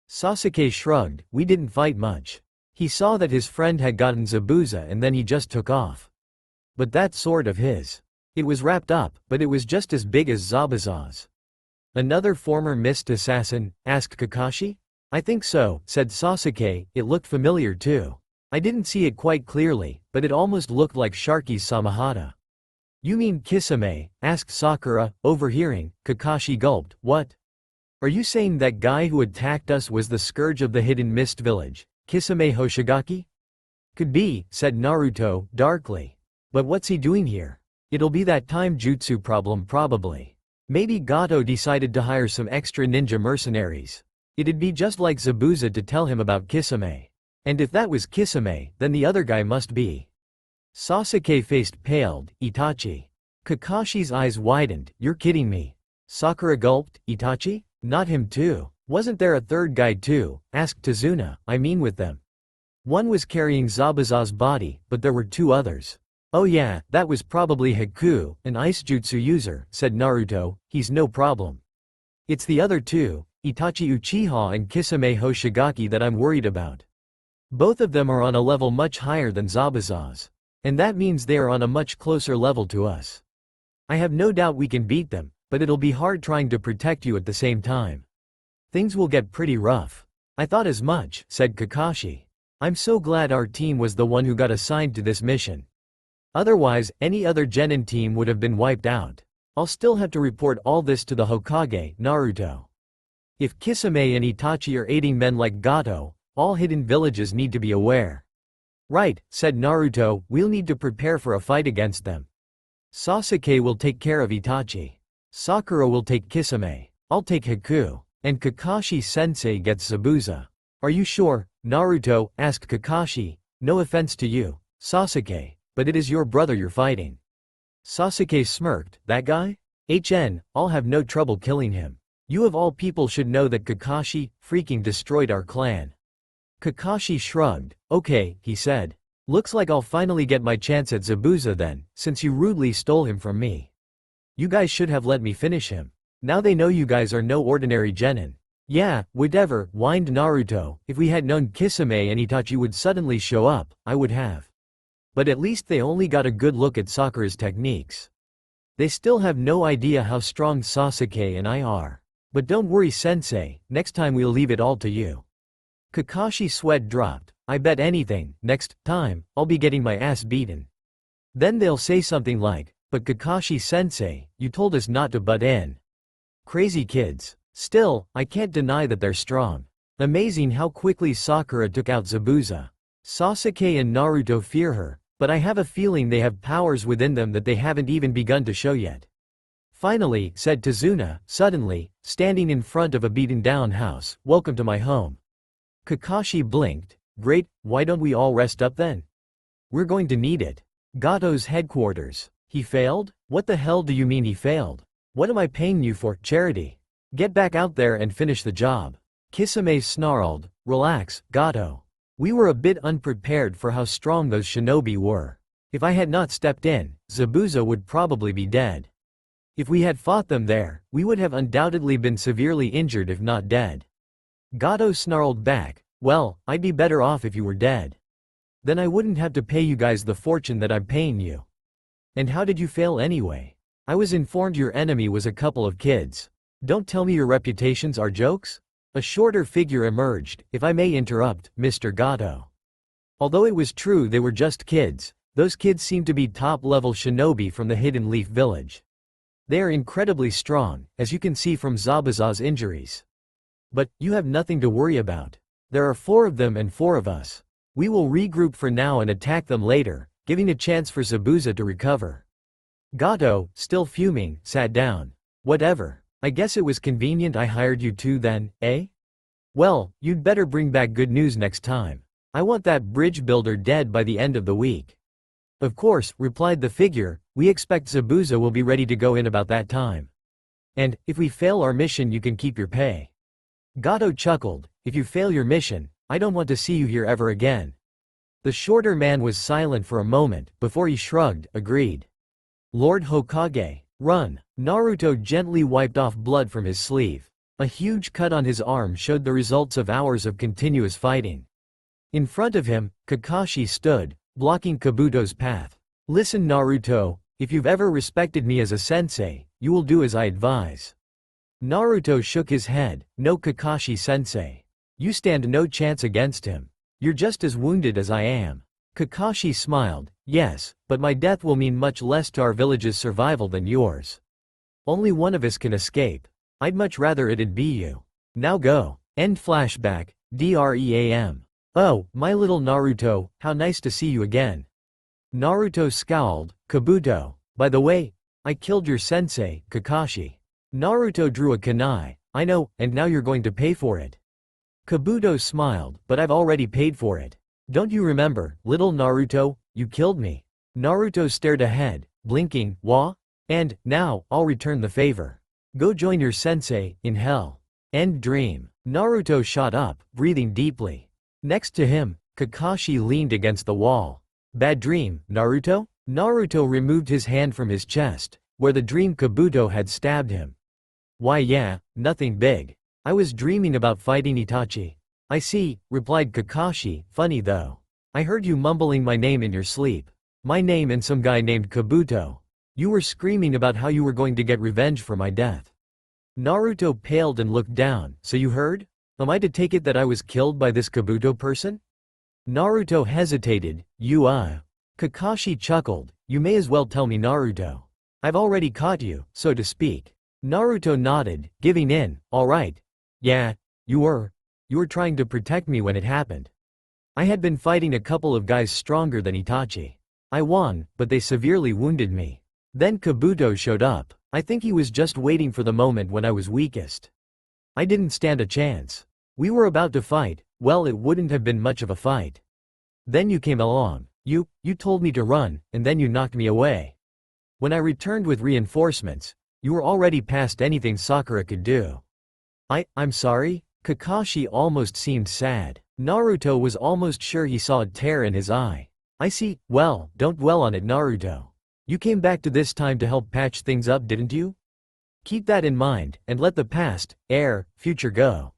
Sasuke shrugged. "We didn't fight much. He saw that his friend had gotten Zabuza and then he just took off. But that sword of his. It was wrapped up, but it was just as big as Zabuza's." "Another former mist assassin?" asked Kakashi. "I think so," said Sasuke. "It looked familiar too. I didn't see it quite clearly, but it almost looked like Sharky's Samahata." "You mean Kisame?" asked Sakura, overhearing. Kakashi gulped. "What? Are you saying that guy who attacked us was the scourge of the hidden mist village, Kisame Hoshigaki?" "Could be," said Naruto, darkly. "But what's he doing here? It'll be that time jutsu problem probably. Maybe Gato decided to hire some extra ninja mercenaries. It'd be just like Zabuza to tell him about Kisame. And if that was Kisame, then the other guy must be." Sasuke faced paled. "Itachi." Kakashi's eyes widened. "You're kidding me." Sakura gulped. "Itachi? Not him too. Wasn't there a third guy too?" asked Tazuna. "I mean with them. One was carrying Zabuza's body, but there were 2 others." "Oh yeah, that was probably Haku, an ice jutsu user," said Naruto. "He's no problem. It's the other 2, Itachi Uchiha and Kisame Hoshigaki, that I'm worried about. Both of them are on a level much higher than Zabuza's. And that means they are on a much closer level to us. I have no doubt we can beat them, but it'll be hard trying to protect you at the same time. Things will get pretty rough." "I thought as much," said Kakashi. "I'm so glad our team was the one who got assigned to this mission. Otherwise, any other Genin team would have been wiped out. I'll still have to report all this to the Hokage, Naruto. If Kisame and Itachi are aiding men like Gato, all hidden villages need to be aware." "Right," said Naruto, "we'll need to prepare for a fight against them. Sasuke will take care of Itachi. Sakura will take Kisame. I'll take Haku. And Kakashi-sensei gets Zabuza." "Are you sure?" Naruto asked Kakashi. "No offense to you, Sasuke, but it is your brother you're fighting." Sasuke smirked. "That guy? I'll have no trouble killing him. You of all people should know that Kakashi freaking destroyed our clan." Kakashi shrugged. "Okay," he said. "Looks like I'll finally get my chance at Zabuza then, since you rudely stole him from me. You guys should have let me finish him. Now they know you guys are no ordinary genin." "Yeah, whatever," whined Naruto. "If we had known Kisame and Itachi would suddenly show up, I would have." But at least they only got a good look at Sakura's techniques. They still have no idea how strong Sasuke and I are. But don't worry sensei, next time we'll leave it all to you. Kakashi's sweat dropped. I bet anything, next time, I'll be getting my ass beaten. Then they'll say something like, but Kakashi-sensei, you told us not to butt in. Crazy kids. Still, I can't deny that they're strong. Amazing how quickly Sakura took out Zabuza. Sasuke and Naruto fear her, but I have a feeling they have powers within them that they haven't even begun to show yet. Finally, said Tazuna, suddenly, standing in front of a beaten-down house, welcome to my home. Kakashi blinked. Great, why don't we all rest up then? We're going to need it. Gato's headquarters. He failed? What the hell do you mean he failed? What am I paying you for, charity? Get back out there and finish the job. Kisame snarled, relax, Gato. We were a bit unprepared for how strong those shinobi were. If I had not stepped in, Zabuza would probably be dead. If we had fought them there, we would have undoubtedly been severely injured if not dead. Gato snarled back, well, I'd be better off if you were dead. Then I wouldn't have to pay you guys the fortune that I'm paying you. And how did you fail anyway? I was informed your enemy was a couple of kids. Don't tell me your reputations are jokes? A shorter figure emerged, if I may interrupt, Mr. Gato. Although it was true they were just kids, those kids seemed to be top-level shinobi from the Hidden Leaf Village. They are incredibly strong, as you can see from Zabuza's injuries. But, you have nothing to worry about. There are 4 of them and 4 of us. We will regroup for now and attack them later, giving a chance for Zabuza to recover. Gato, still fuming, sat down. Whatever. I guess it was convenient I hired you two then, eh? Well, you'd better bring back good news next time. I want that bridge builder dead by the end of the week. Of course, replied the figure, we expect Zabuza will be ready to go in about that time. And, if we fail our mission you can keep your pay. Gato chuckled, if you fail your mission, I don't want to see you here ever again. The shorter man was silent for a moment, before he shrugged, agreed. Lord Hokage, run. Naruto gently wiped off blood from his sleeve. A huge cut on his arm showed the results of hours of continuous fighting. In front of him, Kakashi stood, blocking Kabuto's path. Listen Naruto, if you've ever respected me as a sensei, you will do as I advise. Naruto shook his head, no Kakashi-sensei. You stand no chance against him. You're just as wounded as I am. Kakashi smiled, yes, but my death will mean much less to our village's survival than yours. Only one of us can escape. I'd much rather it'd be you. Now go. End flashback, DREAM. Oh, my little Naruto, how nice to see you again. Naruto scowled, Kabuto, by the way, I killed your sensei, Kakashi. Naruto drew a kunai, I know, and now you're going to pay for it. Kabuto smiled, but I've already paid for it. Don't you remember, little Naruto, you killed me. Naruto stared ahead, blinking, wah? And, now, I'll return the favor. Go join your sensei, in hell. End dream. Naruto shot up, breathing deeply. Next to him, Kakashi leaned against the wall. Bad dream, Naruto? Naruto removed his hand from his chest, where the dream Kabuto had stabbed him. Why yeah, nothing big. I was dreaming about fighting Itachi. I see, replied Kakashi, funny though. I heard you mumbling my name in your sleep. My name and some guy named Kabuto. You were screaming about how you were going to get revenge for my death. Naruto paled and looked down, so you heard? Am I to take it that I was killed by this Kabuto person? Naruto hesitated, Kakashi chuckled, you may as well tell me Naruto. I've already caught you, so to speak. Naruto nodded, giving in, alright. Yeah, you were trying to protect me when it happened. I had been fighting a couple of guys stronger than Itachi. I won, but they severely wounded me. Then Kabuto showed up. I think he was just waiting for the moment when I was weakest. I didn't stand a chance. We were about to fight, well it wouldn't have been much of a fight. Then you came along. You told me to run, and then you knocked me away. When I returned with reinforcements, you were already past anything Sakura could do. I'm sorry? Kakashi almost seemed sad. Naruto was almost sure he saw a tear in his eye. I see, well, don't dwell on it Naruto. You came back to this time to help patch things up didn't you? Keep that in mind, and let the past, future go.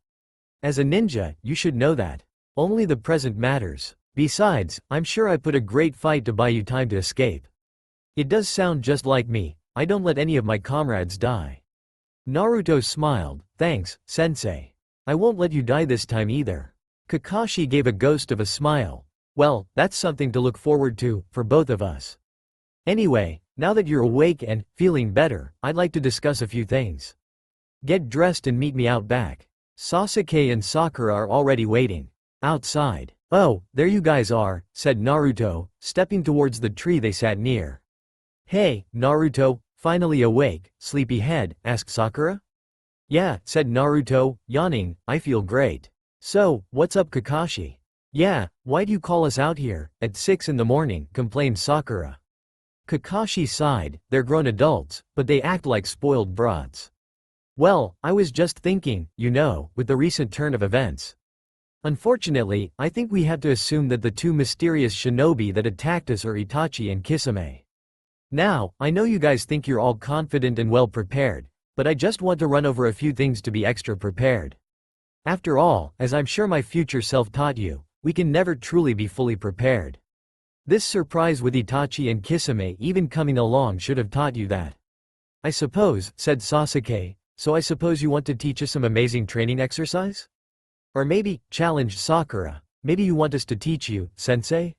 As a ninja, you should know that. Only the present matters. Besides, I'm sure I put a great fight to buy you time to escape. It does sound just like me, I don't let any of my comrades die. Naruto smiled, thanks, sensei. I won't let you die this time either. Kakashi gave a ghost of a smile. Well, that's something to look forward to, for both of us. Anyway, now that you're awake and feeling better, I'd like to discuss a few things. Get dressed and meet me out back. Sasuke and Sakura are already waiting. Outside. Oh, there you guys are, said Naruto, stepping towards the tree they sat near. Hey, Naruto, finally awake, sleepyhead, asked Sakura. Yeah, said Naruto, yawning, I feel great. So, what's up Kakashi? Yeah, why'd you call us out here, at 6 in the morning, complained Sakura. Kakashi sighed, they're grown adults, but they act like spoiled brats. Well, I was just thinking, with the recent turn of events. Unfortunately, I think we have to assume that the two mysterious shinobi that attacked us are Itachi and Kisame. Now, I know you guys think you're all confident and well prepared, but I just want to run over a few things to be extra prepared. After all, as I'm sure my future self taught you, we can never truly be fully prepared. This surprise with Itachi and Kisame even coming along should have taught you that. I suppose, said Sasuke, so I suppose you want to teach us some amazing training exercise? Or maybe, challenged Sakura, maybe you want us to teach you, sensei?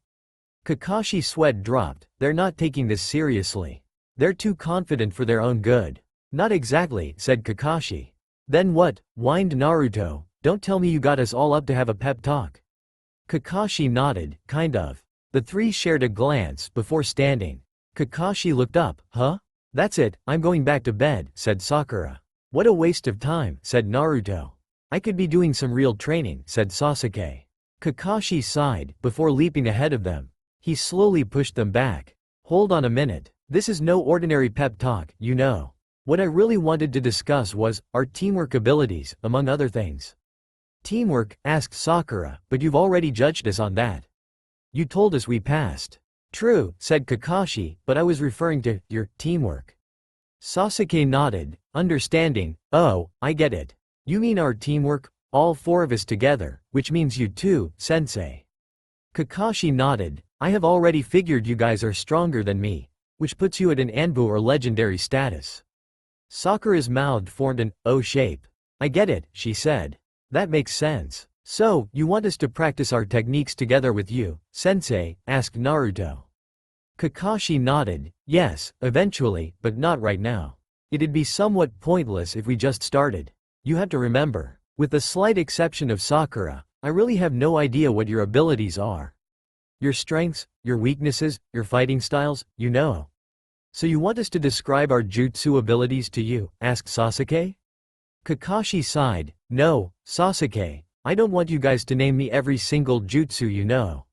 Kakashi's sweat dropped, they're not taking this seriously. They're too confident for their own good. Not exactly, said Kakashi. Then what, whined Naruto, don't tell me you got us all up to have a pep talk. Kakashi nodded, kind of. The three shared a glance before standing. Kakashi looked up, huh? That's it, I'm going back to bed, said Sakura. What a waste of time, said Naruto. I could be doing some real training, said Sasuke. Kakashi sighed, before leaping ahead of them. He slowly pushed them back. Hold on a minute. This is no ordinary pep talk, What I really wanted to discuss was our teamwork abilities, among other things. Teamwork, asked Sakura, but you've already judged us on that. You told us we passed. True, said Kakashi, but I was referring to your teamwork. Sasuke nodded, understanding, oh, I get it. You mean our teamwork, all four of us together, which means you too, sensei. Kakashi nodded, I have already figured you guys are stronger than me, which puts you at an Anbu or legendary status. Sakura's mouth formed an O shape. I get it, she said. That makes sense. So, you want us to practice our techniques together with you, sensei, asked Naruto. Kakashi nodded, yes, eventually, but not right now. It'd be somewhat pointless if we just started. You have to remember, with the slight exception of Sakura, I really have no idea what your abilities are. Your strengths, your weaknesses, your fighting styles, So you want us to describe our jutsu abilities to you, asked Sasuke? Kakashi sighed, no, Sasuke, I don't want you guys to name me every single jutsu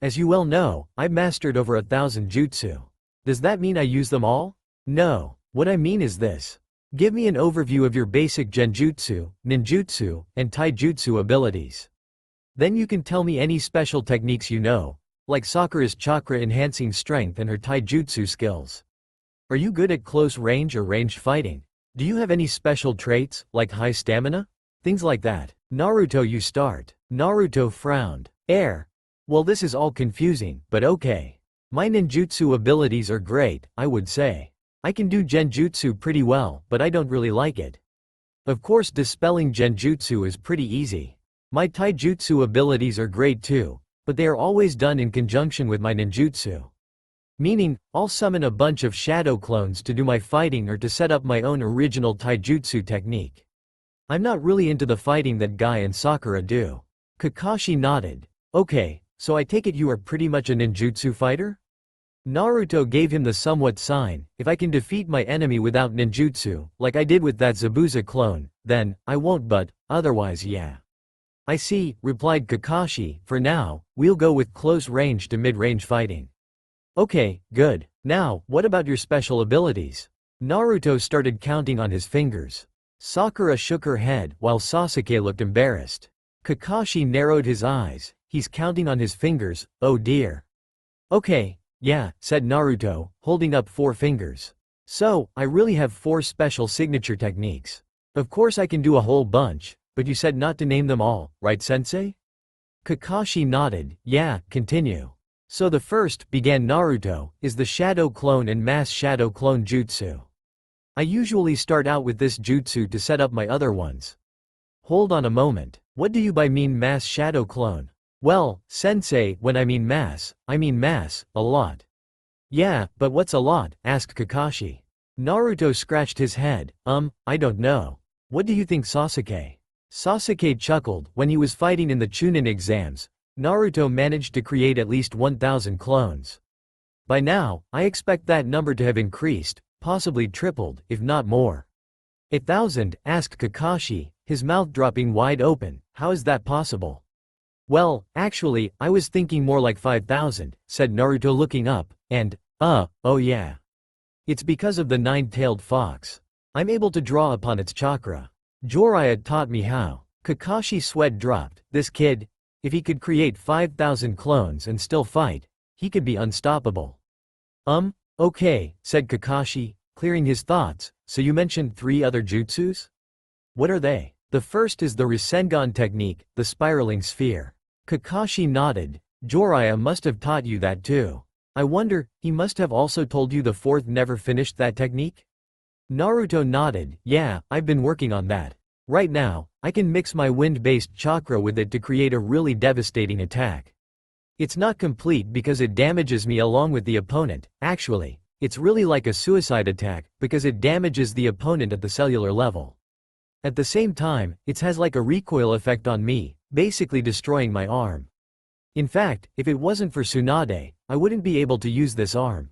As you well know, I've mastered over 1,000 jutsu. Does that mean I use them all? No, what I mean is this. Give me an overview of your basic genjutsu, ninjutsu, and taijutsu abilities. Then you can tell me any special techniques like Sakura's chakra-enhancing strength and her taijutsu skills. Are you good at close range or ranged fighting? Do you have any special traits, like high stamina? Things like that. Naruto, you start. Naruto frowned. Well, this is all confusing, but okay. My ninjutsu abilities are great, I would say. I can do genjutsu pretty well, but I don't really like it. Of course, dispelling genjutsu is pretty easy. My taijutsu abilities are great too, but they are always done in conjunction with my ninjutsu. Meaning, I'll summon a bunch of shadow clones to do my fighting or to set up my own original taijutsu technique. I'm not really into the fighting that Guy and Sakura do. Kakashi nodded. Okay, so I take it you are pretty much a ninjutsu fighter? Naruto gave him the somewhat sign, if I can defeat my enemy without ninjutsu, like I did with that Zabuza clone, then, I won't but, otherwise yeah. I see, replied Kakashi, for now, we'll go with close range to mid-range fighting. Okay, good. Now, what about your special abilities? Naruto started counting on his fingers. Sakura shook her head, while Sasuke looked embarrassed. Kakashi narrowed his eyes, he's counting on his fingers, oh dear. Okay. Yeah, said Naruto, holding up 4 fingers. So, I really have 4 special signature techniques. Of course I can do a whole bunch, but you said not to name them all, right sensei? Kakashi nodded. Yeah, continue. So the first, began Naruto, is the Shadow Clone and Mass Shadow Clone Jutsu. I usually start out with this jutsu to set up my other ones. Hold on a moment, what do you by mean Mass Shadow Clone? Well, sensei, when I mean mass, a lot. Yeah, but what's a lot? Asked Kakashi. Naruto scratched his head. I don't know. What do you think, Sasuke? Sasuke chuckled. When he was fighting in the Chunin exams, Naruto managed to create at least 1,000 clones. By now, I expect that number to have increased, possibly tripled, if not more. 1,000? Asked Kakashi, his mouth dropping wide open. How is that possible? Well, actually, I was thinking more like 5,000, said Naruto looking up, and, oh yeah. It's because of the nine-tailed fox. I'm able to draw upon its chakra. Jiraiya taught me how. Kakashi's sweat dropped. This kid, if he could create 5,000 clones and still fight, he could be unstoppable. Okay, said Kakashi, clearing his thoughts, so you mentioned 3 other jutsus? What are they? The first is the Rasengan technique, the spiraling sphere. Kakashi nodded. Jiraiya must have taught you that too. I wonder, he must have also told you the fourth never finished that technique? Naruto nodded. Yeah, I've been working on that. Right now, I can mix my wind-based chakra with it to create a really devastating attack. It's not complete because it damages me along with the opponent. Actually, it's really like a suicide attack because it damages the opponent at the cellular level. At the same time, it has like a recoil effect on me, basically destroying my arm. In fact, if it wasn't for Tsunade, I wouldn't be able to use this arm.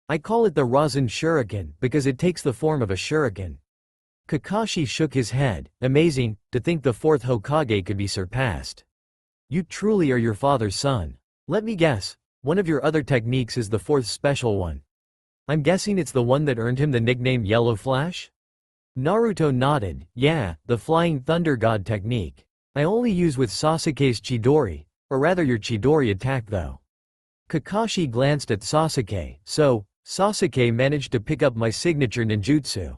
I call it the Rasen Shuriken because it takes the form of a shuriken. Kakashi shook his head. Amazing, to think the fourth Hokage could be surpassed. You truly are your father's son. Let me guess, one of your other techniques is the fourth special one. I'm guessing it's the one that earned him the nickname Yellow Flash? Naruto nodded. Yeah, the Flying Thunder God technique. I only use with Sasuke's Chidori, or rather your Chidori attack though. Kakashi glanced at Sasuke. So, Sasuke managed to pick up my signature ninjutsu.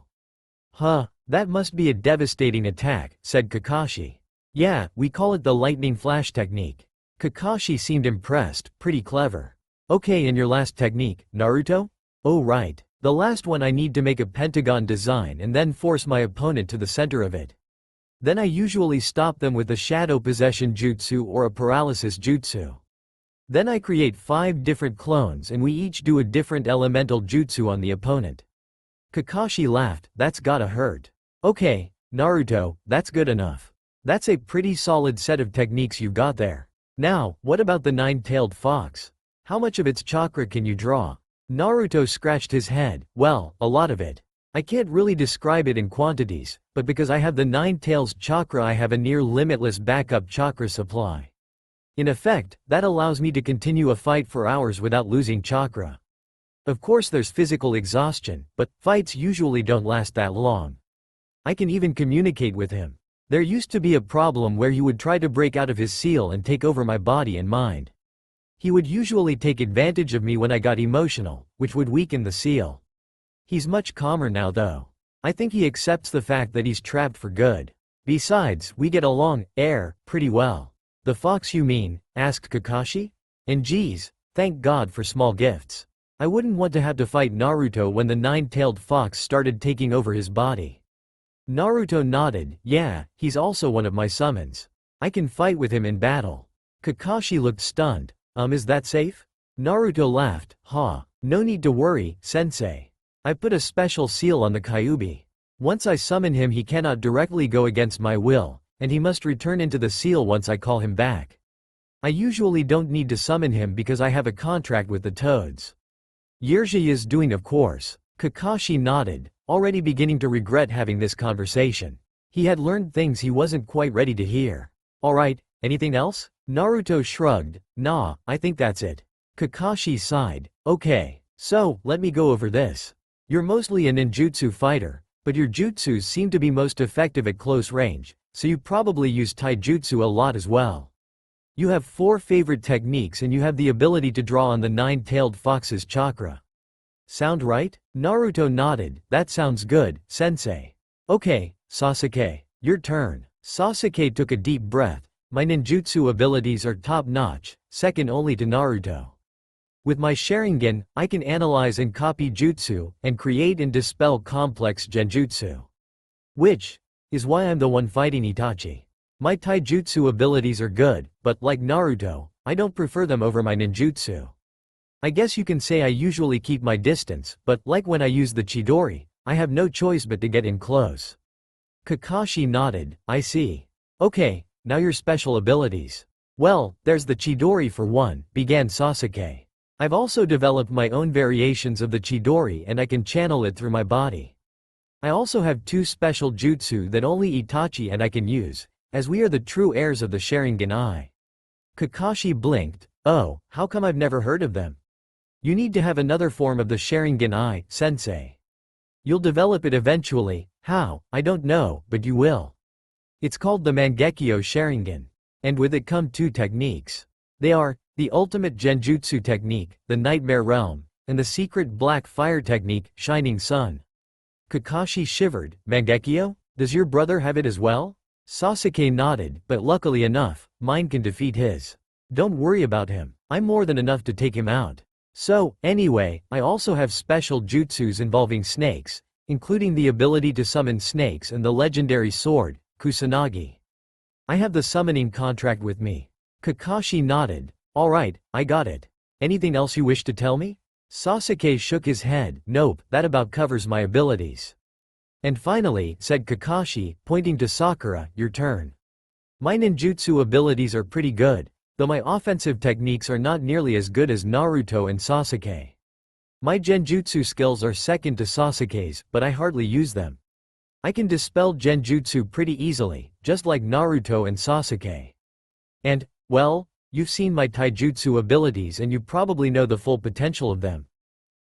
Huh, that must be a devastating attack, said Kakashi. Yeah, we call it the lightning flash technique. Kakashi seemed impressed. Pretty clever. Okay, and your last technique, Naruto? Oh right. The last one I need to make a pentagon design and then force my opponent to the center of it. Then I usually stop them with a shadow possession jutsu or a paralysis jutsu. Then I create 5 different clones and we each do a different elemental jutsu on the opponent. Kakashi laughed. That's gotta hurt. Okay, Naruto, that's good enough. That's a pretty solid set of techniques you got there. Now, what about the nine-tailed fox? How much of its chakra can you draw? Naruto scratched his head. Well, a lot of it. I can't really describe it in quantities, but because I have the 9 tails chakra I have a near limitless backup chakra supply. In effect, that allows me to continue a fight for hours without losing chakra. Of course there's physical exhaustion, but fights usually don't last that long. I can even communicate with him. There used to be a problem where he would try to break out of his seal and take over my body and mind. He would usually take advantage of me when I got emotional, which would weaken the seal. He's much calmer now though. I think he accepts the fact that he's trapped for good. Besides, we get along, pretty well. The fox you mean? Asked Kakashi. And geez, thank God for small gifts. I wouldn't want to have to fight Naruto when the 9-tailed fox started taking over his body. Naruto nodded. Yeah, he's also one of my summons. I can fight with him in battle. Kakashi looked stunned. Is that safe? Naruto laughed. No need to worry, sensei. I put a special seal on the Kyuubi. Once I summon him he cannot directly go against my will, and he must return into the seal once I call him back. I usually don't need to summon him because I have a contract with the toads. Yerji is doing of course. Kakashi nodded, already beginning to regret having this conversation. He had learned things he wasn't quite ready to hear. Alright, anything else? Naruto shrugged. Nah, I think that's it. Kakashi sighed. Okay, so, let me go over this. You're mostly a ninjutsu fighter, but your jutsus seem to be most effective at close range, so you probably use taijutsu a lot as well. You have 4 favorite techniques and you have the ability to draw on the 9-tailed fox's chakra. Sound right? Naruto nodded. That sounds good, sensei. Okay, Sasuke, your turn. Sasuke took a deep breath. My ninjutsu abilities are top-notch, second only to Naruto. With my Sharingan, I can analyze and copy jutsu, and create and dispel complex genjutsu. Which is why I'm the one fighting Itachi. My taijutsu abilities are good, but like Naruto, I don't prefer them over my ninjutsu. I guess you can say I usually keep my distance, but like when I use the Chidori, I have no choice but to get in close. Kakashi nodded. I see. Okay, now your special abilities. Well, there's the Chidori for one, began Sasuke. I've also developed my own variations of the Chidori and I can channel it through my body. I also have two special jutsu that only Itachi and I can use, as we are the true heirs of the Sharingan Eye. Kakashi blinked. Oh, how come I've never heard of them? You need to have another form of the Sharingan Eye, sensei. You'll develop it eventually. How? I don't know, but you will. It's called the Mangekyo Sharingan. And with it come two techniques. They are, the ultimate genjutsu technique, the Nightmare Realm, and the secret black fire technique, Shining Sun. Kakashi shivered. Mangekyo? Does your brother have it as well? Sasuke nodded, but luckily enough, mine can defeat his. Don't worry about him, I'm more than enough to take him out. So, anyway, I also have special jutsus involving snakes, including the ability to summon snakes and the legendary sword, Kusanagi. I have the summoning contract with me. Kakashi nodded. Alright, I got it. Anything else you wish to tell me? Sasuke shook his head. Nope, that about covers my abilities. And finally, said Kakashi, pointing to Sakura, your turn. My ninjutsu abilities are pretty good, though my offensive techniques are not nearly as good as Naruto and Sasuke. My genjutsu skills are second to Sasuke's, but I hardly use them. I can dispel genjutsu pretty easily, just like Naruto and Sasuke. And, well, you've seen my taijutsu abilities and you probably know the full potential of them.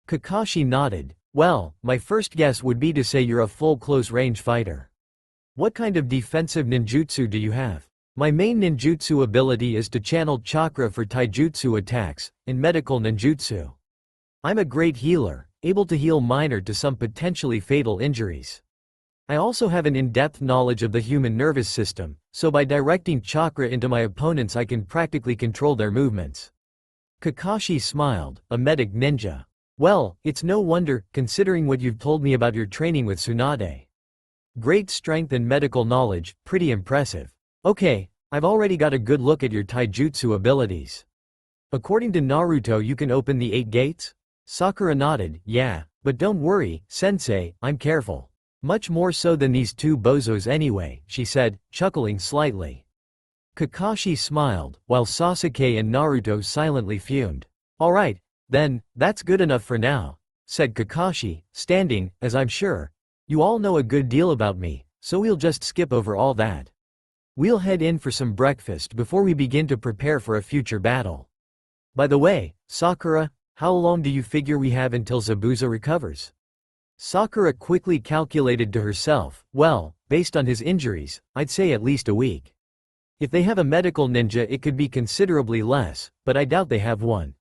Kakashi nodded. Well, my first guess would be to say you're a full close-range fighter. What kind of defensive ninjutsu do you have? My main ninjutsu ability is to channel chakra for taijutsu attacks, and medical ninjutsu. I'm a great healer, able to heal minor to some potentially fatal injuries. I also have an in-depth knowledge of the human nervous system, so by directing chakra into my opponents I can practically control their movements. Kakashi smiled. A medic ninja. Well, it's no wonder, considering what you've told me about your training with Tsunade. Great strength and medical knowledge, pretty impressive. Okay, I've already got a good look at your taijutsu abilities. According to Naruto you can open the 8 gates? Sakura nodded. Yeah, but don't worry, sensei, I'm careful. Much more so than these two bozos anyway, she said, chuckling slightly. Kakashi smiled, while Sasuke and Naruto silently fumed. Alright, then, that's good enough for now, said Kakashi, standing, as I'm sure. You all know a good deal about me, so we'll just skip over all that. We'll head in for some breakfast before we begin to prepare for a future battle. By the way, Sakura, how long do you figure we have until Zabuza recovers? Sakura quickly calculated to herself, well, based on his injuries, I'd say at least a week. If they have a medical ninja it could be considerably less, but I doubt they have one.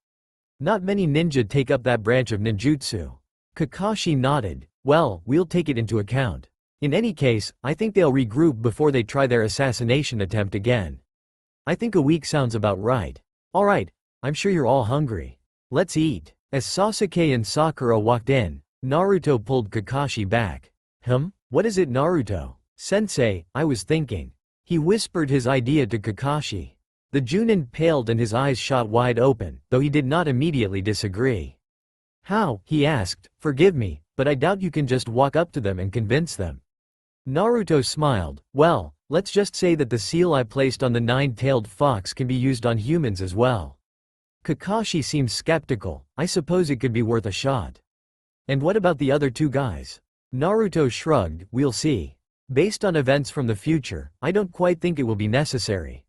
Not many ninja take up that branch of ninjutsu. Kakashi nodded. Well, we'll take it into account. In any case, I think they'll regroup before they try their assassination attempt again. I think a week sounds about right. Alright, I'm sure you're all hungry. Let's eat. As Sasuke and Sakura walked in, Naruto pulled Kakashi back. What is it, Naruto? Sensei, I was thinking. He whispered his idea to Kakashi. The Junin paled and his eyes shot wide open, though he did not immediately disagree. How? He asked. Forgive me, but I doubt you can just walk up to them and convince them. Naruto smiled. Well, let's just say that the seal I placed on the 9-tailed fox can be used on humans as well. Kakashi seemed skeptical. I suppose it could be worth a shot. And what about the other two guys? Naruto shrugged. We'll see. Based on events from the future, I don't quite think it will be necessary.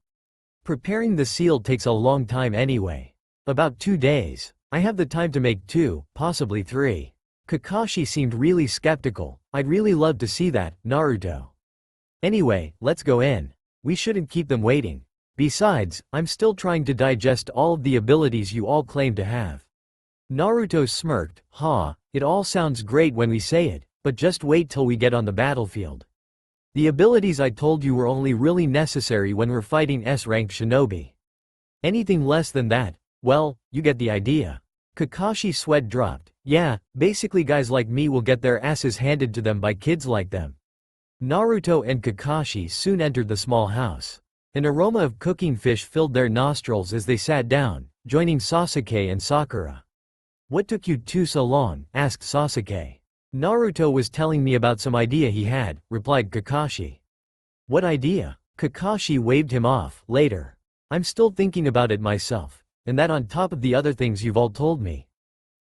Preparing the seal takes a long time anyway. About 2 days. I have the time to make 2, possibly 3. Kakashi seemed really skeptical. I'd really love to see that, Naruto. Anyway, let's go in. We shouldn't keep them waiting. Besides, I'm still trying to digest all of the abilities you all claim to have. Naruto smirked. It all sounds great when we say it, but just wait till we get on the battlefield. The abilities I told you were only really necessary when we're fighting S-rank shinobi. Anything less than that, well, you get the idea. Kakashi's sweat dropped. Yeah, basically guys like me will get their asses handed to them by kids like them. Naruto and Kakashi soon entered the small house. An aroma of cooking fish filled their nostrils as they sat down, joining Sasuke and Sakura. "What took you two so long?" asked Sasuke. "Naruto was telling me about some idea he had," replied Kakashi. "What idea?" Kakashi waved him off. "Later. I'm still thinking about it myself, and that on top of the other things you've all told me."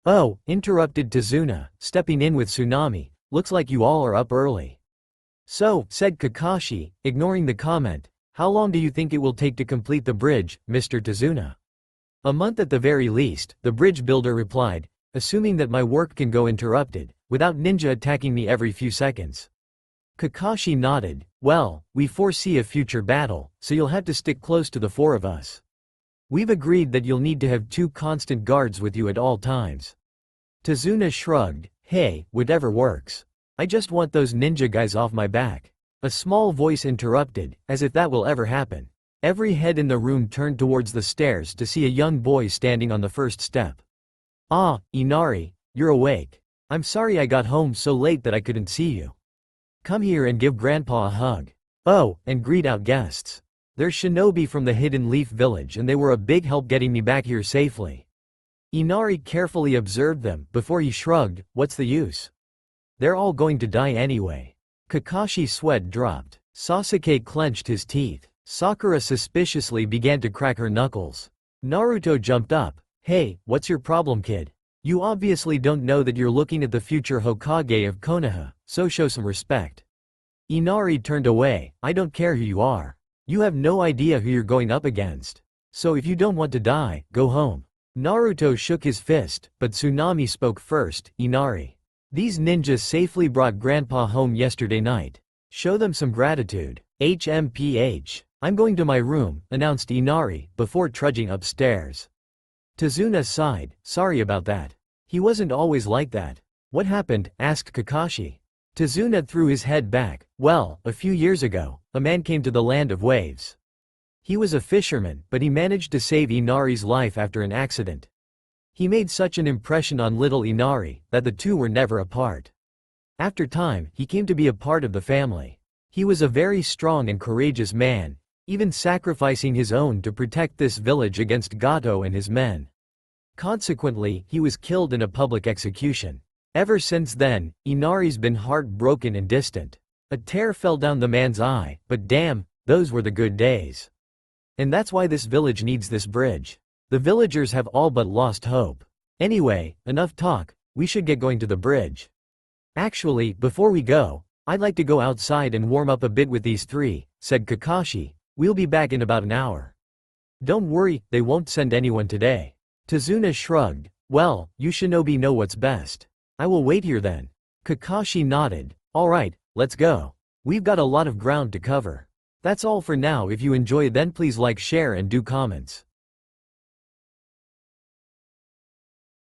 "Oh," interrupted Tazuna, stepping in with Tsunami, "looks like you all are up early." "So," said Kakashi, ignoring the comment, "how long do you think it will take to complete the bridge, Mr. Tazuna?" "A month at the very least," the bridge builder replied, "assuming that my work can go interrupted, without ninja attacking me every few seconds." Kakashi nodded. "Well, we foresee a future battle, so you'll have to stick close to the four of us. We've agreed that you'll need to have 2 constant guards with you at all times." Tazuna shrugged. "Hey, whatever works. I just want those ninja guys off my back." A small voice interrupted, as if that will ever happen. Every head in the room turned towards the stairs to see a young boy standing on the first step. "Ah, Inari, you're awake. I'm sorry I got home so late that I couldn't see you. Come here and give Grandpa a hug. Oh, and greet out guests. They're shinobi from the Hidden Leaf Village and they were a big help getting me back here safely." Inari carefully observed them before he shrugged. "What's the use? They're all going to die anyway." Kakashi's sweat dropped. Sasuke clenched his teeth. Sakura suspiciously began to crack her knuckles. Naruto jumped up. "Hey, what's your problem, kid? You obviously don't know that you're looking at the future Hokage of Konoha, so show some respect." Inari turned away. "I don't care who you are. You have no idea who you're going up against. So if you don't want to die, go home." Naruto shook his fist, but Tsunami spoke first. "Inari. These ninjas safely brought Grandpa home yesterday night. Show them some gratitude." "HMPH. I'm going to my room," announced Inari, before trudging upstairs. Tazuna sighed. "Sorry about that. He wasn't always like that." "What happened?" asked Kakashi. Tazuna threw his head back. "Well, a few years ago, a man came to the Land of Waves. He was a fisherman, but he managed to save Inari's life after an accident. He made such an impression on little Inari, that the two were never apart. After time, he came to be a part of the family. He was a very strong and courageous man, even sacrificing his own to protect this village against Gato and his men. Consequently, he was killed in a public execution. Ever since then, Inari's been heartbroken and distant. A tear fell down the man's eye, but damn, those were the good days. And that's why this village needs this bridge. The villagers have all but lost hope. Anyway, enough talk, we should get going to the bridge. Actually, before we go, I'd like to go outside and warm up a bit with these three," said Kakashi. "We'll be back in about an hour." "Don't worry, they won't send anyone today." Tazuna shrugged. "Well, you shinobi know what's best. I will wait here then." Kakashi nodded. "Alright, let's go. We've got a lot of ground to cover." That's all for now. If you enjoy, then please like, share and do comments.